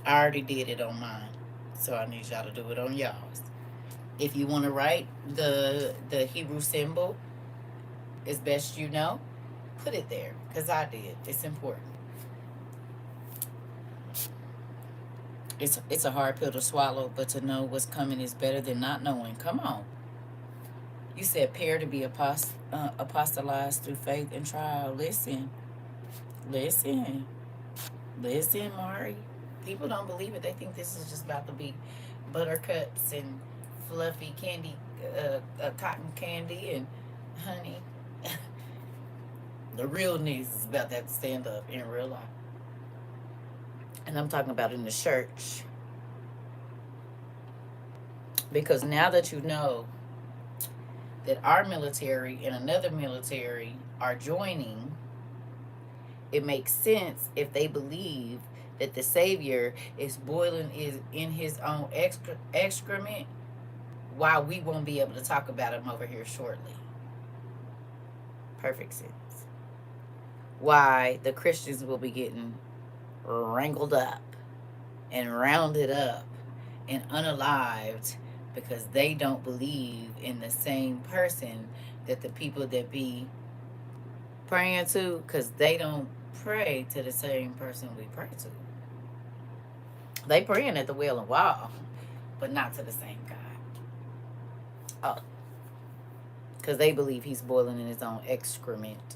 I already did it on mine. So I need y'all to do it on y'all's. If you want to write the Hebrew symbol as best you know, put it there. Because I did. It's important. It's a hard pill to swallow, but to know what's coming is better than not knowing. Come on. You said pair to be apostolized through faith and trial. Listen, Mari. People don't believe it. They think this is just about to be buttercups and fluffy candy, cotton candy and honey. The realness is about that stand up in real life. And I'm talking about in the church. Because now that you know that our military and another military are joining, it makes sense if they believe that the Savior is boiling in his own excrement, why we won't be able to talk about him over here shortly. Perfect sense. Why the Christians will be getting wrangled up and rounded up and unalived because they don't believe in the same person that the people that be praying to, because they don't pray to the same person we pray to. They praying at the Wailing Wall, but not to the same God. Oh, because they believe he's boiling in his own excrement.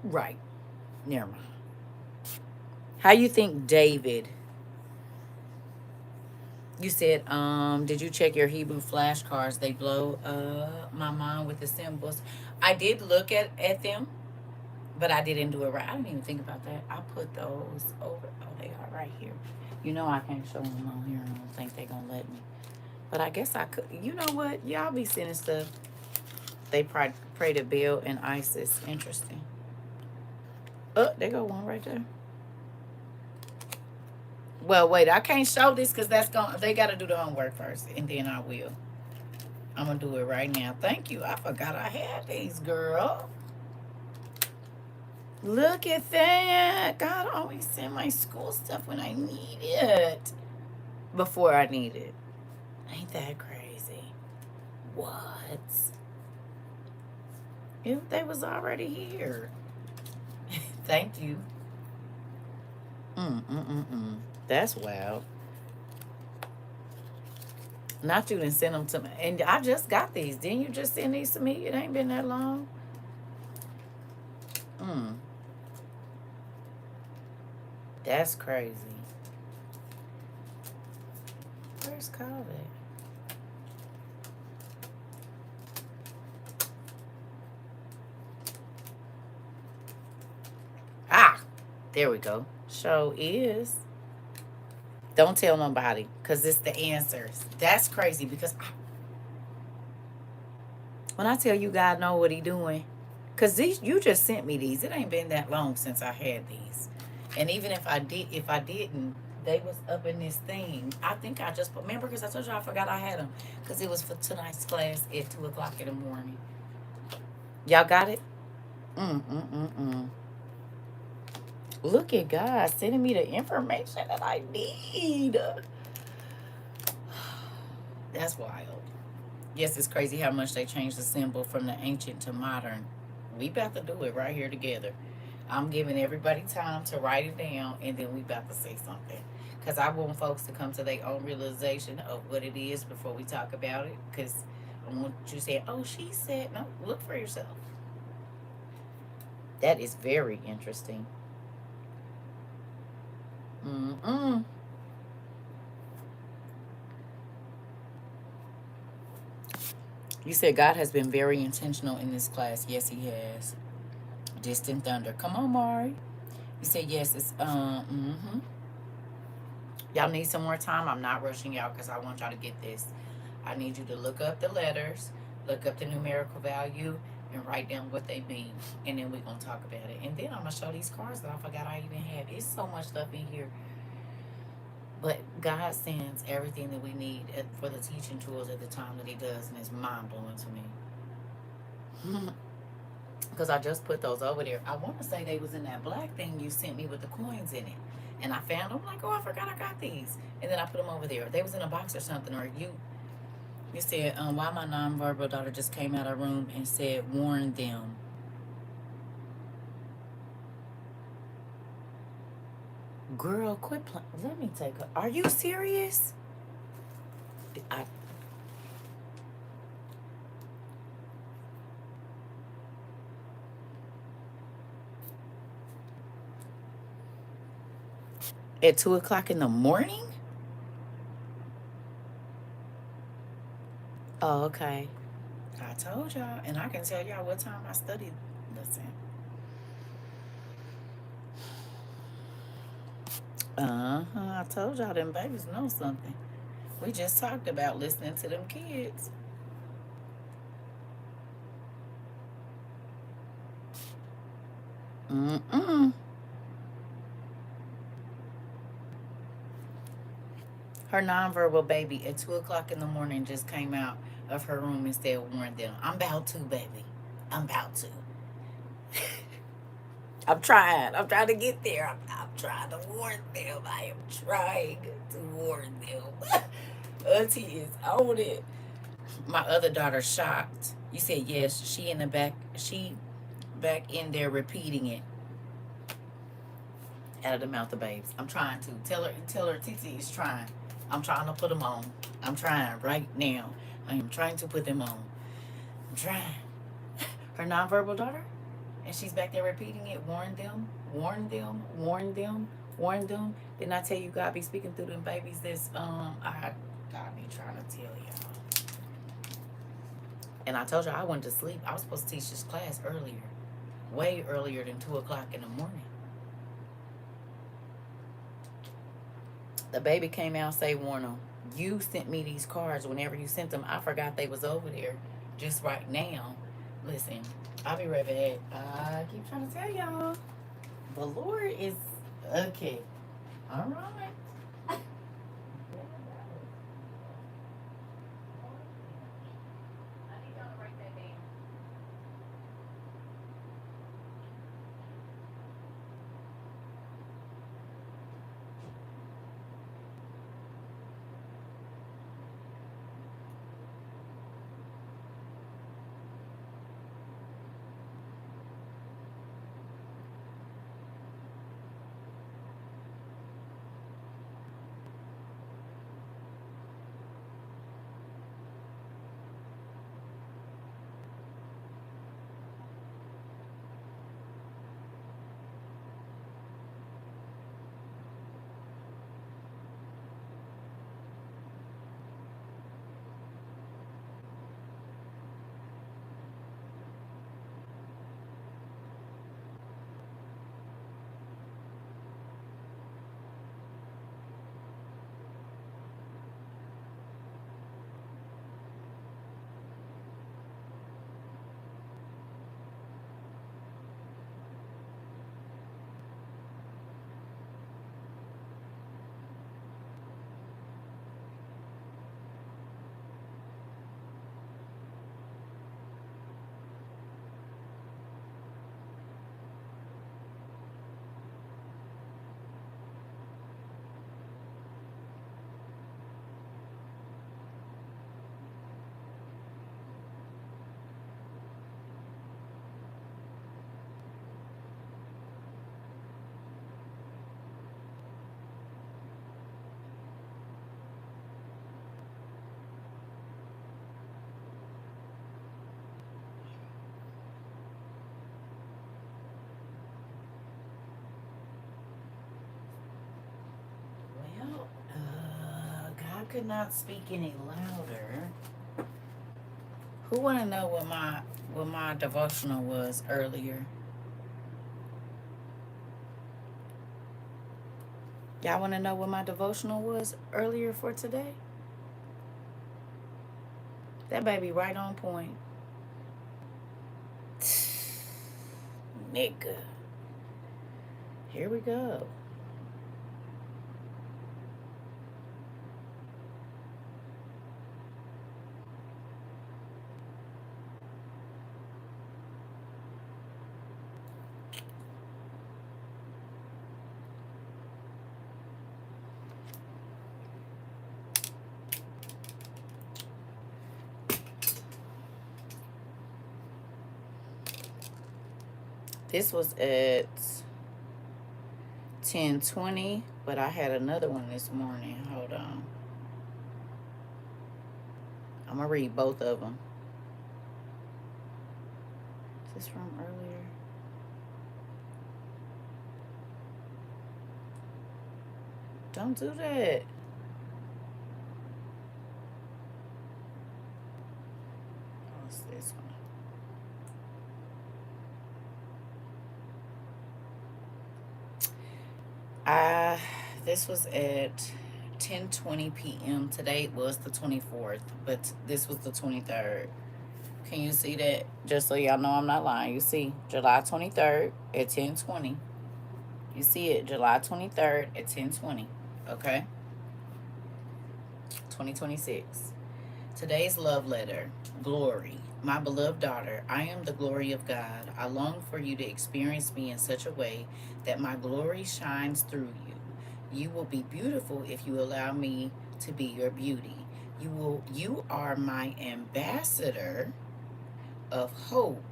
Right. Never mind. How you think David? You said, did you check your Hebrew flashcards? They blow my mind with the symbols. I did look at them, but I didn't do it right. I didn't even think about that. I put those over. Oh, they are right here. You know I can't show them on here. I don't think they're going to let me. But I guess I could. You know what? Y'all be sending stuff. They pray to Baal and Isis. Interesting. Oh, there go one right there. Well, wait, I can't show this because they got to do the homework first, and then I will. I'm going to do it right now. Thank you. I forgot I had these, girl. Look at that. God always send my school stuff when I need it. Before I need it. Ain't that crazy? What? If they was already here. Thank you. That's wild. Not you didn't send them to me. And I just got these. Didn't you just send these to me? It ain't been that long. That's crazy. Where's COVID? Ah, there we go. Show is. Don't tell nobody, because it's the answers. That's crazy, because when I tell you God know what he doing, because these, you just sent me these. It ain't been that long since I had these. And even if I didn't, they was up in this thing. I think I just remember, because I told you I forgot I had them, because it was for tonight's class at 2 o'clock in the morning. Y'all got it? Look at God sending me the information that I need. That's wild. Yes, it's crazy how much they changed the symbol from the ancient to modern. We about to do it right here together. I'm giving everybody time to write it down, and then we about to say something. Because I want folks to come to their own realization of what it is before we talk about it. Because I want you to say, oh, she said, no, look for yourself. That is very interesting. You said God has been very intentional in this class. Yes, he has. Distant thunder. Come on, Mari. You said yes, it's Y'all need some more time. I'm not rushing y'all because I want y'all to get this. I need you to look up the letters, look up the numerical value, and write down what they mean. And then we're going to talk about it. And then I'm going to show these cards that I forgot I even had. It's so much stuff in here. But God sends everything that we need for the teaching tools at the time that he does. And it's mind-blowing to me. Because I just put those over there. I want to say they was in that black thing you sent me with the coins in it. And I found them, like, oh, I forgot I got these. And then I put them over there. They was in a box or something. Or you said, why my nonverbal daughter just came out of her room and said, warn them. Girl, quit playing. Let me take her. Are you serious? At 2 o'clock in the morning? Oh, okay. I told y'all, and I can tell y'all what time I studied. Listen. I told y'all them babies know something. We just talked about listening to them kids. Her nonverbal baby at 2 o'clock in the morning just came out of her room and said, warn them. I'm about to, baby. I'm about to. I'm trying. I'm trying to get there. I'm trying to warn them. I am trying to warn them. Auntie is on it. My other daughter shocked. You said yes. She in the back. She back in there repeating it out of the mouth of babes. I'm trying to tell her. Titi is trying. I'm trying to put them on. I'm trying right now. I am trying to put them on. I'm trying. Her nonverbal daughter, and she's back there repeating it. Warn them. Warn them. Warn them. Warn them. Didn't I tell you God be speaking through them babies? This God be trying to tell y'all. And I told you I went to sleep. I was supposed to teach this class earlier, way earlier than 2 o'clock in the morning. The baby came out, say, warn them. You sent me these cards. Whenever you sent them, I forgot they was over there just right now. Listen, I'll be right back. I keep trying to tell y'all. The Lord is okay. All right. could not speak any louder. Who want to know what my devotional was earlier? Y'all want to know what my devotional was earlier for today? That baby right on point. Nigga. Here we go. This was at 10:20, but I had another one this morning. Hold on. I'm going to read both of them. Is this from earlier? Don't do that. What's this one? This was at 10:20 p.m. Today was the 24th, but this was the 23rd. Can you see that? Just so y'all know I'm not lying. You see July 23rd at 10:20. You see it, July 23rd at 10:20. Okay? 2026. Today's love letter. Glory. My beloved daughter, I am the glory of God. I long for you to experience me in such a way that my glory shines through you. You will be beautiful if you allow me to be your beauty. You are my ambassador of hope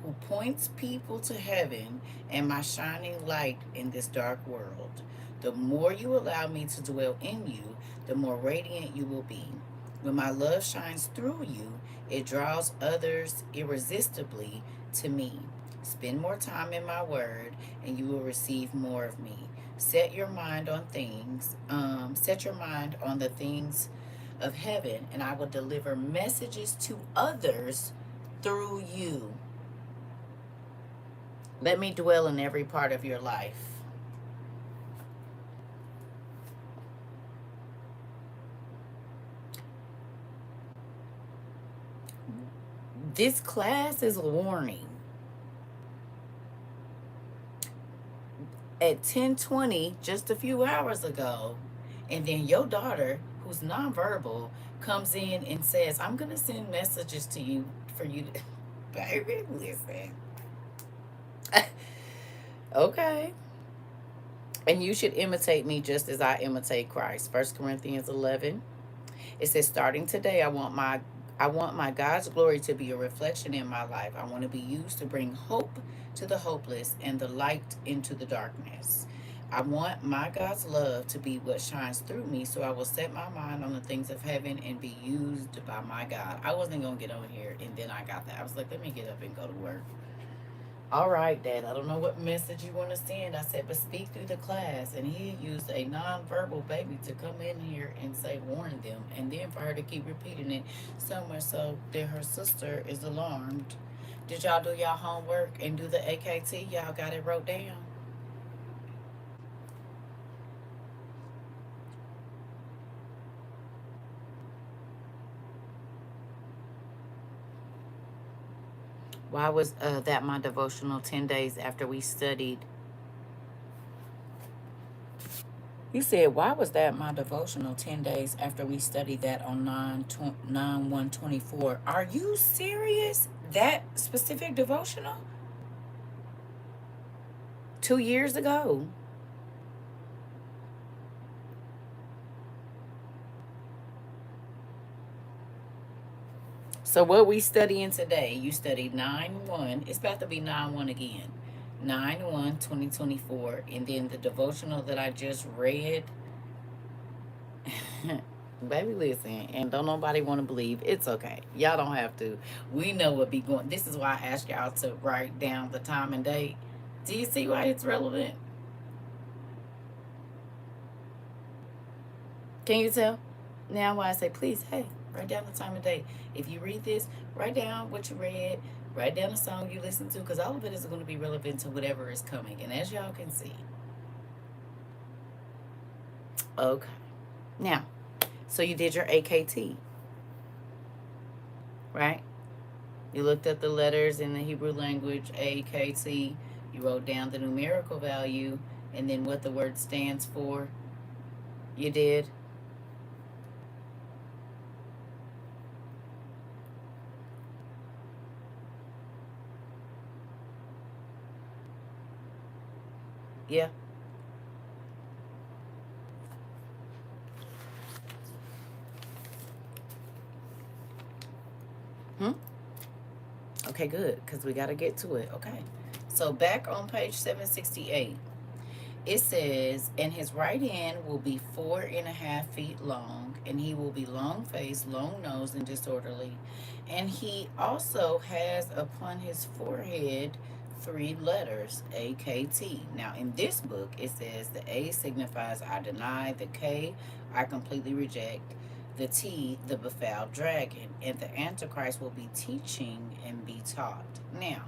who points people to heaven and my shining light in this dark world. The more you allow me to dwell in you, the more radiant you will be. When my love shines through you, it draws others irresistibly to me. Spend more time in my word, and you will receive more of me. Set your mind on the things of heaven, and I will deliver messages to others through you. Let me dwell in every part of your life. This class is a warning. At 10:20, just a few hours ago, and then your daughter, who's nonverbal, comes in and says, I'm going to send messages to you for you to... Baby, listen. Okay. And you should imitate me just as I imitate Christ. 1 Corinthians 11. It says, starting today, I want my God's glory to be a reflection in my life. I want to be used to bring hope to the hopeless and the light into the darkness. I want my God's love to be what shines through me, so I will set my mind on the things of heaven and be used by my God. I wasn't going to get on here, and then I got that. I was like, let me get up and go to work. All right, Dad, I don't know what message you want to send. I said, but speak through the class. And he used a nonverbal baby to come in here and say, warn them. And then for her to keep repeating it so much so that her sister is alarmed. Did y'all do y'all homework and do the AKT? Y'all got it wrote down? Why was that my devotional 10 days after we studied? You said, why was that my devotional 10 days after we studied that on 9/1/24? Are you serious? That specific devotional? 2 years ago. So what we studying today, you studied 9/1. It's about to be 9/1 again. 9/1/2024. And then the devotional that I just read. Baby, listen, and don't nobody want to believe. It's okay. Y'all don't have to. We know what be going. This is why I asked y'all to write down the time and date. Do you see why it's relevant? Can you tell? Now, when I say please, hey, write down the time of day. If you read this, write down what you read. Write down the song you listen to, because all of it is going to be relevant to whatever is coming. And as y'all can see, okay. Now, so you did your AKT, right? You looked up the letters in the Hebrew language, AKT. You wrote down the numerical value and then what the word stands for. You did. Yeah. Hmm? Okay, good, because we got to get to it. Okay. So back on page 768, it says, and his right hand will be 4.5 feet long, and he will be long faced, long nosed, and disorderly. And he also has upon his forehead 3 letters, AKT. Now, in this book, it says the A signifies I deny, the K, I completely reject, the T, the befouled dragon, and the Antichrist will be teaching and be taught. Now,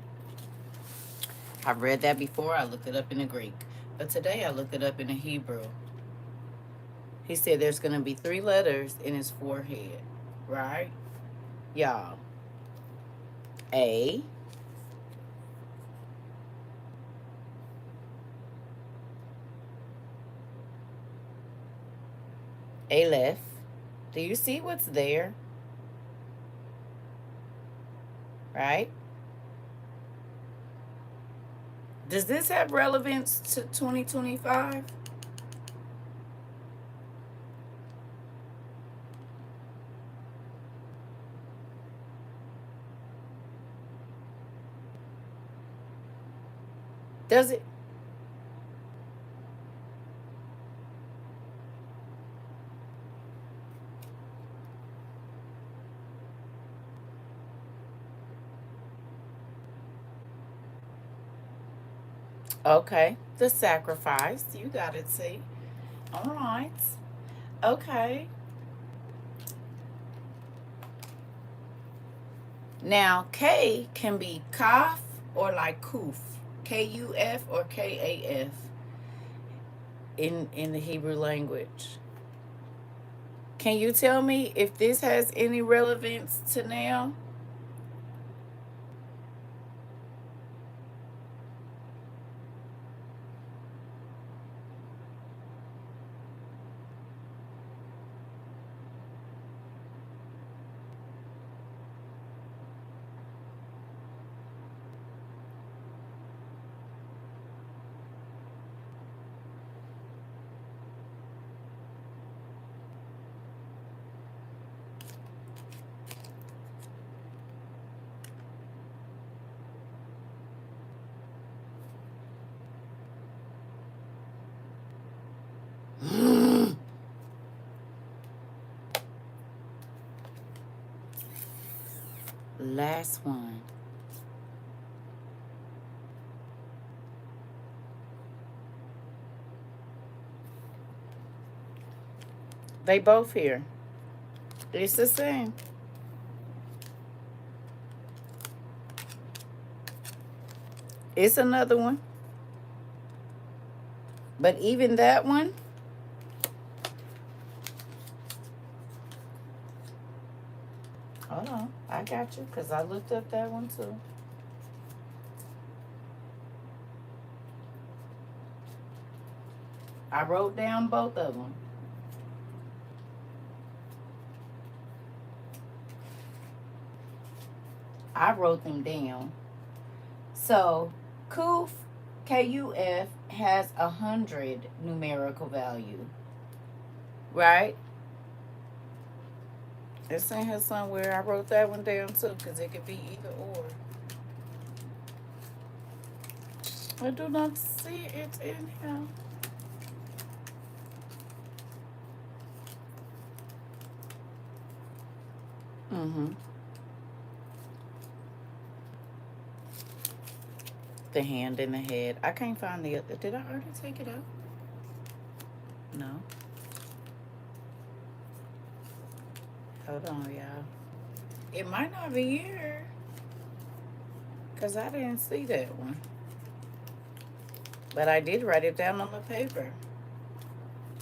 I've read that before. I looked it up in the Greek. But today I looked it up in the Hebrew. He said there's going to be 3 letters in his forehead, right? Y'all. A. Aleph. Do you see what's there? Right? Does this have relevance to 2025? Does it? Okay. The sacrifice. You got it, see? All right. Okay. Now, K can be kaf or like kuf. Kuf or Kaf in the Hebrew language. Can you tell me if this has any relevance to now? Last one. They both here. It's the same. It's another one. But even that one, hold on, I got you, because I looked up that one too. I wrote down both of them. I wrote them down. So, Kuf, Kuf, has 100 numerical value, right? It's in here somewhere. I wrote that one down too, because it could be either or. I do not see it in here. Mm-hmm. The hand and the head. I can't find the other. Did I already take it out? No. Hold on, y'all. It might not be here. Because I didn't see that one. But I did write it down on the paper.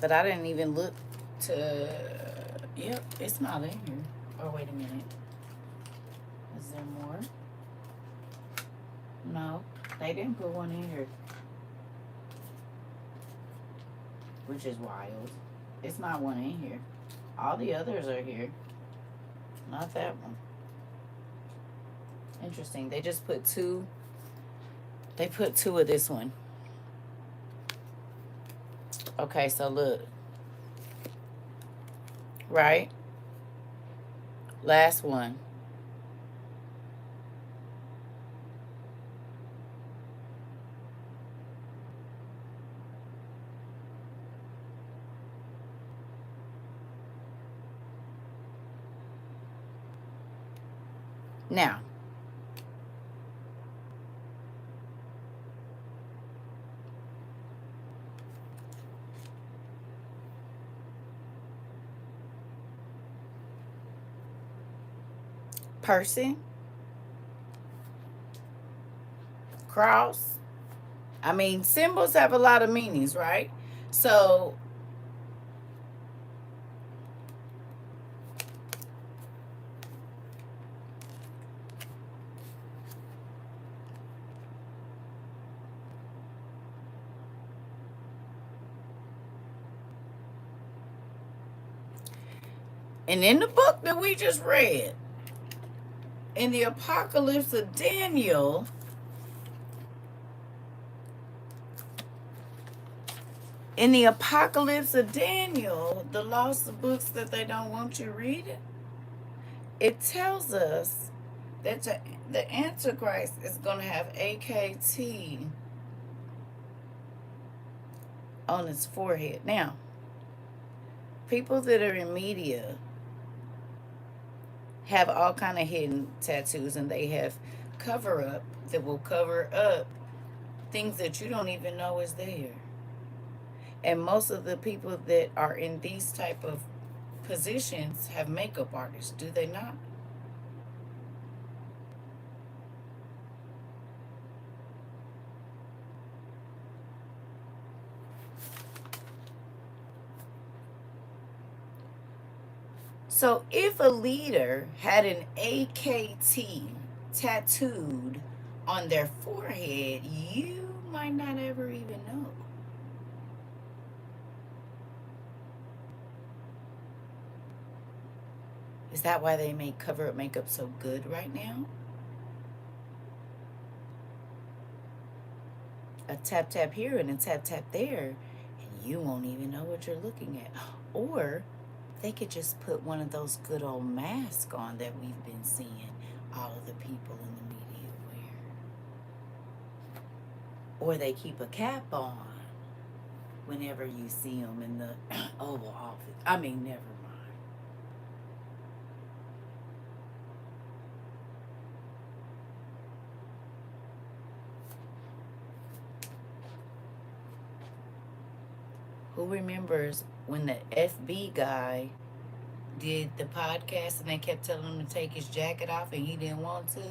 But I didn't even look to... Yep, it's not in here. Oh, wait a minute. Is there more? No, they didn't put one in here. Which is wild. It's not one in here. All the others are here. Not that one. Interesting. They just put two. They put two of this one. Okay, so look. Right? Last one. Now, person, cross. I mean, symbols have a lot of meanings, right? So, and in the book that we just read, in the Apocalypse of Daniel, the lost books that they don't want you reading, it tells us that the Antichrist is going to have AKT on his forehead. Now, people that are in media have all kind of hidden tattoos, and they have cover up that will cover up things that you don't even know is there. And most of the people that are in these type of positions have makeup artists, do they not? So if a leader had an AKT tattooed on their forehead, you might not ever even know. Is that why they make cover-up makeup so good right now? A tap tap here and a tap tap there, and you won't even know what you're looking at. Or they could just put one of those good old masks on that we've been seeing all of the people in the media wear. Or they keep a cap on whenever you see them in the Oval Office. I mean, never mind. Who remembers when the FB guy did the podcast and they kept telling him to take his jacket off and he didn't want to?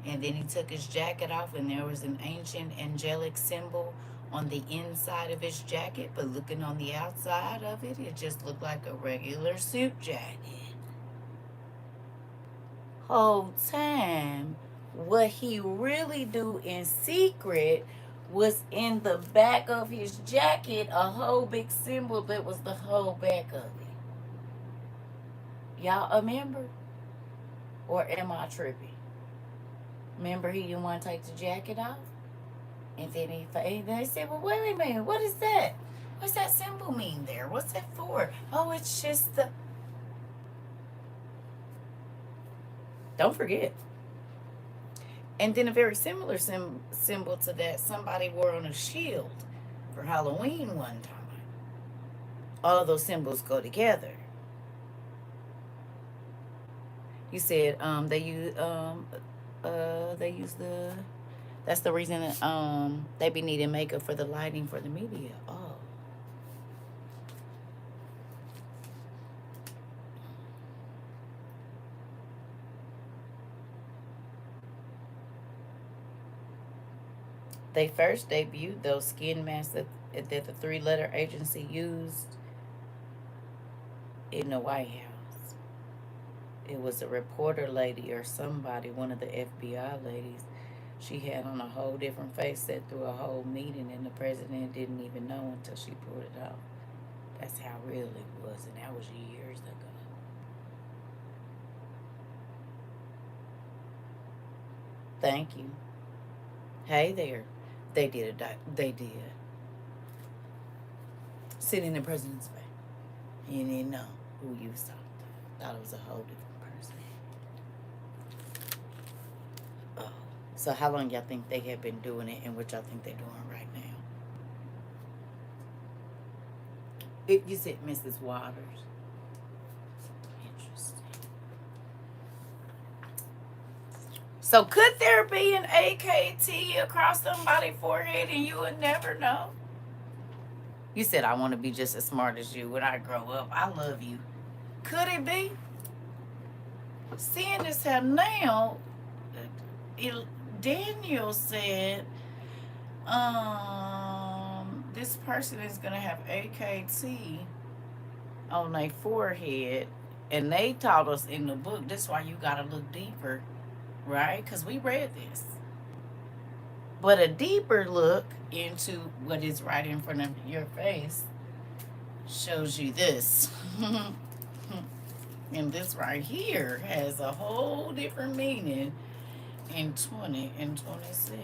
And then he took his jacket off and there was an ancient angelic symbol on the inside of his jacket, but looking on the outside of it, it just looked like a regular suit jacket. Whole time, what he really do in secret was in the back of his jacket a whole big symbol that was the whole back of it. Y'all remember? Or am I tripping? Remember he didn't want to take the jacket off? And then they said, well, wait a minute, what is that? What's that symbol mean there? What's that for? Oh, it's just the... Don't forget. And then a very similar symbol to that, somebody wore on a shield for Halloween one time. All of those symbols go together. You said they use the... That's the reason they be needing makeup for the lighting for the media. Oh. They first debuted those skin masks that the three-letter agency used in the White House. It was a reporter lady or somebody, one of the FBI ladies. She had on a whole different face, sat through a whole meeting, and the president didn't even know until she pulled it off. That's how real it was, and that was years ago. Thank you. Hey there. They did. Sitting in the president's face. You didn't know who you was talking to. Thought it was a whole different person. Oh. So how long y'all think they have been doing it, and what y'all think they're doing right now? You said Mrs. Waters. Interesting. So could there be an AKT across somebody's forehead and you would never know? You said, I want to be just as smart as you when I grow up. I love you. Could it be? Seeing this how now, Daniel said, this person is going to have AKT on their forehead. And they taught us in the book, that's why you got to look deeper, right? Because we read this. But a deeper look into what is right in front of your face shows you this. And this right here has a whole different meaning in 20 and 26.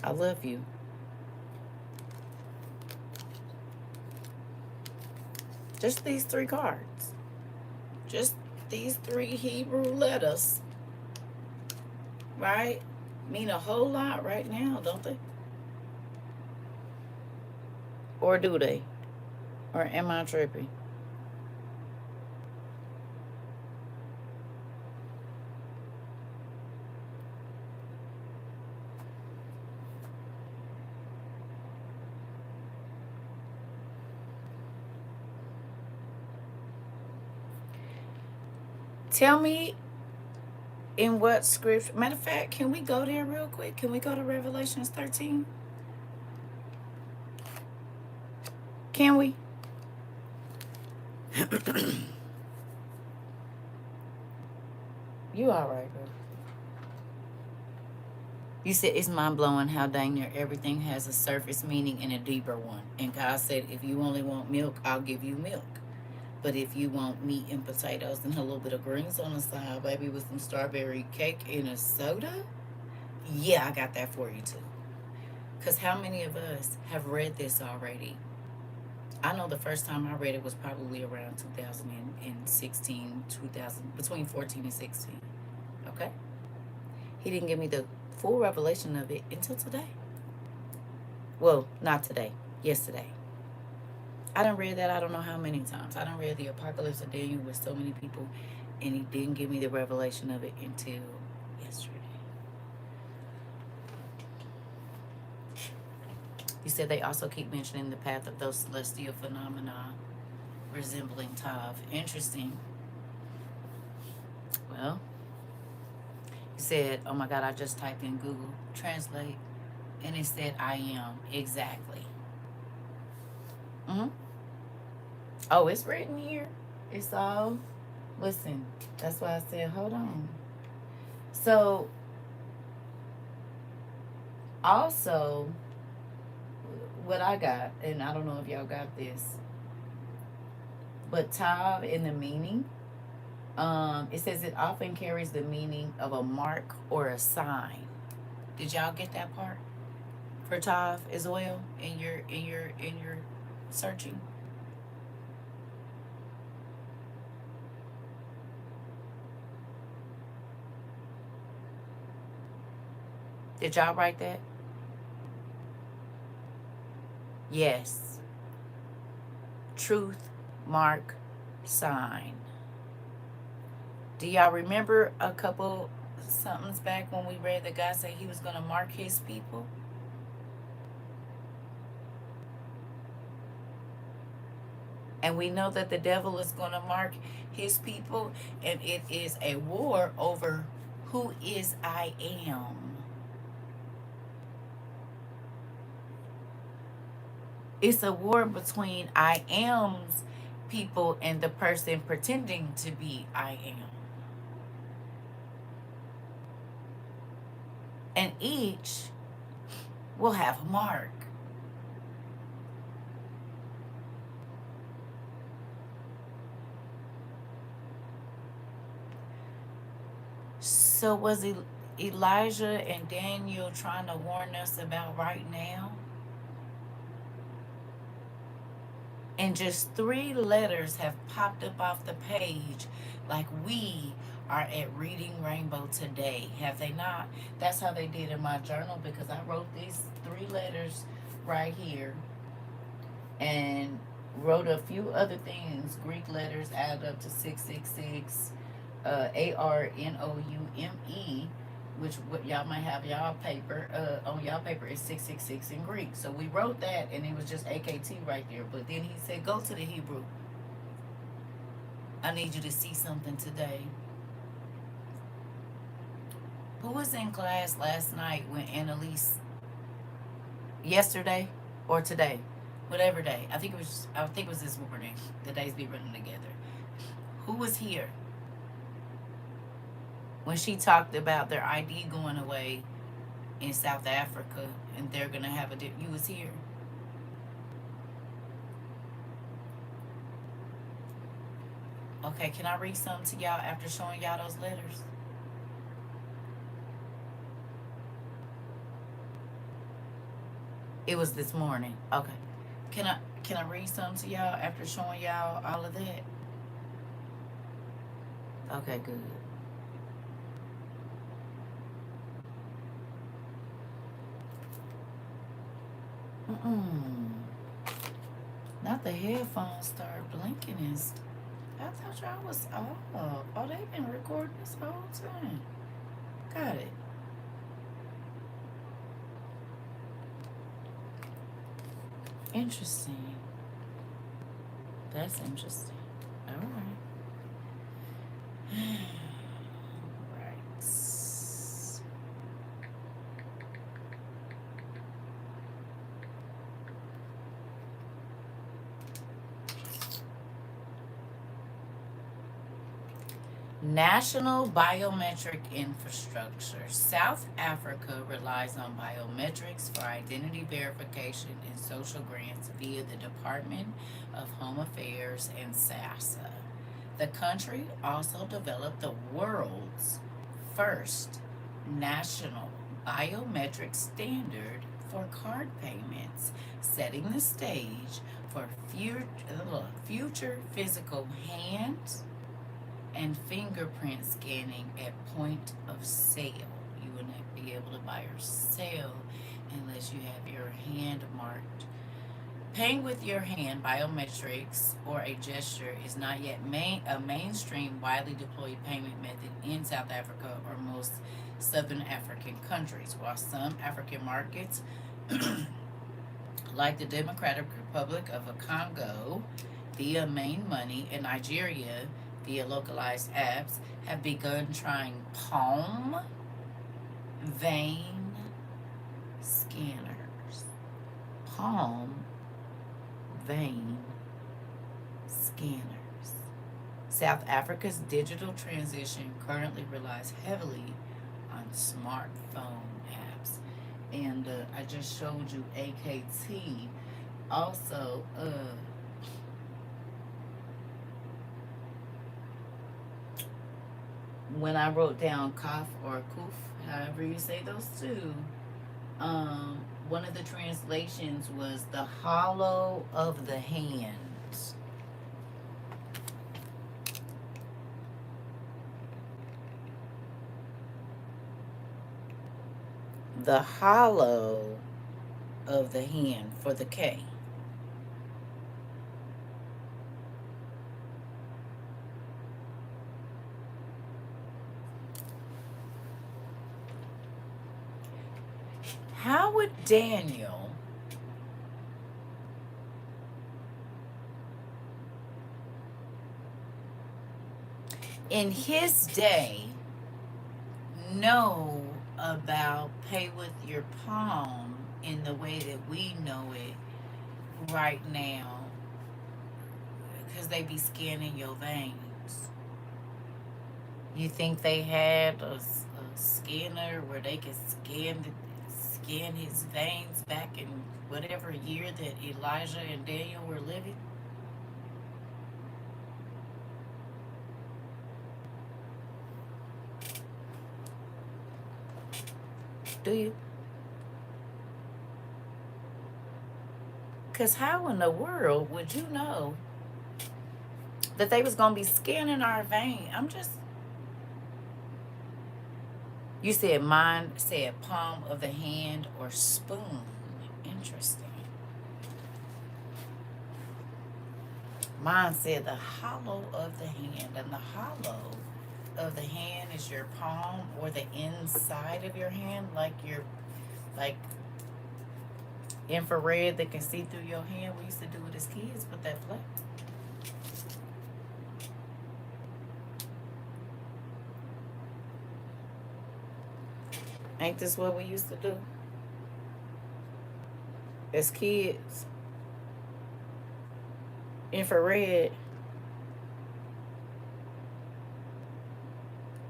I love you. Just these three cards. Just these three Hebrew letters. Right? Mean a whole lot right now, don't they? Or do they? Or am I tripping? Tell me in what scripture. Matter of fact, can we go there real quick? Can we go to Revelations 13? Can we? You all right, bro? You said it's mind blowing how dang near everything has a surface meaning and a deeper one. And God said, if you only want milk, I'll give you milk. But if you want meat and potatoes and a little bit of greens on the side, baby, with some strawberry cake and a soda, yeah, I got that for you too. Because how many of us have read this already? I know the first time I read it was probably around 2016, 2000, between 14 and 16. Okay? He didn't give me the full revelation of it until today. Well, not today. Yesterday. I done read that I don't know how many times. I done read the Apocalypse of Daniel with so many people, and he didn't give me the revelation of it until yesterday. You said they also keep mentioning the path of those celestial phenomena resembling Tav. Interesting. Well, you said, oh my God, I just typed in Google Translate, and it said I am. Exactly. Oh, it's written here. It's all, listen, that's why I said, hold on. So, also, what I got, and I don't know if y'all got this, but Tav in the meaning, it says it often carries the meaning of a mark or a sign. Did y'all get that part for Tav as well in your searching? Did y'all write that? Yes. Truth, mark, sign. Do y'all remember a couple somethings back when we read that God said he was going to mark his people? And we know that the devil is going to mark his people, and it is a war over Who is I am? It's a war between I am's people and the person pretending to be I am. And each will have a mark. So was Elijah and Daniel trying to warn us about right now? And just 3 letters have popped up off the page like we are at Reading Rainbow today, have they not? That's how they did in my journal, because I wrote these 3 letters right here and wrote a few other things. Greek letters add up to 666. ARNOUME, which what y'all might have y'all paper on y'all paper is 666 in Greek. So we wrote that, and it was just AKT right there. But then he said, "Go to the Hebrew. I need you to see something today." Who was in class last night when Annalise? Yesterday or today, whatever day. I think it was. I think it was this morning. The days be running together. Who was here when she talked about their ID going away in South Africa and they're gonna have you was here? Okay, can I read something to y'all after showing y'all those letters? It was this morning. Okay. Can I read something to y'all after showing y'all all of that? Okay, good. Mm-mm. Not the headphones start blinking and I thought y'all was off. Oh, they've been recording this whole time. Got it. Interesting. That's interesting. All right. Right. National biometric infrastructure. South Africa relies on biometrics for identity verification and social grants via the Department of Home Affairs and SASSA. The country also developed the world's first national biometric standard for card payments, setting the stage for future physical hands and fingerprint scanning at point of sale. You wouldn't be able to buy or sell unless you have your hand marked. Paying with your hand, biometrics, or a gesture is not yet a mainstream, widely deployed payment method in South Africa or most Southern African countries, while some African markets, like the Democratic Republic of the Congo, via Main Money, and Nigeria, via localized apps, have begun trying palm vein scanners. Palm vein scanners. South Africa's digital transition currently relies heavily on smartphone apps. And I just showed you AKT. Also, when I wrote down Kaf or Kuf, however you say those two, one of the translations was the hollow of the hands. The hollow of the hand for the K. How would Daniel in his day know about pay with your palm in the way that we know it right now, because they be scanning your veins. You think they had a scanner where they could scan his veins back in whatever year that Elijah and Daniel were living? Do you? Because how in the world would you know that they was going to be scanning our vein? I'm just... You said mine said palm of the hand or spoon. Interesting. Mine said the hollow of the hand, and the hollow of the hand is your palm or the inside of your hand, like your like infrared that can see through your hand. We used to do it as kids with that flag. Ain't this what we used to do as kids? Infrared.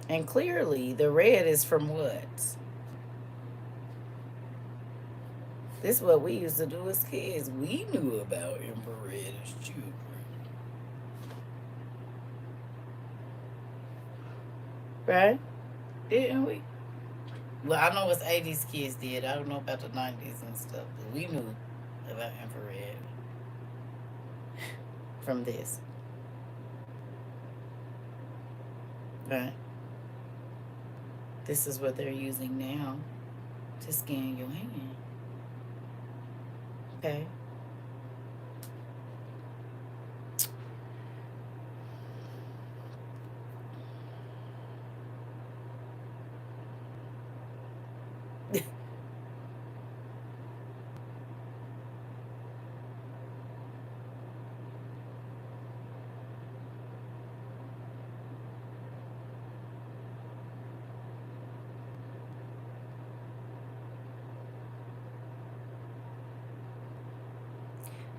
And clearly the red is from what? This is what we used to do as kids. We knew about infrared as children. Right? Didn't we? Well, I know what 80s kids did. I don't know about the 90s and stuff, but we knew about infrared from this. Right? This is what they're using now to scan your hand. Okay?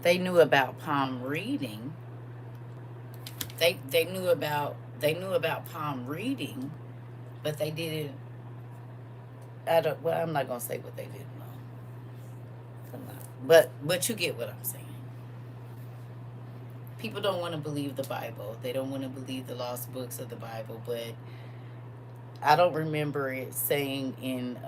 They knew about palm reading. They knew about palm reading, but they didn't. I don't. Well, I'm not gonna say what they didn't know. I'm not. But you get what I'm saying. People don't want to believe the Bible. They don't want to believe the lost books of the Bible. But I don't remember it saying in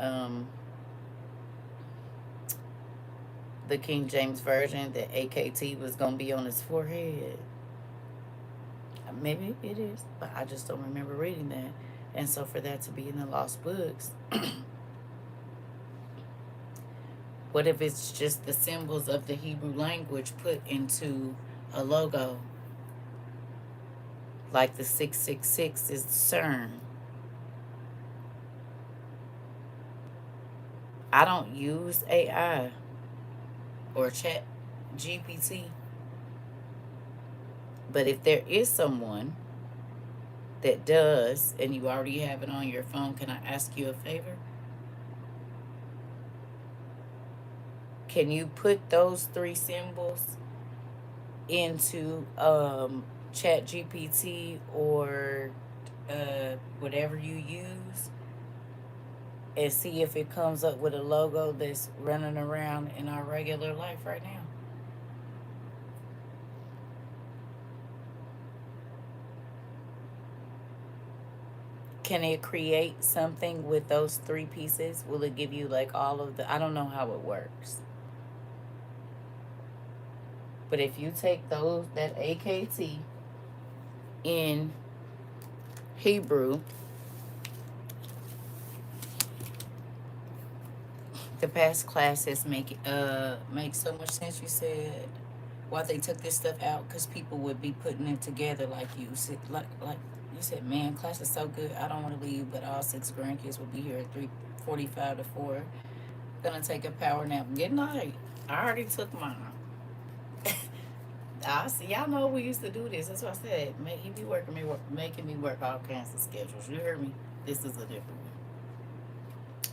the King James version that AKT was gonna be on his forehead. Maybe it is, but I just don't remember reading that. And so for that to be in the lost books, what if it's just the symbols of the Hebrew language put into a logo? Like the 666 is CERN. I don't use AI or chat GPT. But if there is someone that does and you already have it on your phone, can I ask you a favor? Can you put those three symbols into chat GPT or whatever you use and see if it comes up with a logo that's running around in our regular life right now? Can it create something with those three pieces? Will it give you like all of the... I don't know how it works. But if you take that AKT in Hebrew, the past classes make so much sense. You said why they took this stuff out, because people would be putting it together like you said, like you said, man, class is so good. I don't want to leave, but all six grandkids will be here at 3:45 to 4. Gonna take a power nap. Good night. I already took mine. I see. Y'all know we used to do this. That's what I said. He be making me work all kinds of schedules. You heard me. This is a different one.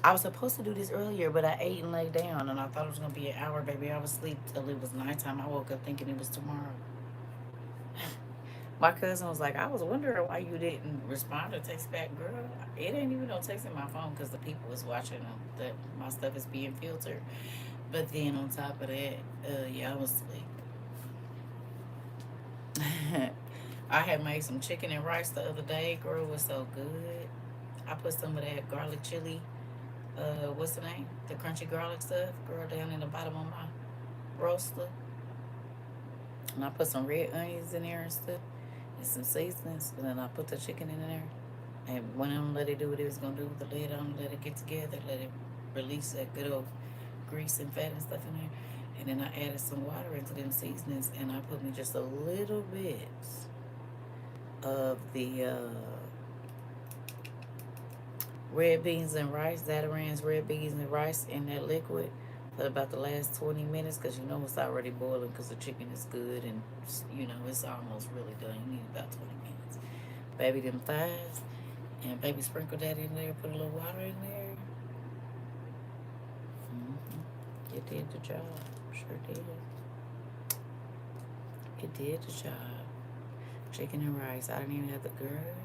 I was supposed to do this earlier, but I ate and laid down, and I thought it was gonna be an hour, baby. I was asleep till it was nighttime. I woke up thinking it was tomorrow. My cousin was like, I was wondering why you didn't respond or text back, girl. It ain't even no texting my phone because the people was watching them. That my stuff is being filtered. But then on top of that, yeah, I was asleep. I had made some chicken and rice the other day. Girl, it was so good. I put some of that garlic chili. What's the name? The crunchy garlic stuff, girl, down in the bottom of my roaster. And I put some red onions in there and stuff, and some seasonings. And then I put the chicken in there. And when I'm let it do what it was gonna do, the lid on, let it get together, let it release that good old grease and fat and stuff in there. And then I added some water into them seasonings, and I put me just a little bit of the red beans and rice, Zataran's red beans and rice in that liquid for about the last 20 minutes, because you know it's already boiling because the chicken is good, and you know it's almost really done. You need about 20 minutes. Baby, them thighs, and baby sprinkle that in there, put a little water in there. It did the job. Sure did. It did the job. Chicken and rice. I didn't even have the girl.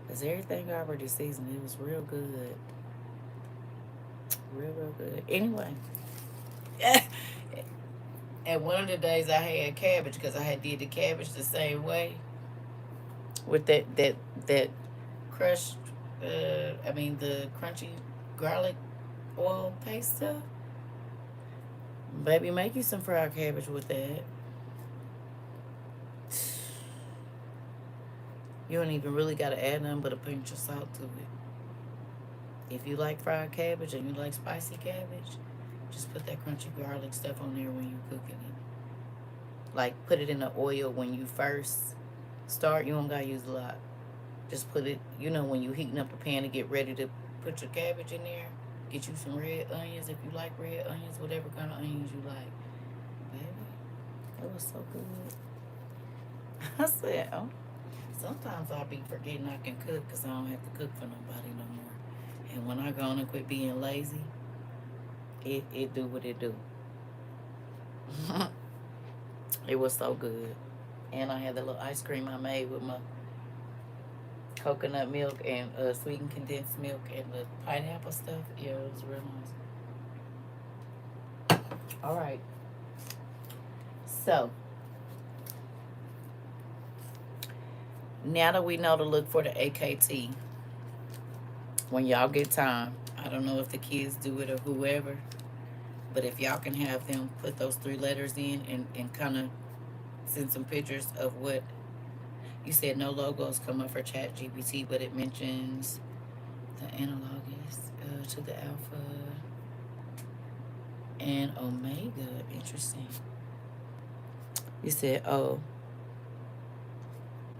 Because everything already seasoned. It was real good. Real good. Anyway. And one of the days I had cabbage because I had did the cabbage the same way. With that crushed, the crunchy garlic oil paste stuff. Baby, make you some fried cabbage with that. You don't even really got to add nothing but a pinch of salt to it. If you like fried cabbage and you like spicy cabbage, just put that crunchy garlic stuff on there when you're cooking it. Like, put it in the oil when you first start. You don't got to use a lot. Just put it, when you heating up the pan to get ready to put your cabbage in there. Get you some red onions if you like red onions, whatever kind of onions you like. Baby, it was so good. I said, oh. Sometimes I'll be forgetting I can cook because I don't have to cook for nobody no more. And when I go on and quit being lazy, it do what it do. It was so good. And I had the little ice cream I made with my coconut milk and sweetened condensed milk and the pineapple stuff. Yeah, it was real nice. All right. So, now that we know to look for the AKT, when y'all get time, I don't know if the kids do it or whoever, but if y'all can have them put those 3 letters in and kind of send some pictures of what you said. No logos come up for Chat GPT, but it mentions the analogs to the alpha and omega. Interesting. You said, oh,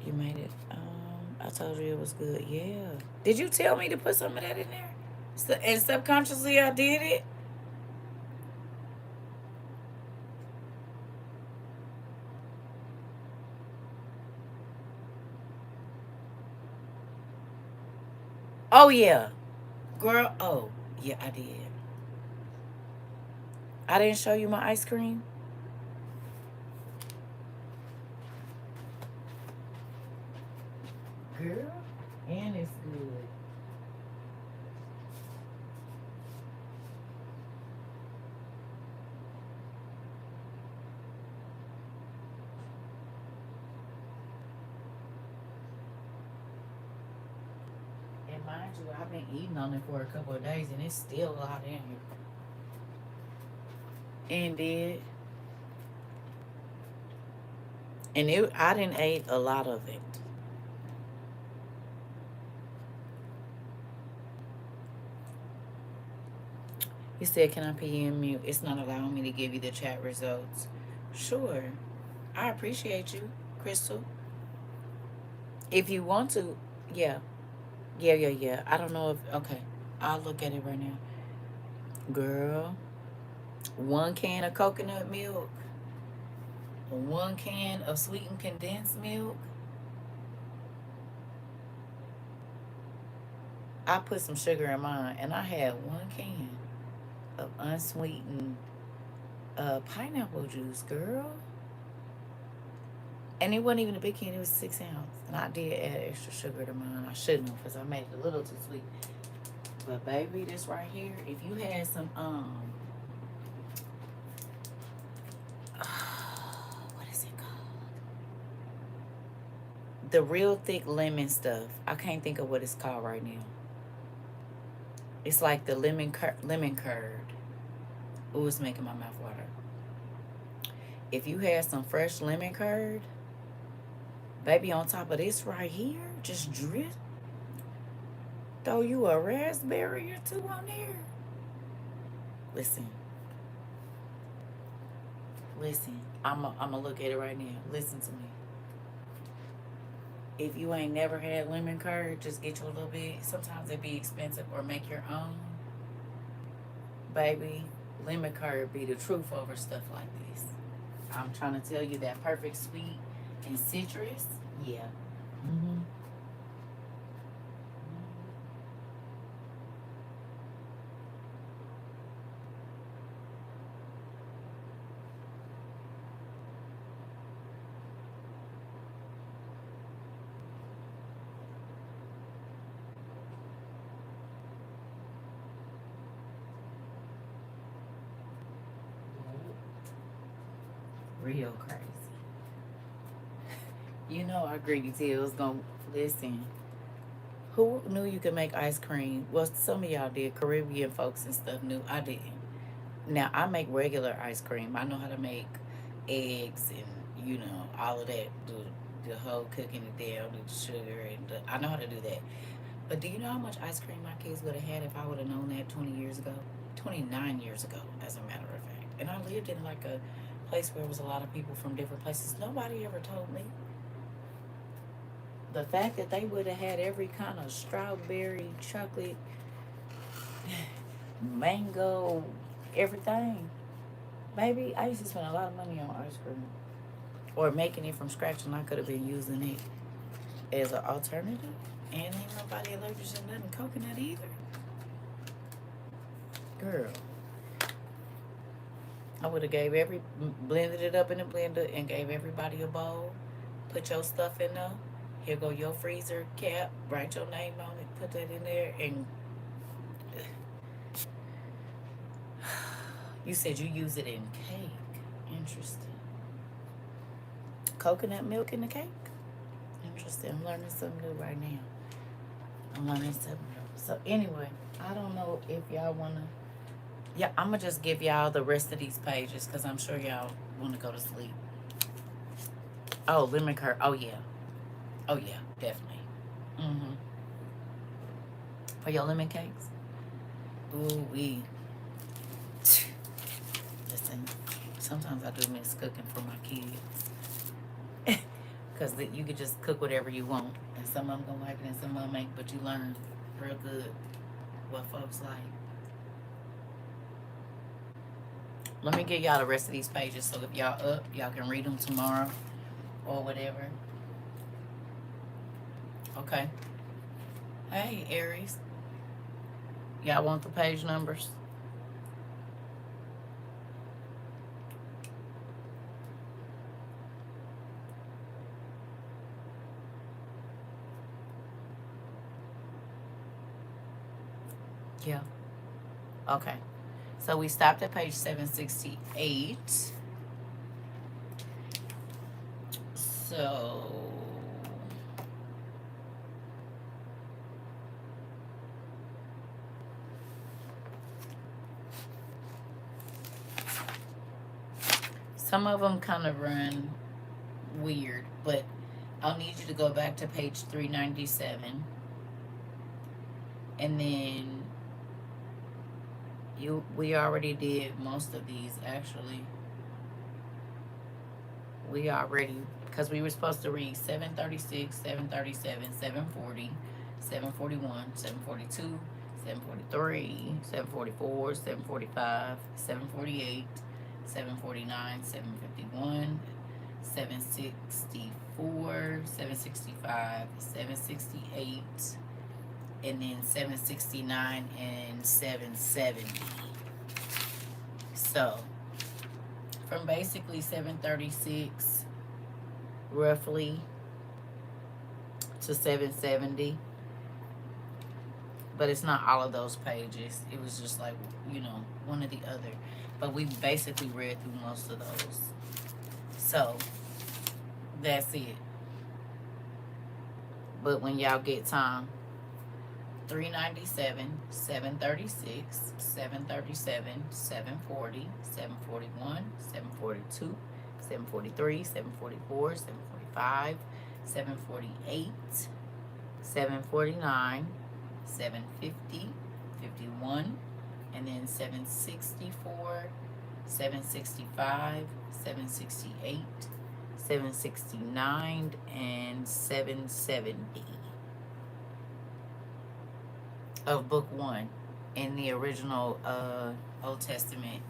you made it. I told you it was good. Yeah. Did you tell me to put some of that in there? And subconsciously I did it? Oh, yeah. Girl, oh, yeah, I did. I didn't show you my ice cream? Girl, and it's good. And mind you, I've been eating on it for a couple of days, and it's still a lot in here. And I didn't eat a lot of it. You said, can I PM you? It's not allowing me to give you the chat results. Sure. I appreciate you, Crystal. If you want to, yeah. Yeah. I don't know if, okay. I'll look at it right now. Girl, 1 can of coconut milk, 1 can of sweetened condensed milk, I put some sugar in mine, and I had 1 can of unsweetened pineapple juice, girl. And it wasn't even a big can, it was 6 ounce. And I did add extra sugar to mine. I shouldn't have, because I made it a little too sweet. But baby, this right here, if you had some what is it called? The real thick lemon stuff. I can't think of what it's called right now. It's like the lemon curd. Ooh, it's making my mouth water. If you had some fresh lemon curd, baby, on top of this right here, just drip. Throw you a raspberry or two on there. Listen. Listen. I'ma look at it right now. Listen to me. If you ain't never had lemon curd, just get you a little bit. Sometimes it be expensive, or make your own. Baby, lemon curd be the truth over stuff like this. I'm trying to tell you, that perfect sweet and citrus. Yeah. Mm-hmm. Real crazy. You know our Greedy Till's gonna listen. Who knew you could make ice cream? Well, some of y'all did. Caribbean folks and stuff knew. I didn't. Now I make regular ice cream. I know how to make eggs and all of that. The whole cooking it down, the sugar, and I know how to do that. But do you know how much ice cream my kids would have had if I would have known that 20 years ago? 29 years ago, as a matter of fact. And I lived in like a place where there was a lot of people from different places. Nobody ever told me. The fact that they would have had every kind of strawberry, chocolate, mango, everything. Baby, I used to spend a lot of money on ice cream. Or making it from scratch, and I could have been using it as an alternative. And ain't nobody allergic to nothing coconut either. Girl. I would have blended it up in the blender and gave everybody a bowl. Put your stuff in there. Here go your freezer cap. Write your name on it. Put that in there. And you said you use it in cake. Interesting. Coconut milk in the cake? Interesting. I'm learning something new right now. So anyway, I don't know if y'all want to. Yeah, I'm going to just give y'all the rest of these pages because I'm sure y'all want to go to sleep. Oh, lemon curd. Oh, yeah. Oh, yeah, definitely. Mm-hmm. For your lemon cakes? Ooh, wee. Listen, sometimes I do miss cooking for my kids. Because you could just cook whatever you want. And some of them going to like it and some of them ain't. But you learn real good what folks like. Let me give y'all the rest of these pages so if y'all up, y'all can read them tomorrow or whatever. Okay. Hey, Aries. Y'all want the page numbers? Yeah. Okay. So we stopped at page 768. So some of them kind of run weird, but I'll need you to go back to page 397. And then we already did most of these actually. We already, because we were supposed to read 736, 737, 740, 741, 742, 743, 744, 745, 748, 749, 751, 764, 765, 768, and then 769 and 770. So from basically 736 roughly to 770, but it's not all of those pages. It was just like, one or the other. But we basically read through most of those. So that's it. But when y'all get time, 397, 736, 737, 740, 741, 742, 743, 744, 745, 748, 749, 750, 51, and then 764, 765, 768, 769, and 770 of book 1 in the original Old Testament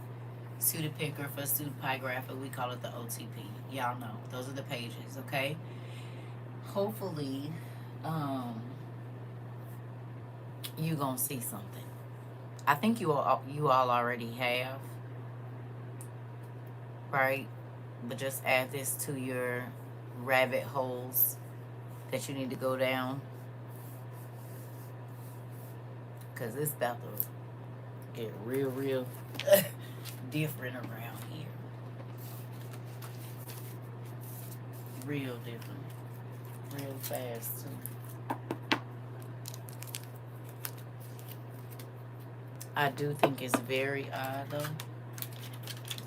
pseudepigrapha, pseudepigrapha. We call it the OTP. Y'all know. Those are the pages, okay? Hopefully, you gonna see something. I think you all already have, right? But just add this to your rabbit holes that you need to go down, because it's about to get real different around here. Real different. Real fast too. I do think it's very odd though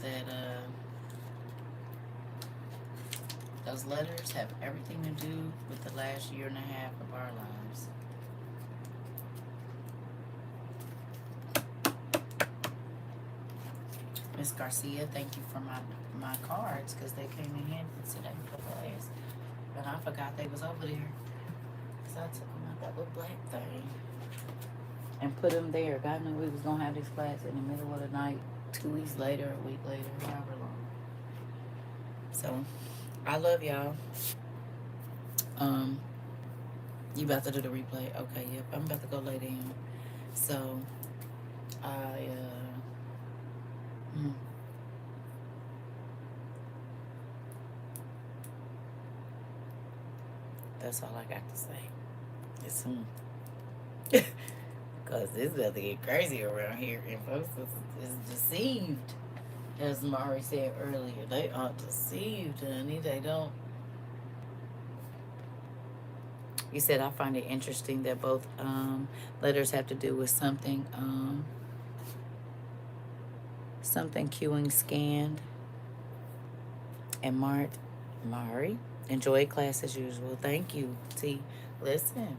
that those letters have everything to do with the last year and a half of our lives. Miss Garcia, thank you for my cards, because they came in handy today for class. And I forgot they was over there, because I took them out that little black thing and put them there. God knew we was going to have this class in the middle of the night, 2 weeks later, a week later, however long. So, I love y'all. You about to do the replay? Okay, yep. I'm about to go lay down. So, that's all I got to say. It's because it's about to get crazy around here, and folks is deceived. As Mari said earlier, they are deceived, honey. They don't. You said, I find it interesting that both letters have to do with something queuing scanned. And Mari, enjoy class as usual. Thank you, T. Listen,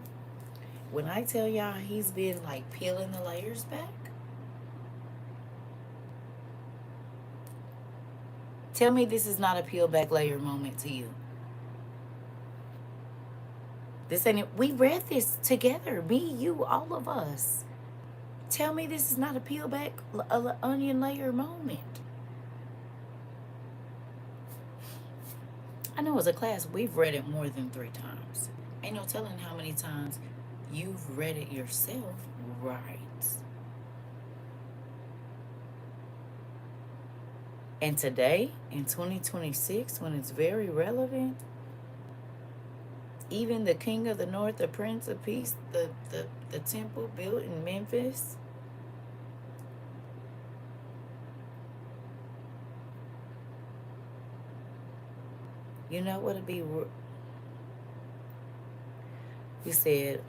when I tell y'all he's been like peeling the layers back, tell me this is not a peel back layer moment to you. This ain't it. We read this together, me, you, all of us. Tell me this is not a peel back onion layer moment. I know as a class, we've read it more than 3 times. Ain't no telling how many times you've read it yourself, right? And today, in 2026, when it's very relevant, even the King of the North, the Prince of Peace, the temple built in Memphis, you know what it'd be? You said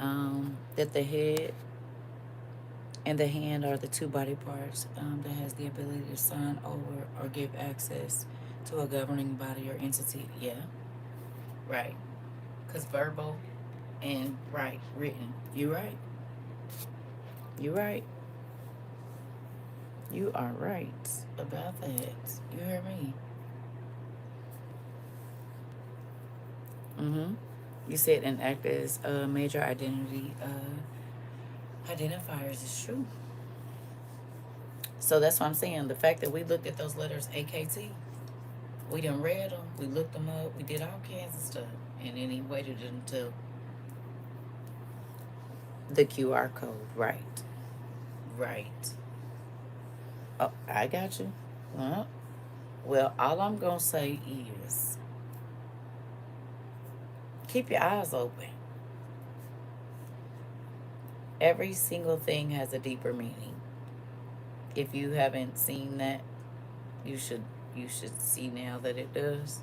that the head and the hand are the 2 body parts that has the ability to sign over or give access to a governing body or entity. Yeah, right. Because verbal and written. You're right. You're right. You are right about that. You hear me? You said and act as major identity identifiers is true. So that's what I'm saying. The fact that we looked at those letters AKT, we done read them, we looked them up, we did all kinds of stuff, and then he waited until The QR code, right. Right. Oh, I got you. Well, all I'm going to say is keep your eyes open. Every single thing has a deeper meaning. If you haven't seen that, you should see now that it does.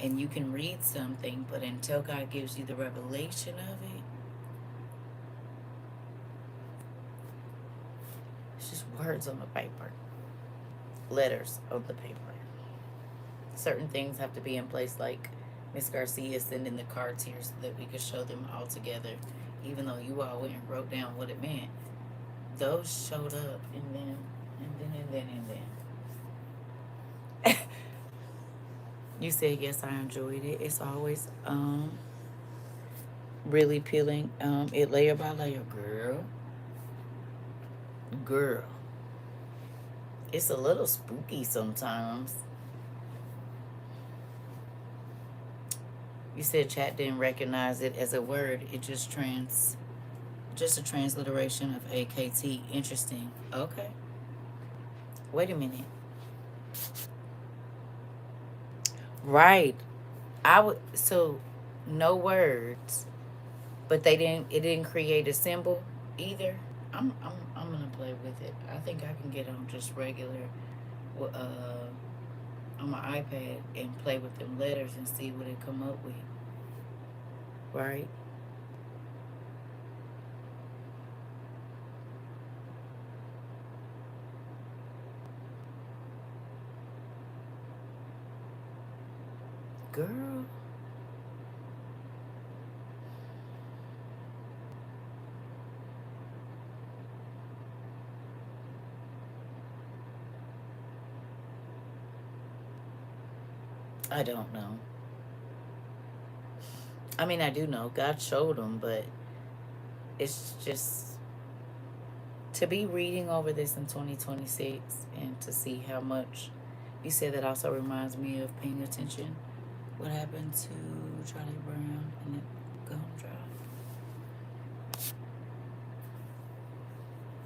And you can read something, but until God gives you the revelation of it, it's just words on the paper, letters on the paper. Certain things have to be in place, like Miss Garcia sending the cards here so that we could show them all together. Even though you all went and wrote down what it meant, those showed up, and then, and then, and then, and then. You said yes, I enjoyed it. It's always really peeling it layer by layer, girl. Girl. It's a little spooky sometimes. You said chat didn't recognize it as a word. It just a transliteration of AKT. Interesting. Okay. Wait a minute. Right. So no words, but it didn't create a symbol either. I'm gonna play with it. I think I can get on just regular on my iPad and play with them letters and see what it come up with. Right? Girl. I don't know. I mean, I do know. God showed them, but it's just to be reading over this in 2026 and to see how much you said. That also reminds me of paying attention. What happened to Charlie Brown and the gum drop?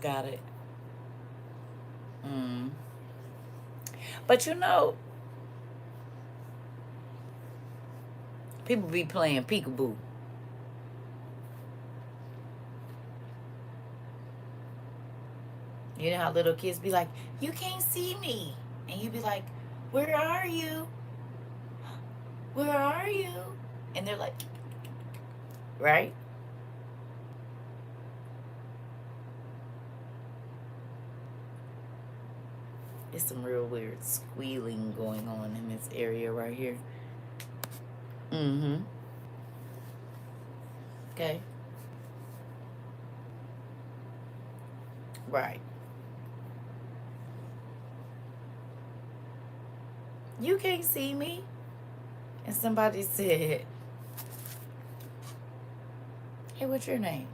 Got it. But people be playing peekaboo. You know how little kids be like, "You can't see me," and you be like, "Where are you? Where are you?" And they're like, right? It's some real weird squealing going on in this area right here. Okay. Right. You can't see me. And somebody said, "Hey, what's your name?"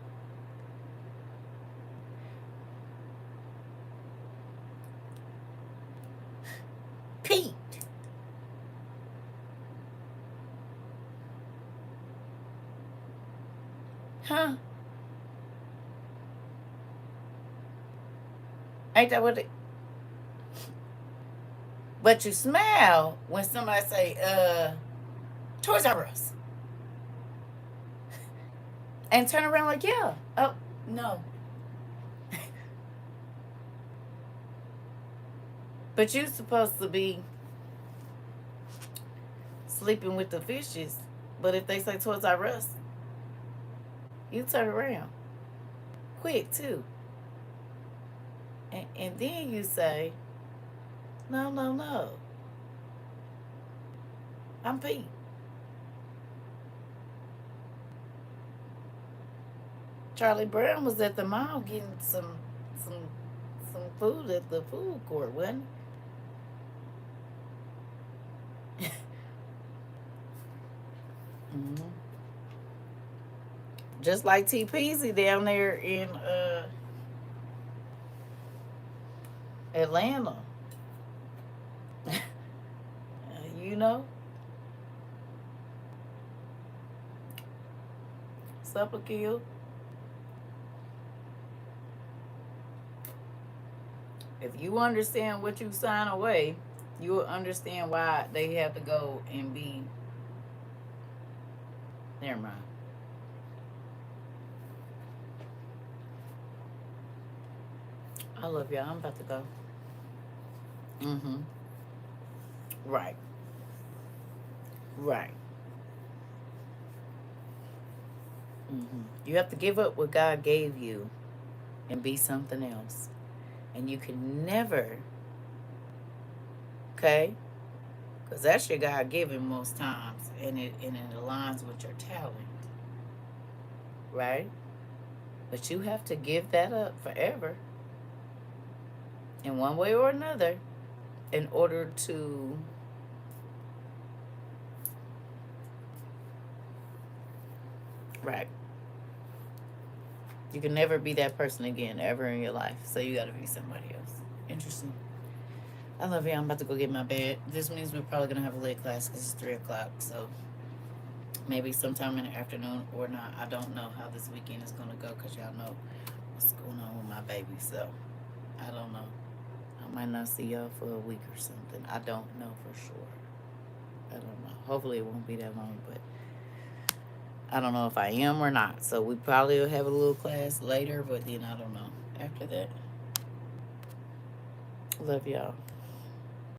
Pete. Huh? Ain't that what it? But you smile when somebody say, Toys R Us. And turn around like, yeah. Oh, no. But you supposed to be sleeping with the fishes. But if they say Toys R Us, you turn around. Quick, too. And then you say, no, no, no. I'm Pete. Charlie Brown was at the mall getting some food at the food court, wasn't he? Just like T Peasy down there in Atlanta. You know? Supper kill. If you understand what you sign away, you will understand why they have to go and be. Never mind. I love y'all. I'm about to go. Mm-hmm. Right. Right. Mm-hmm. You have to give up what God gave you and be something else. And you can never, okay? Because that's your God given most times. And it aligns with your talent. Right? But you have to give that up forever in one way or another in order to right. You can never be that person again ever in your life. So you gotta be somebody else. Interesting. I love you. I'm about to go get my bed. This means we're probably gonna have a late class because it's 3 o'clock. So maybe sometime in the afternoon or not. I don't know how this weekend is gonna go because y'all know what's going on with my baby. So I don't know. I might not see y'all for a week or something. I don't know for sure. I don't know. Hopefully it won't be that long, but I don't know if I am or not. So we probably will have a little class later, but then I don't know. After that, love y'all.